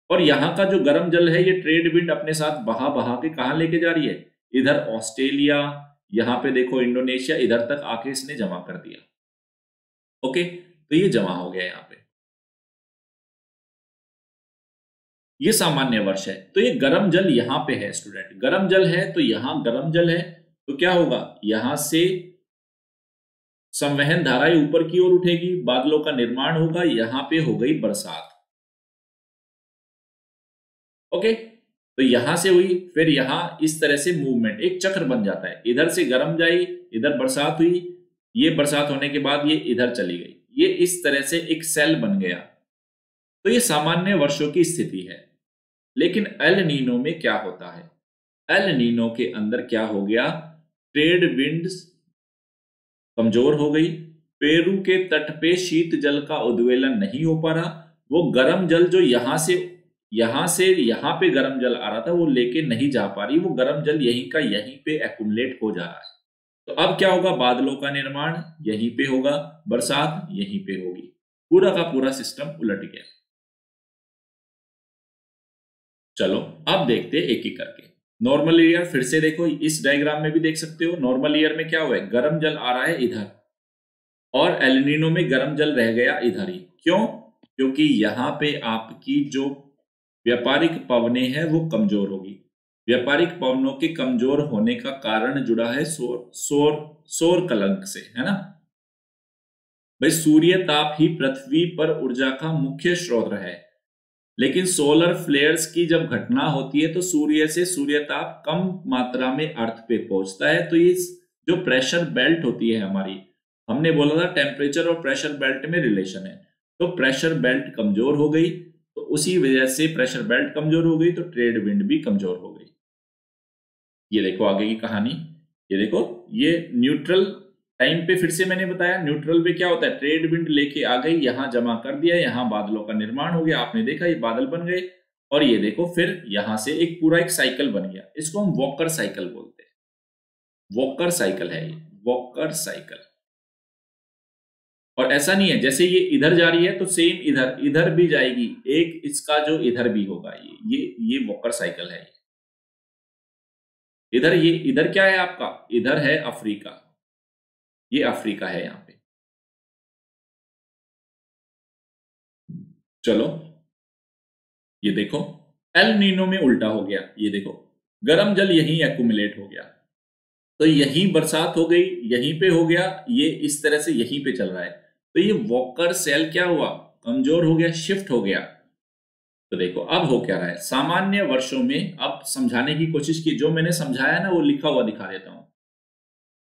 और यहाँ का जो गर्म जल है, ये ट्रेड विंड अपने साथ बहा बहा के कहाँ लेके जा रही है, इधर ऑस्ट्रेलिया, यहाँ पे देखो इंडोनेशिया, इधर तक आके इसने जमा कर दिया। ओके, तो ये जमा हो गया यहाँ पे, ये सामान्य वर्ष है। तो ये गर्म जल यहाँ पे है स्टूडेंट, गर्म जल है, तो यहाँ गर्म जल है, तो क्या होगा, यहां से संवहन धाराएं ऊपर की ओर उठेगी, बादलों का निर्माण होगा, यहां पे हो गई बरसात। ओके, तो यहां से हुई, फिर यहां इस तरह से मूवमेंट, एक चक्र बन जाता है, इधर से गर्म जाई, इधर बरसात हुई, ये बरसात होने के बाद ये इधर चली गई, ये इस तरह से एक सेल बन गया। तो ये सामान्य वर्षों की स्थिति है। लेकिन एल नीनो में क्या होता है, एल नीनो के अंदर क्या हो गया, ट्रेड विंड्स कमजोर हो गई, पेरू के तट पे शीत जल का उद्वेलन नहीं हो पा रहा, वो गर्म जल जो यहां से यहां पे गर्म जल आ रहा था वो लेके नहीं जा पा रही, वो गर्म जल यहीं का यहीं पे एक्युमुलेट हो जा रहा है। तो अब क्या होगा, बादलों का निर्माण यहीं पे होगा, बरसात यहीं पे होगी, पूरा का पूरा सिस्टम उलट गया। चलो अब देखते हैं एक एक करके। नॉर्मल ईयर फिर से देखो, इस डायग्राम में भी देख सकते हो, नॉर्मल ईयर में क्या हुआ है, गर्म जल आ रहा है इधर, और एल नीनो में गर्म जल रह गया इधर ही। क्यों? क्योंकि यहाँ पे आपकी जो व्यापारिक पवनें हैं वो कमजोर होगी। व्यापारिक पवनों के कमजोर होने का कारण जुड़ा है सौर कलंक से, है ना भाई। सूर्य ताप ही पृथ्वी पर ऊर्जा का मुख्य स्रोत है, लेकिन सोलर फ्लेयर्स की जब घटना होती है तो सूर्य से सूर्य ताप कम मात्रा में अर्थ पे पहुंचता है। तो ये जो प्रेशर बेल्ट होती है हमारी, हमने बोला था टेम्परेचर और प्रेशर बेल्ट में रिलेशन है, तो प्रेशर बेल्ट कमजोर हो गई, तो उसी वजह से प्रेशर बेल्ट कमजोर हो गई तो ट्रेड विंड भी कमजोर हो गई। ये देखो आगे की कहानी, ये देखो, ये न्यूट्रल टाइम पे फिर से मैंने बताया, न्यूट्रल पे क्या होता है, ट्रेड विंड लेके आ गई, यहां जमा कर दिया, यहां बादलों का निर्माण हो गया, आपने देखा ये बादल बन गए, और ये देखो फिर यहां से एक पूरा एक साइकिल बन गया, इसको हम वॉकर साइकिल बोलते हैं। वॉकर साइकिल है ये, वॉकर साइकिल। और ऐसा नहीं है जैसे ये इधर जा रही है तो सेम इधर इधर भी जाएगी, एक इसका जो इधर भी होगा, ये वॉकर साइकिल है। इधर ये इधर क्या है आपका, इधर है अफ्रीका, ये अफ्रीका है यहां पे। चलो ये देखो एल नीनो में उल्टा हो गया, ये देखो गर्म जल यहीं एक्यूमुलेट हो गया, तो यहीं बरसात हो गई, यहीं पे हो गया, ये इस तरह से यहीं पे चल रहा है, तो ये वॉकर सेल क्या हुआ, कमजोर हो गया, शिफ्ट हो गया। तो देखो अब हो क्या रहा है, सामान्य वर्षों में, अब समझाने की कोशिश की, जो मैंने समझाया ना वो लिखा हुआ दिखा देता हूं।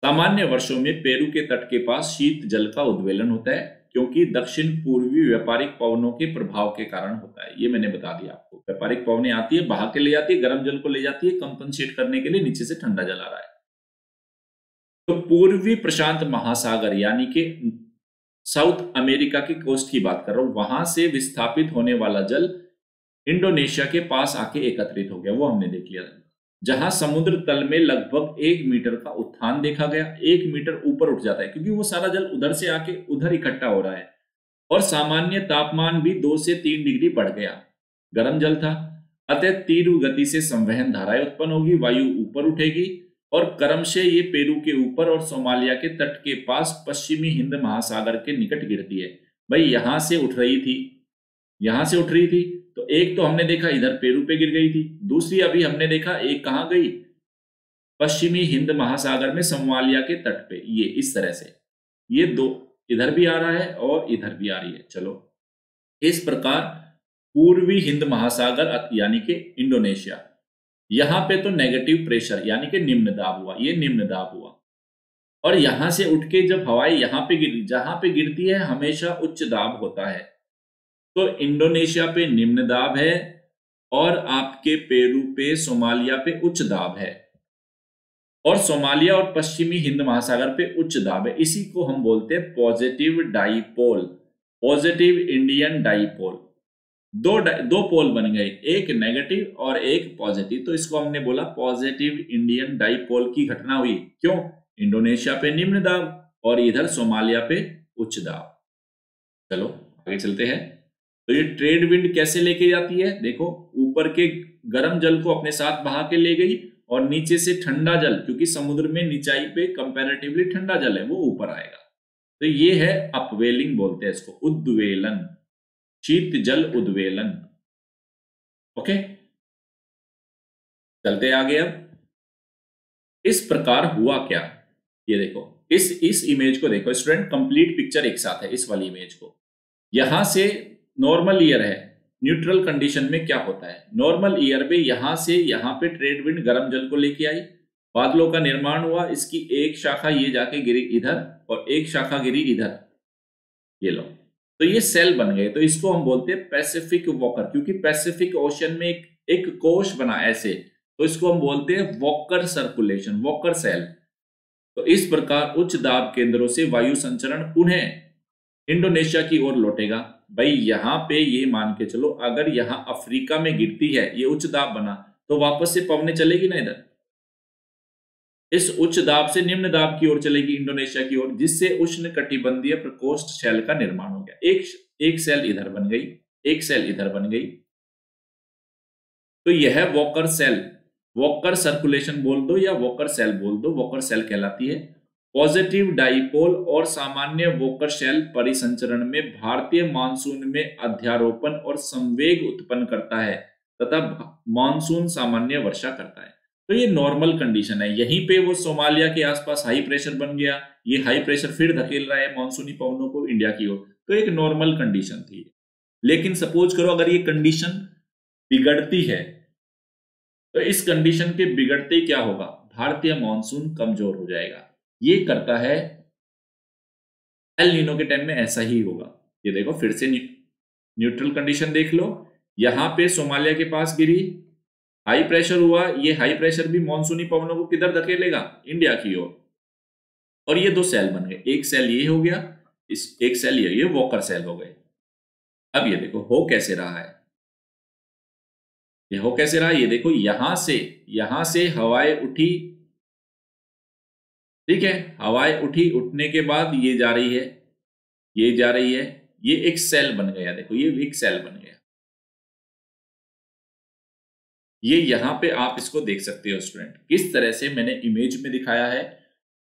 सामान्य वर्षों में पेरू के तट के पास शीत जल का उद्वेलन होता है, क्योंकि दक्षिण पूर्वी व्यापारिक पवनों के प्रभाव के कारण होता है। ये मैंने बता दिया आपको, व्यापारिक पवनें आती है, बहा के ले जाती है, गर्म जल को ले जाती है, कंपनसेट करने के लिए नीचे से ठंडा जल आ रहा है। तो पूर्वी प्रशांत महासागर यानी कि साउथ अमेरिका के कोस्ट की बात कर रहा हूं, वहां से विस्थापित होने वाला जल इंडोनेशिया के पास आके एकत्रित हो गया, वो हमने देख लिया, जहां समुद्र तल में लगभग 1 मीटर का उत्थान देखा गया, 1 मीटर ऊपर उठ जाता है, क्योंकि वो सारा जल उधर से आके उधर इकट्ठा हो रहा है। और सामान्य तापमान भी 2 से 3 डिग्री बढ़ गया, गर्म जल था, अतः तीव्र गति से संवहन धाराएं उत्पन्न होगी, वायु ऊपर उठेगी और क्रमशः ये पेरू के ऊपर और सोमालिया के तट के पास पश्चिमी हिंद महासागर के निकट गिरती है। भाई यहां से उठ रही थी, यहां से उठ रही थी, तो एक तो हमने देखा इधर पेरू पे गिर गई थी, दूसरी अभी हमने देखा एक कहां गई, पश्चिमी हिंद महासागर में सोमालिया के तट पे, ये इस तरह से, ये दो इधर भी आ रहा है और इधर भी आ रही है। चलो इस प्रकार पूर्वी हिंद महासागर यानी कि इंडोनेशिया, यहां पे तो नेगेटिव प्रेशर यानी कि निम्न दाब हुआ, ये निम्न दाब हुआ, और यहां से उठ के जब हवाएं यहां पे जहां पे गिरती है हमेशा उच्च दाब होता है, तो इंडोनेशिया पे निम्न दाब है और आपके पेरू पे सोमालिया पे उच्च दाब है, और सोमालिया और पश्चिमी हिंद महासागर पे उच्च दाब है। इसी को हम बोलते हैं positive dipole, positive Indian dipole. दो पोल बन गए, एक नेगेटिव और एक पॉजिटिव, तो इसको हमने बोला पॉजिटिव इंडियन डाइपोल की घटना हुई। क्यों, इंडोनेशिया पे निम्न दाब और इधर सोमालिया पे उच्च दाब। चलो आगे चलते हैं। तो ये ट्रेड विंड कैसे लेके जाती है, देखो ऊपर के गर्म जल को अपने साथ बहा के ले गई और नीचे से ठंडा जल, क्योंकि समुद्र में निचाई पे कंपैरेटिवली ठंडा जल है, वो ऊपर आएगा। तो ये है अपवेलिंग बोलते हैं इसको, उद्वेलन, शीत जल उद्वेलन। ओके चलते आगे। अब इस प्रकार हुआ क्या, ये देखो इस इमेज को देखो स्टूडेंट, कंप्लीट पिक्चर एक साथ है इस वाली इमेज को। यहां से नॉर्मल ईयर है, न्यूट्रल कंडीशन में क्या होता है, नॉर्मल ईयर में यहां से यहां पे ट्रेड विंड गर्म जल को लेके आई, बादलों का निर्माण हुआ, इसकी एक शाखा ये जाके गिरी इधर और एक शाखा गिरी इधर, ये लो, तो ये सेल बन गए। तो इसको हम बोलते हैं पैसिफिक वॉकर, क्योंकि पैसिफिक ओशन में एक कोश बना ऐसे, तो इसको हम बोलते हैं वॉकर सर्कुलेशन, वॉकर सेल। तो इस प्रकार उच्च दाब केंद्रों से वायु संचरण पुनः इंडोनेशिया की ओर लौटेगा। भाई यहां पे ये मान के चलो, अगर यहां अफ्रीका में गिरती है, ये उच्च दाब बना, तो वापस से पवने चलेगी ना इधर, इस उच्च दाब से निम्न दाब की ओर चलेगी इंडोनेशिया की ओर, जिससे उष्ण कटिबंधीय प्रकोष्ठ शेल का निर्माण हो गया। एक सेल इधर बन गई, एक सेल इधर बन गई, तो यह वॉकर सेल, वॉकर सर्कुलेशन बोल दो या वॉकर सेल बोल दो, वॉकर सेल कहलाती है। पॉजिटिव डाइपोल और सामान्य वॉकर शेल परिसंचरण में भारतीय मानसून में अध्यारोपण और संवेग उत्पन्न करता है तथा मानसून सामान्य वर्षा करता है। तो ये नॉर्मल कंडीशन है, यहीं पे वो सोमालिया के आसपास हाई प्रेशर बन गया, ये हाई प्रेशर फिर धकेल रहा है मानसूनी पवनों को इंडिया की ओर, तो एक नॉर्मल कंडीशन थी। लेकिन सपोज करो अगर ये कंडीशन बिगड़ती है, तो इस कंडीशन के बिगड़ते क्या होगा, भारतीय मानसून कमजोर हो जाएगा। ये करता है एल नीनो के टाइम में ऐसा ही होगा। ये देखो फिर से न्यूट्रल कंडीशन देख लो, यहां पे सोमालिया के पास गिरी, हाई प्रेशर हुआ, ये हाई प्रेशर भी मानसूनी पवनों को किधर धकेलेगा, इंडिया की ओर, और ये दो सेल बन गए, एक सेल ये हो गया, इस एक सेल ये वॉकर सेल हो गए। अब ये देखो हो कैसे रहा है, ये हो कैसे रहा, ये देखो यहां से हवाएं उठी, ठीक है, हवाएं उठी, उठने के बाद ये जा रही है, ये जा रही है, ये एक सेल बन गया, देखो ये एक सेल बन गया। ये यहां पे आप इसको देख सकते हो स्टूडेंट, किस तरह से मैंने इमेज में दिखाया है।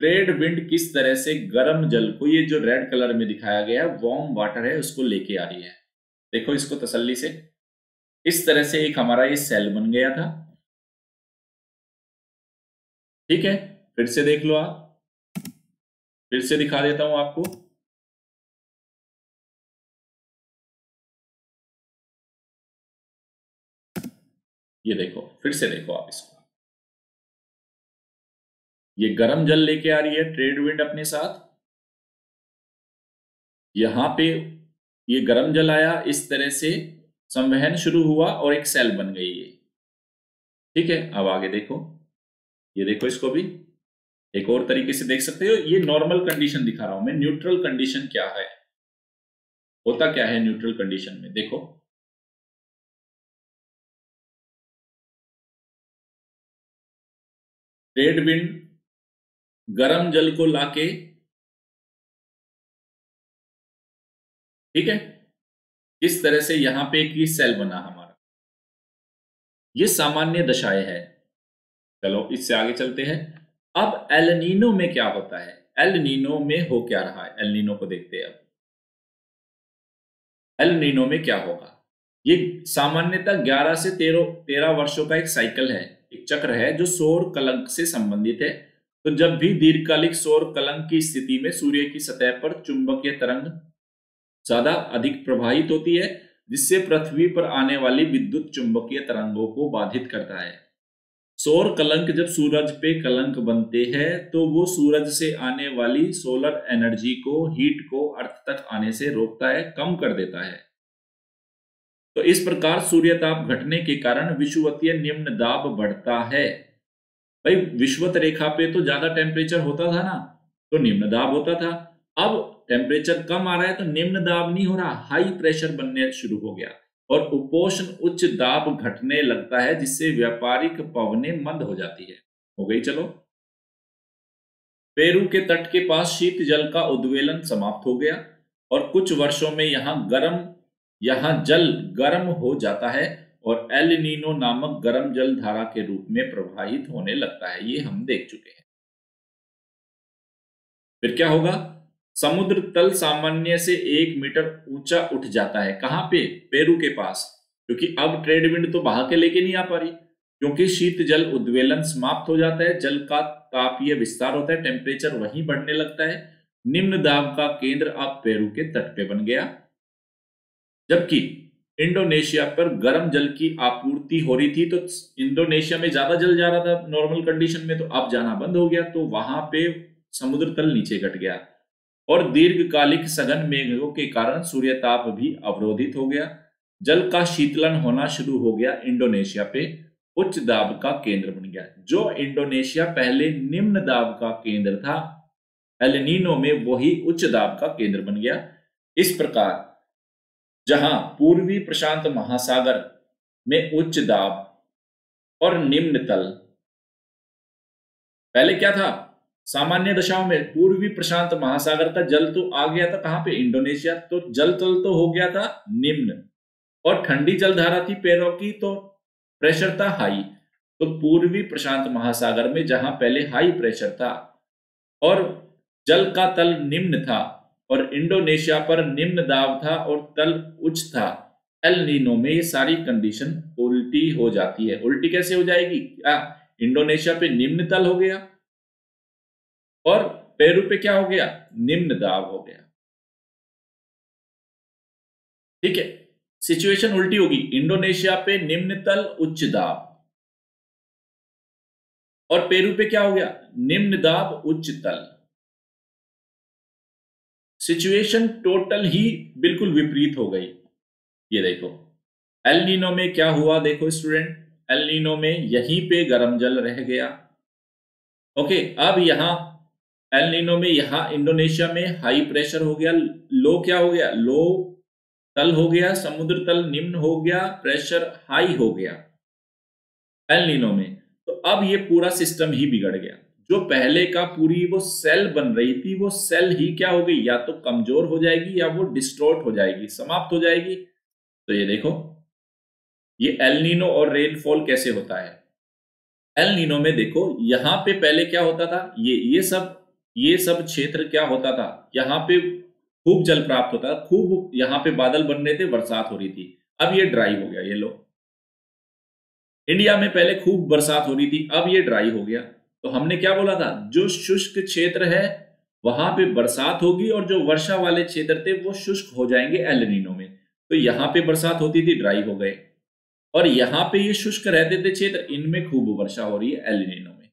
ट्रेड विंड किस तरह से गर्म जल को, ये जो रेड कलर में दिखाया गया है वार्म वाटर है, उसको लेके आ रही है। देखो इसको तसल्ली से, इस तरह से एक हमारा ये सेल बन गया था। ठीक है, फिर से देख लो आप, फिर से दिखा देता हूं आपको। ये देखो, फिर से देखो आप इसको, ये गर्म जल लेके आ रही है ट्रेड विंड अपने साथ। यहां पे ये गर्म जल आया, इस तरह से संवहन शुरू हुआ और एक सेल बन गई ये। ठीक है, अब आगे देखो, ये देखो इसको भी एक और तरीके से देख सकते हो। ये नॉर्मल कंडीशन दिखा रहा हूं मैं, न्यूट्रल कंडीशन क्या है, होता क्या है न्यूट्रल कंडीशन में। देखो ट्रेड विंड गर्म जल को लाके, ठीक है, इस तरह से यहां पे एक सेल बना हमारा, ये सामान्य दशाएं है। चलो इससे आगे चलते हैं। अब एल नीनो में क्या होता है, एल नीनो में हो क्या रहा है, एल नीनो को देखते हैं। अब एल नीनो में क्या होगा, ये सामान्यतः 11 से 13 वर्षों का एक साइकिल है, एक चक्र है जो सौर कलंक से संबंधित है। तो जब भी दीर्घकालिक सौर कलंक की स्थिति में सूर्य की सतह पर चुंबकीय तरंग ज्यादा अधिक प्रभावित होती है, जिससे पृथ्वी पर आने वाली विद्युत चुंबकीय तरंगों को बाधित करता है। सौर कलंक जब सूरज पे कलंक बनते हैं तो वो सूरज से आने वाली सोलर एनर्जी को, हीट को अर्थ तक आने से रोकता है, कम कर देता है। तो इस प्रकार सूर्य ताप घटने के कारण विषुवतीय निम्न दाब बढ़ता है। भाई विषुवत रेखा पे तो ज्यादा टेम्परेचर होता था ना, तो निम्न दाब होता था। अब टेम्परेचर कम आ रहा है तो निम्न दाब नहीं हो रहा, हाई प्रेशर बनने शुरू हो गया और उपोष्ण उच्च दाब घटने लगता है, जिससे व्यापारिक पवनें मंद हो जाती है। हो गई। चलो, पेरू के तट के पास शीत जल का उद्वेलन समाप्त हो गया और कुछ वर्षों में यहां जल गर्म हो जाता है और एल नीनो नामक गर्म जल धारा के रूप में प्रवाहित होने लगता है। ये हम देख चुके हैं। फिर क्या होगा, समुद्र तल सामान्य से 1 मीटर ऊंचा उठ जाता है। कहां पे, पेरू के पास, क्योंकि अब ट्रेड विंड तो बहा के लेके नहीं आ पा रही, क्योंकि शीत जल उद्वेलन समाप्त हो जाता है, जल का तापीय विस्तार होता है, टेम्परेचर वहीं बढ़ने लगता है। निम्न दाब का केंद्र अब पेरू के तट पे बन गया, जबकि इंडोनेशिया पर गर्म जल की आपूर्ति हो रही थी। तो इंडोनेशिया में ज्यादा जल जा रहा था नॉर्मल कंडीशन में, तो अब जाना बंद हो गया, तो वहां पे समुद्र तल नीचे घट गया और दीर्घकालिक सघन मेघों के कारण सूर्य ताप भी अवरोधित हो गया। जल का शीतलन होना शुरू हो गया, इंडोनेशिया पे उच्च दाब का केंद्र बन गया। जो इंडोनेशिया पहले निम्न दाब का केंद्र था, एल नीनो में वही उच्च दाब का केंद्र बन गया। इस प्रकार जहां पूर्वी प्रशांत महासागर में उच्च दाब और निम्न तल, पहले क्या था, सामान्य दशाओं में पूर्वी प्रशांत महासागर का जल तो आ गया था कहां पे, इंडोनेशिया, तो जल तल तो हो गया था निम्न और ठंडी जलधारा थी पेरो की, तो प्रेशर था हाई। तो पूर्वी प्रशांत महासागर में जहां पहले हाई प्रेशर था और जल का तल निम्न था और इंडोनेशिया पर निम्न दाब था और तल उच्च था, एल नीनो में ये सारी कंडीशन उल्टी हो जाती है। उल्टी कैसे हो जाएगी, क्या इंडोनेशिया पे निम्न तल हो गया और पेरू पे क्या हो गया, निम्न दाब हो गया। ठीक है, सिचुएशन उल्टी होगी, इंडोनेशिया पे निम्न तल उच्च दाब और पेरू पे क्या हो गया, निम्न दाब उच्च तल। सिचुएशन टोटल ही बिल्कुल विपरीत हो गई। ये देखो एल नीनो में क्या हुआ, देखो स्टूडेंट, एल नीनो में यहीं पे गर्म जल रह गया। ओके, अब यहां एल नीनो में यहां इंडोनेशिया में हाई प्रेशर हो गया, लो क्या हो गया, लो तल हो गया, समुद्र तल निम्न हो गया, प्रेशर हाई हो गया एल नीनो में। तो अब ये पूरा सिस्टम ही बिगड़ गया। जो पहले का पूरी वो सेल बन रही थी, वो सेल ही क्या हो गई, या तो कमजोर हो जाएगी या वो डिस्टॉर्ट हो जाएगी, समाप्त हो जाएगी। तो ये देखो, ये एल नीनो और रेनफॉल कैसे होता है। एल नीनो में देखो, यहां पे पहले क्या होता था, ये सब क्षेत्र क्या होता था, यहाँ पे खूब जल प्राप्त होता था, खूब यहाँ पे बादल बन रहे थे, बरसात हो रही थी। अब ये ड्राई हो गया। ये लो, इंडिया में पहले खूब बरसात हो रही थी, अब ये ड्राई हो गया। तो हमने क्या बोला था, जो शुष्क क्षेत्र है वहां पे बरसात होगी और जो वर्षा वाले क्षेत्र थे वो शुष्क हो जाएंगे एल नीनो में। तो यहाँ पे बरसात होती थी, ड्राई हो गए, और यहाँ पे ये शुष्क रहते थे क्षेत्र, इनमें खूब वर्षा हो रही है एल नीनो में।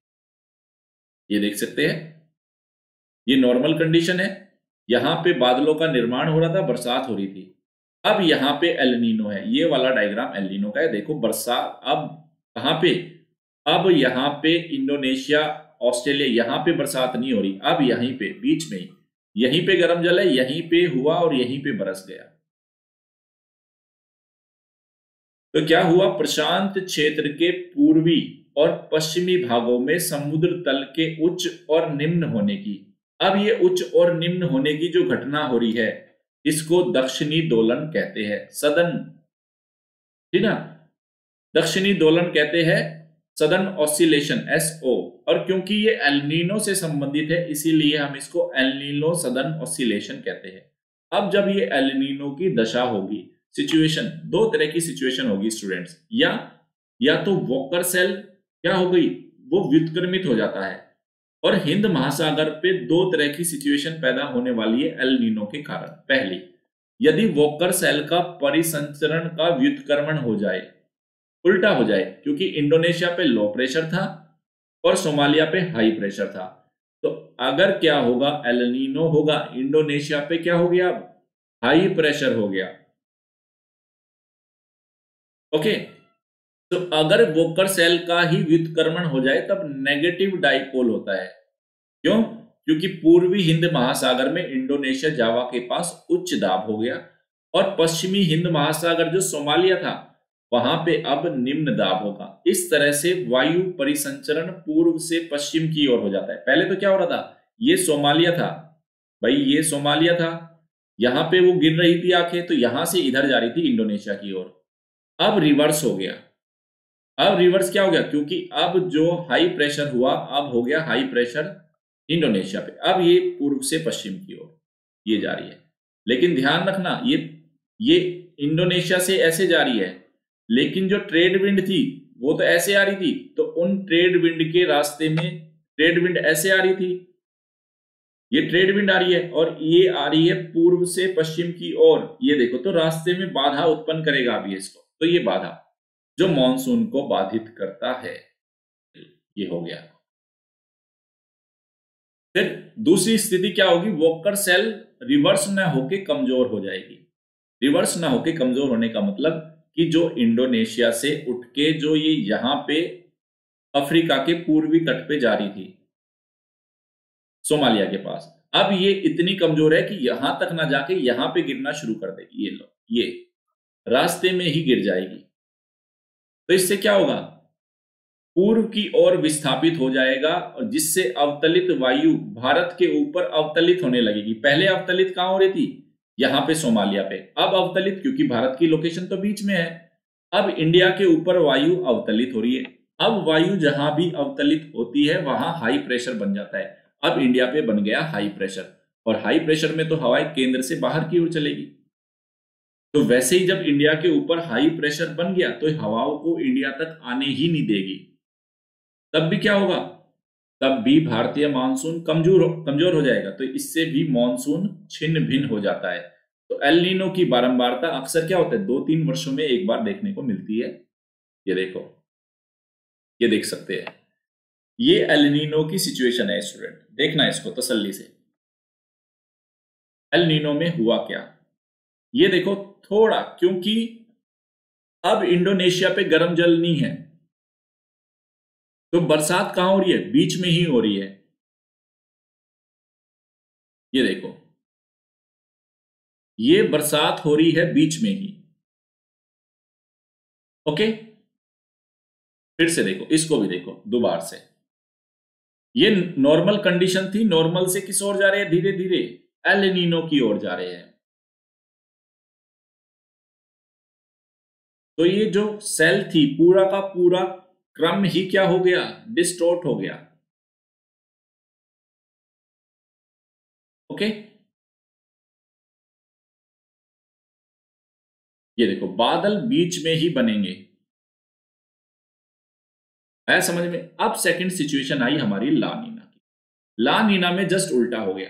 ये देख सकते हैं, ये नॉर्मल कंडीशन है, यहाँ पे बादलों का निर्माण हो रहा था, बरसात हो रही थी। अब यहाँ पे एल नीनो है, ये वाला डायग्राम एल नीनो का है। देखो बरसात अब कहाँ पे, अब यहाँ पे इंडोनेशिया, ऑस्ट्रेलिया, यहाँ पे बरसात नहीं हो रही, अब यहीं पे बीच में यहीं पे गर्म जल है, यहीं पे हुआ और यहीं पे बरस गया। तो क्या हुआ, प्रशांत क्षेत्र के पूर्वी और पश्चिमी भागों में समुद्र तल के उच्च और निम्न होने की, अब ये उच्च और निम्न होने की जो घटना हो रही है, इसको दक्षिणी दोलन कहते हैं, सदन, ठीक ना, दक्षिणी दोलन कहते हैं, सदर्न ऑसिलेशन, एसओ। और क्योंकि ये एलनीनो से संबंधित है, इसीलिए हम इसको एलनीनो सदर्न ऑसिलेशन कहते हैं। अब जब ये एलनीनो की दशा होगी, सिचुएशन, दो तरह की सिचुएशन होगी स्टूडेंट्स, या तो वॉकर सेल क्या हो गई, वो व्युत्क्रमित हो जाता है, और हिंद महासागर पे दो तरह की सिचुएशन पैदा होने वाली है एल नीनो के कारण। पहली, यदि वॉकर सेल का परिसंचरण का व्युत्क्रमण हो जाए, उल्टा हो जाए, क्योंकि इंडोनेशिया पे लो प्रेशर था और सोमालिया पे हाई प्रेशर था, तो अगर क्या होगा, एल नीनो होगा, इंडोनेशिया पे क्या हो गया, अब हाई प्रेशर हो गया। ओके, तो अगर वोकर सेल का ही व्युत्क्रमण हो जाए तब नेगेटिव डाइपोल होता है। क्यों, क्योंकि पूर्वी हिंद महासागर में इंडोनेशिया जावा के पास उच्च दाब हो गया, और पश्चिमी हिंद महासागर जो सोमालिया था वहां पे अब निम्न दाब होगा। इस तरह से वायु परिसंचरण पूर्व से पश्चिम की ओर हो जाता है। पहले तो क्या हो रहा था, ये सोमालिया था भाई, ये सोमालिया था, यहां पे वो गिर रही थी आंखें, तो यहां से इधर जा रही थी इंडोनेशिया की ओर। अब रिवर्स हो गया। अब रिवर्स क्या हो गया, क्योंकि अब जो हाई प्रेशर हुआ, अब हो गया हाई प्रेशर इंडोनेशिया पे, अब ये पूर्व से पश्चिम की ओर ये जा रही है। लेकिन ध्यान रखना, ये इंडोनेशिया से ऐसे जा रही है, लेकिन जो ट्रेड विंड थी वो तो ऐसे आ रही थी, तो उन ट्रेड विंड के रास्ते में ट्रेड विंड ऐसे आ रही थी, ये ट्रेड विंड आ रही है, और ये आ रही है पूर्व से पश्चिम की ओर। ये देखो, तो रास्ते में बाधा उत्पन्न करेगा अभी इसको, तो ये बाधा जो मॉनसून को बाधित करता है, ये हो गया। फिर दूसरी स्थिति क्या होगी, वोकर सेल रिवर्स न होके कमजोर हो जाएगी। रिवर्स ना होके कमजोर होने का मतलब कि जो इंडोनेशिया से उठ के जो ये यहां पे अफ्रीका के पूर्वी तट पे जा रही थी, सोमालिया के पास, अब ये इतनी कमजोर है कि यहां तक ना जाके यहां पे गिरना शुरू कर देगी। ये लो, ये रास्ते में ही गिर जाएगी। तो इससे क्या होगा, पूर्व की ओर विस्थापित हो जाएगा, और जिससे अवतलित वायु भारत के ऊपर अवतलित होने लगेगी। पहले अवतलित कहां हो रही थी, यहां पे सोमालिया पे, अब अवतलित, क्योंकि भारत की लोकेशन तो बीच में है, अब इंडिया के ऊपर वायु अवतलित हो रही है। अब वायु जहां भी अवतलित होती है वहां हाई प्रेशर बन जाता है। अब इंडिया पे बन गया हाई प्रेशर, और हाई प्रेशर में तो हवाएं केंद्र से बाहर की ओर चलेगी। तो वैसे ही जब इंडिया के ऊपर हाई प्रेशर बन गया तो हवाओं को इंडिया तक आने ही नहीं देगी। तब भी क्या होगा, तब भी भारतीय मानसून कमजोर हो जाएगा, तो इससे भी मानसून छिन्न भिन्न हो जाता है। तो एल नीनो की बारंबारता अक्सर क्या होता है, 2-3 वर्षों में एक बार देखने को मिलती है। ये देखो, ये देख सकते हैं, ये एल नीनो की सिचुएशन है स्टूडेंट, देखना इसको तसल्ली से। एल नीनो में हुआ क्या, ये देखो थोड़ा, क्योंकि अब इंडोनेशिया पे गर्म जल नहीं है, तो बरसात कहां हो रही है, बीच में ही हो रही है। ये देखो, ये बरसात हो रही है बीच में ही। ओके, फिर से देखो, इसको भी देखो दोबारा से, ये नॉर्मल कंडीशन थी, नॉर्मल से किस ओर जा रहे हैं, धीरे धीरे एल नीनो की ओर जा रहे हैं। तो ये जो सेल थी पूरा का पूरा क्रम ही क्या हो गया, डिस्टॉर्ट हो गया। ओके, ये देखो बादल बीच में ही बनेंगे, है समझ में। अब सेकंड सिचुएशन आई हमारी ला नीना की। ला नीना में जस्ट उल्टा हो गया,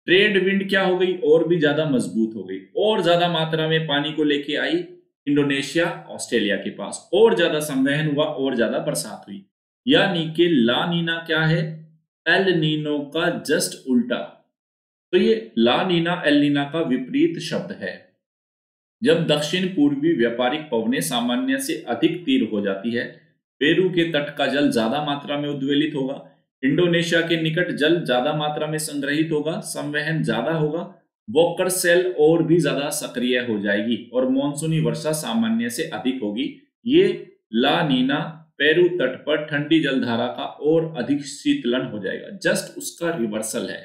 ट्रेड विंड क्या हो गई, और भी ज्यादा मजबूत हो गई, और ज्यादा मात्रा में पानी को लेके आई इंडोनेशिया ऑस्ट्रेलिया के पास, और ज्यादा संवहन हुआ, और ज्यादा बरसात हुई। यानी कि ला नीना क्या है, एल नीनो का जस्ट उल्टा। तो ये ला नीना एल नीना का विपरीत शब्द है। जब दक्षिण पूर्वी व्यापारिक पवनें सामान्य से अधिक तीव्र हो जाती है, पेरू के तट का जल ज्यादा मात्रा में उद्वेलित होगा, इंडोनेशिया के निकट जल ज्यादा मात्रा में संग्रहित होगा, संवहन ज्यादा होगा, वॉकर सेल और भी ज्यादा सक्रिय हो जाएगी, और मानसूनी वर्षा सामान्य से अधिक होगी। ये ला नीना पेरू तट पर ठंडी जलधारा का और अधिक शीतलन हो जाएगा, जस्ट उसका रिवर्सल है।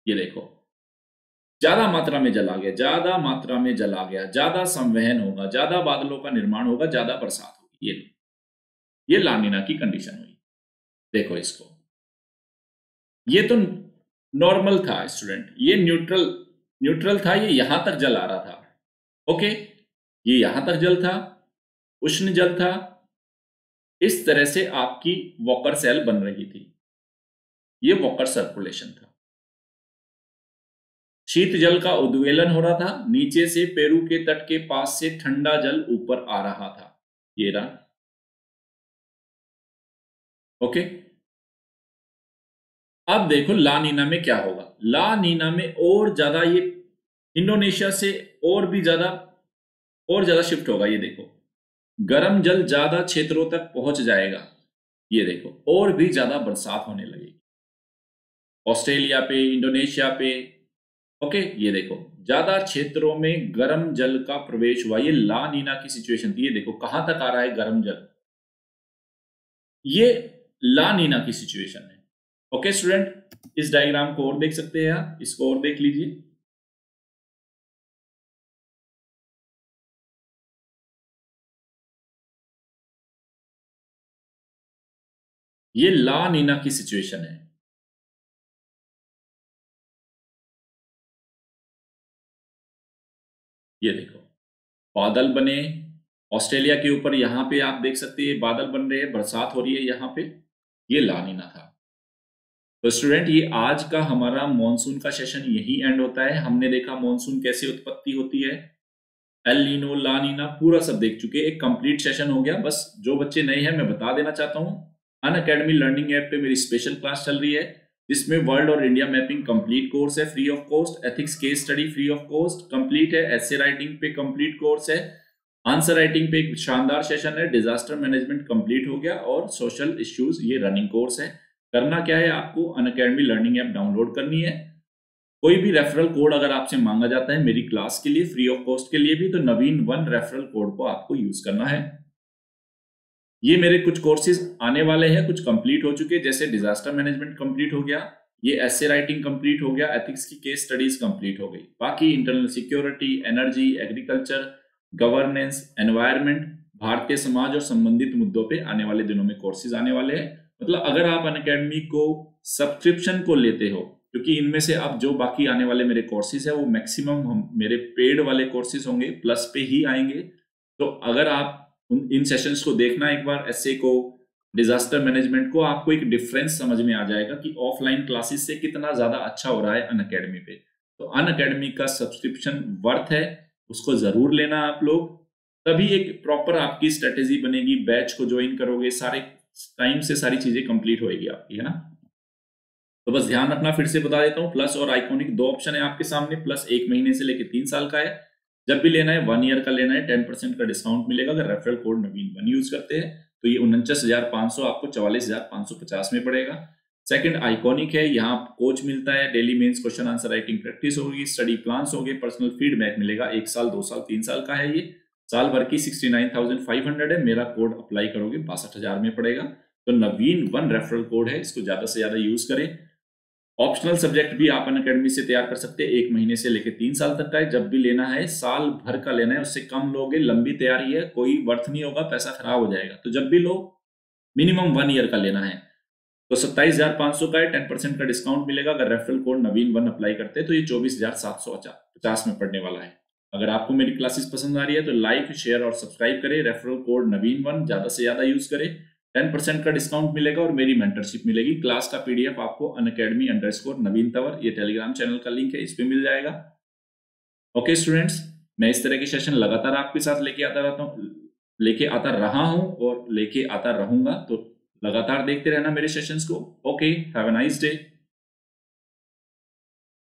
ये देखो ज्यादा मात्रा में जल आ गया, ज्यादा मात्रा में जल आ गया, ज्यादा संवहन होगा, ज्यादा बादलों का निर्माण होगा, ज्यादा बरसात होगी। ये ला नीना की कंडीशन हुई। देखो इसको, ये तो नॉर्मल था स्टूडेंट, ये न्यूट्रल न्यूट्रल था, ये यहां तक जल आ रहा था। ओके, ये यहां तक जल था, उष्ण जल था, इस तरह से आपकी वॉकर सेल बन रही थी, ये वॉकर सर्कुलेशन था। शीत जल का उद्वेलन हो रहा था, नीचे से पेरू के तट के पास से ठंडा जल ऊपर आ रहा था, ये रहा। ओके, अब देखो ला नीना में क्या होगा। ला नीना में और ज्यादा ये इंडोनेशिया से और ज्यादा शिफ्ट होगा। ये देखो गर्म जल ज्यादा क्षेत्रों तक पहुंच जाएगा, ये देखो और भी ज्यादा बरसात होने लगेगी ऑस्ट्रेलिया पे, इंडोनेशिया पे। ओके, ये देखो ज्यादा क्षेत्रों में गर्म जल का प्रवेश हुआ, ये ला नीना की सिचुएशन थी। ये देखो कहां तक आ रहा है गर्म जल, ये ला नीना की सिचुएशन है। ओके स्टूडेंट, इस डायग्राम को और देख सकते हैं आप, इसको और देख लीजिए। ये ला नीना की सिचुएशन है। ये देखो बादल बने ऑस्ट्रेलिया के ऊपर, यहां पे आप देख सकते हैं बादल बन रहे हैं, बरसात हो रही है यहां पे, ये ला नीना था। तो स्टूडेंट ये आज का हमारा मॉनसून का सेशन यही एंड होता है। हमने देखा मॉनसून कैसे उत्पत्ति होती है, एल नीनो ला नीना पूरा सब देख चुके, एक कंप्लीट सेशन हो गया। बस जो बच्चे नए हैं मैं बता देना चाहता हूँ, अनअकैडमी लर्निंग ऐप पे मेरी स्पेशल क्लास चल रही है, जिसमें वर्ल्ड और इंडिया मैपिंग कंप्लीट कोर्स है free of cost, ethics case study free of cost complete है, एसे राइटिंग पे कंप्लीट कोर्स है, आंसर राइटिंग पे एक शानदार सेशन है, डिजास्टर मैनेजमेंट कंप्लीट हो गया, और सोशल इश्यूज ये रनिंग कोर्स है। करना क्या है, आपको अनअकैडमी लर्निंग ऐप डाउनलोड करनी है। कोई भी रेफरल कोड अगर आपसे मांगा जाता है मेरी क्लास के लिए फ्री ऑफ कॉस्ट के लिए भी, तो नवीन1 रेफरल कोड को आपको यूज करना है। ये मेरे कुछ कोर्सेज आने वाले हैं, कुछ कंप्लीट हो चुके, जैसे डिजास्टर मैनेजमेंट कंप्लीट हो गया, ये एसे राइटिंग कंप्लीट हो गया, एथिक्स की केस स्टडीज कंप्लीट हो गई। बाकी internal security, energy, agriculture, governance, environment, Bharatiya Samaj और संबंधित मुद्दों पे आने वाले दिनों में कोर्सेज आने वाले हैं। मतलब अगर आप अनअकैडमी को सब्सक्रिप्शन को लेते हो, क्योंकि इनमें से अब जो बाकी आने वाले मेरे कोर्सेज है वो मैक्सिमम मेरे पेड वाले कोर्सेज होंगे, प्लस पे ही आएंगे। तो अगर आप इन सेशंस को देखना एक बार, एसए को, डिजास्टर मैनेजमेंट को, आपको एक डिफरेंस समझ में आ जाएगा कि ऑफलाइन क्लासेस से कितना ज्यादा अच्छा हो रहा है अनअकैडमी पे। तो अनअकैडमी का सब्सक्रिप्शन वर्थ है, उसको जरूर लेना आप लोग, तभी एक प्रॉपर आपकी स्ट्रेटेजी बनेगी। बैच को ज्वाइन करोगे, सारे टाइम से सारी चीजें कंप्लीट होएगी आपकी, है ना। तो बस ध्यान रखना, फिर से बता देता हूँ, प्लस और आइकॉनिक दो ऑप्शन है आपके सामने। प्लस 1 महीने से लेकर 3 साल का है, जब भी लेना है 1 ईयर का लेना है 10% का डिस्काउंट मिलेगा। अगर रेफरल कोड नवीन1 यूज करते हैं तो ये 49,500 आपको 44,550 में पड़ेगा। सेकंड आइकॉनिक है, यहाँ कोच मिलता है, daily mains question answer writing practice होगी, स्टडी प्लान्स होंगे, पर्सनल फीडबैक मिलेगा। 1 साल 2 साल 3 साल का है, ये साल भर की 69,500 है। मेरा कोड अप्लाई करोगे 62,000 में पड़ेगा। तो नवीन 1 रेफरल कोड है, इसको ज्यादा से ज्यादा यूज करें। ऑप्शनल सब्जेक्ट भी आप अनअकैडमी से तैयार कर सकते हैं, 1 महीने से लेकर 3 साल तक का है। जब भी लेना है साल भर का लेना है, उससे कम लोगे, लंबी तैयारी है, कोई वर्थ नहीं होगा, पैसा खराब हो जाएगा। तो जब भी लो मिनिमम 1 ईयर का लेना है। तो 27,500 का है, 10% का डिस्काउंट मिलेगा। अगर रेफरल कोड नवीन 1 अप्लाई करते हैं तो ये 24,750 में पड़ने वाला है। अगर आपको मेरी क्लासेस पसंद आ रही है तो लाइक, शेयर और सब्सक्राइब करें। रेफरल कोड नवीन 1 ज्यादा से ज्यादा यूज करें, 10% का डिस्काउंट मिलेगा और मेरी मेंटरशिप मिलेगी। क्लास का पीडीएफ आपको unacademy_नवीन तंवर, ये टेलीग्राम चैनल का लिंक है, इस पे मिल जाएगा। ओके स्टूडेंट्स, मैं इस तरह के सेशन लगातार आपके साथ लेके आता रहा हूं और लेके आता रहूंगा, तो लगातार देखते रहना मेरे सेशंस को। Okay, have a nice day.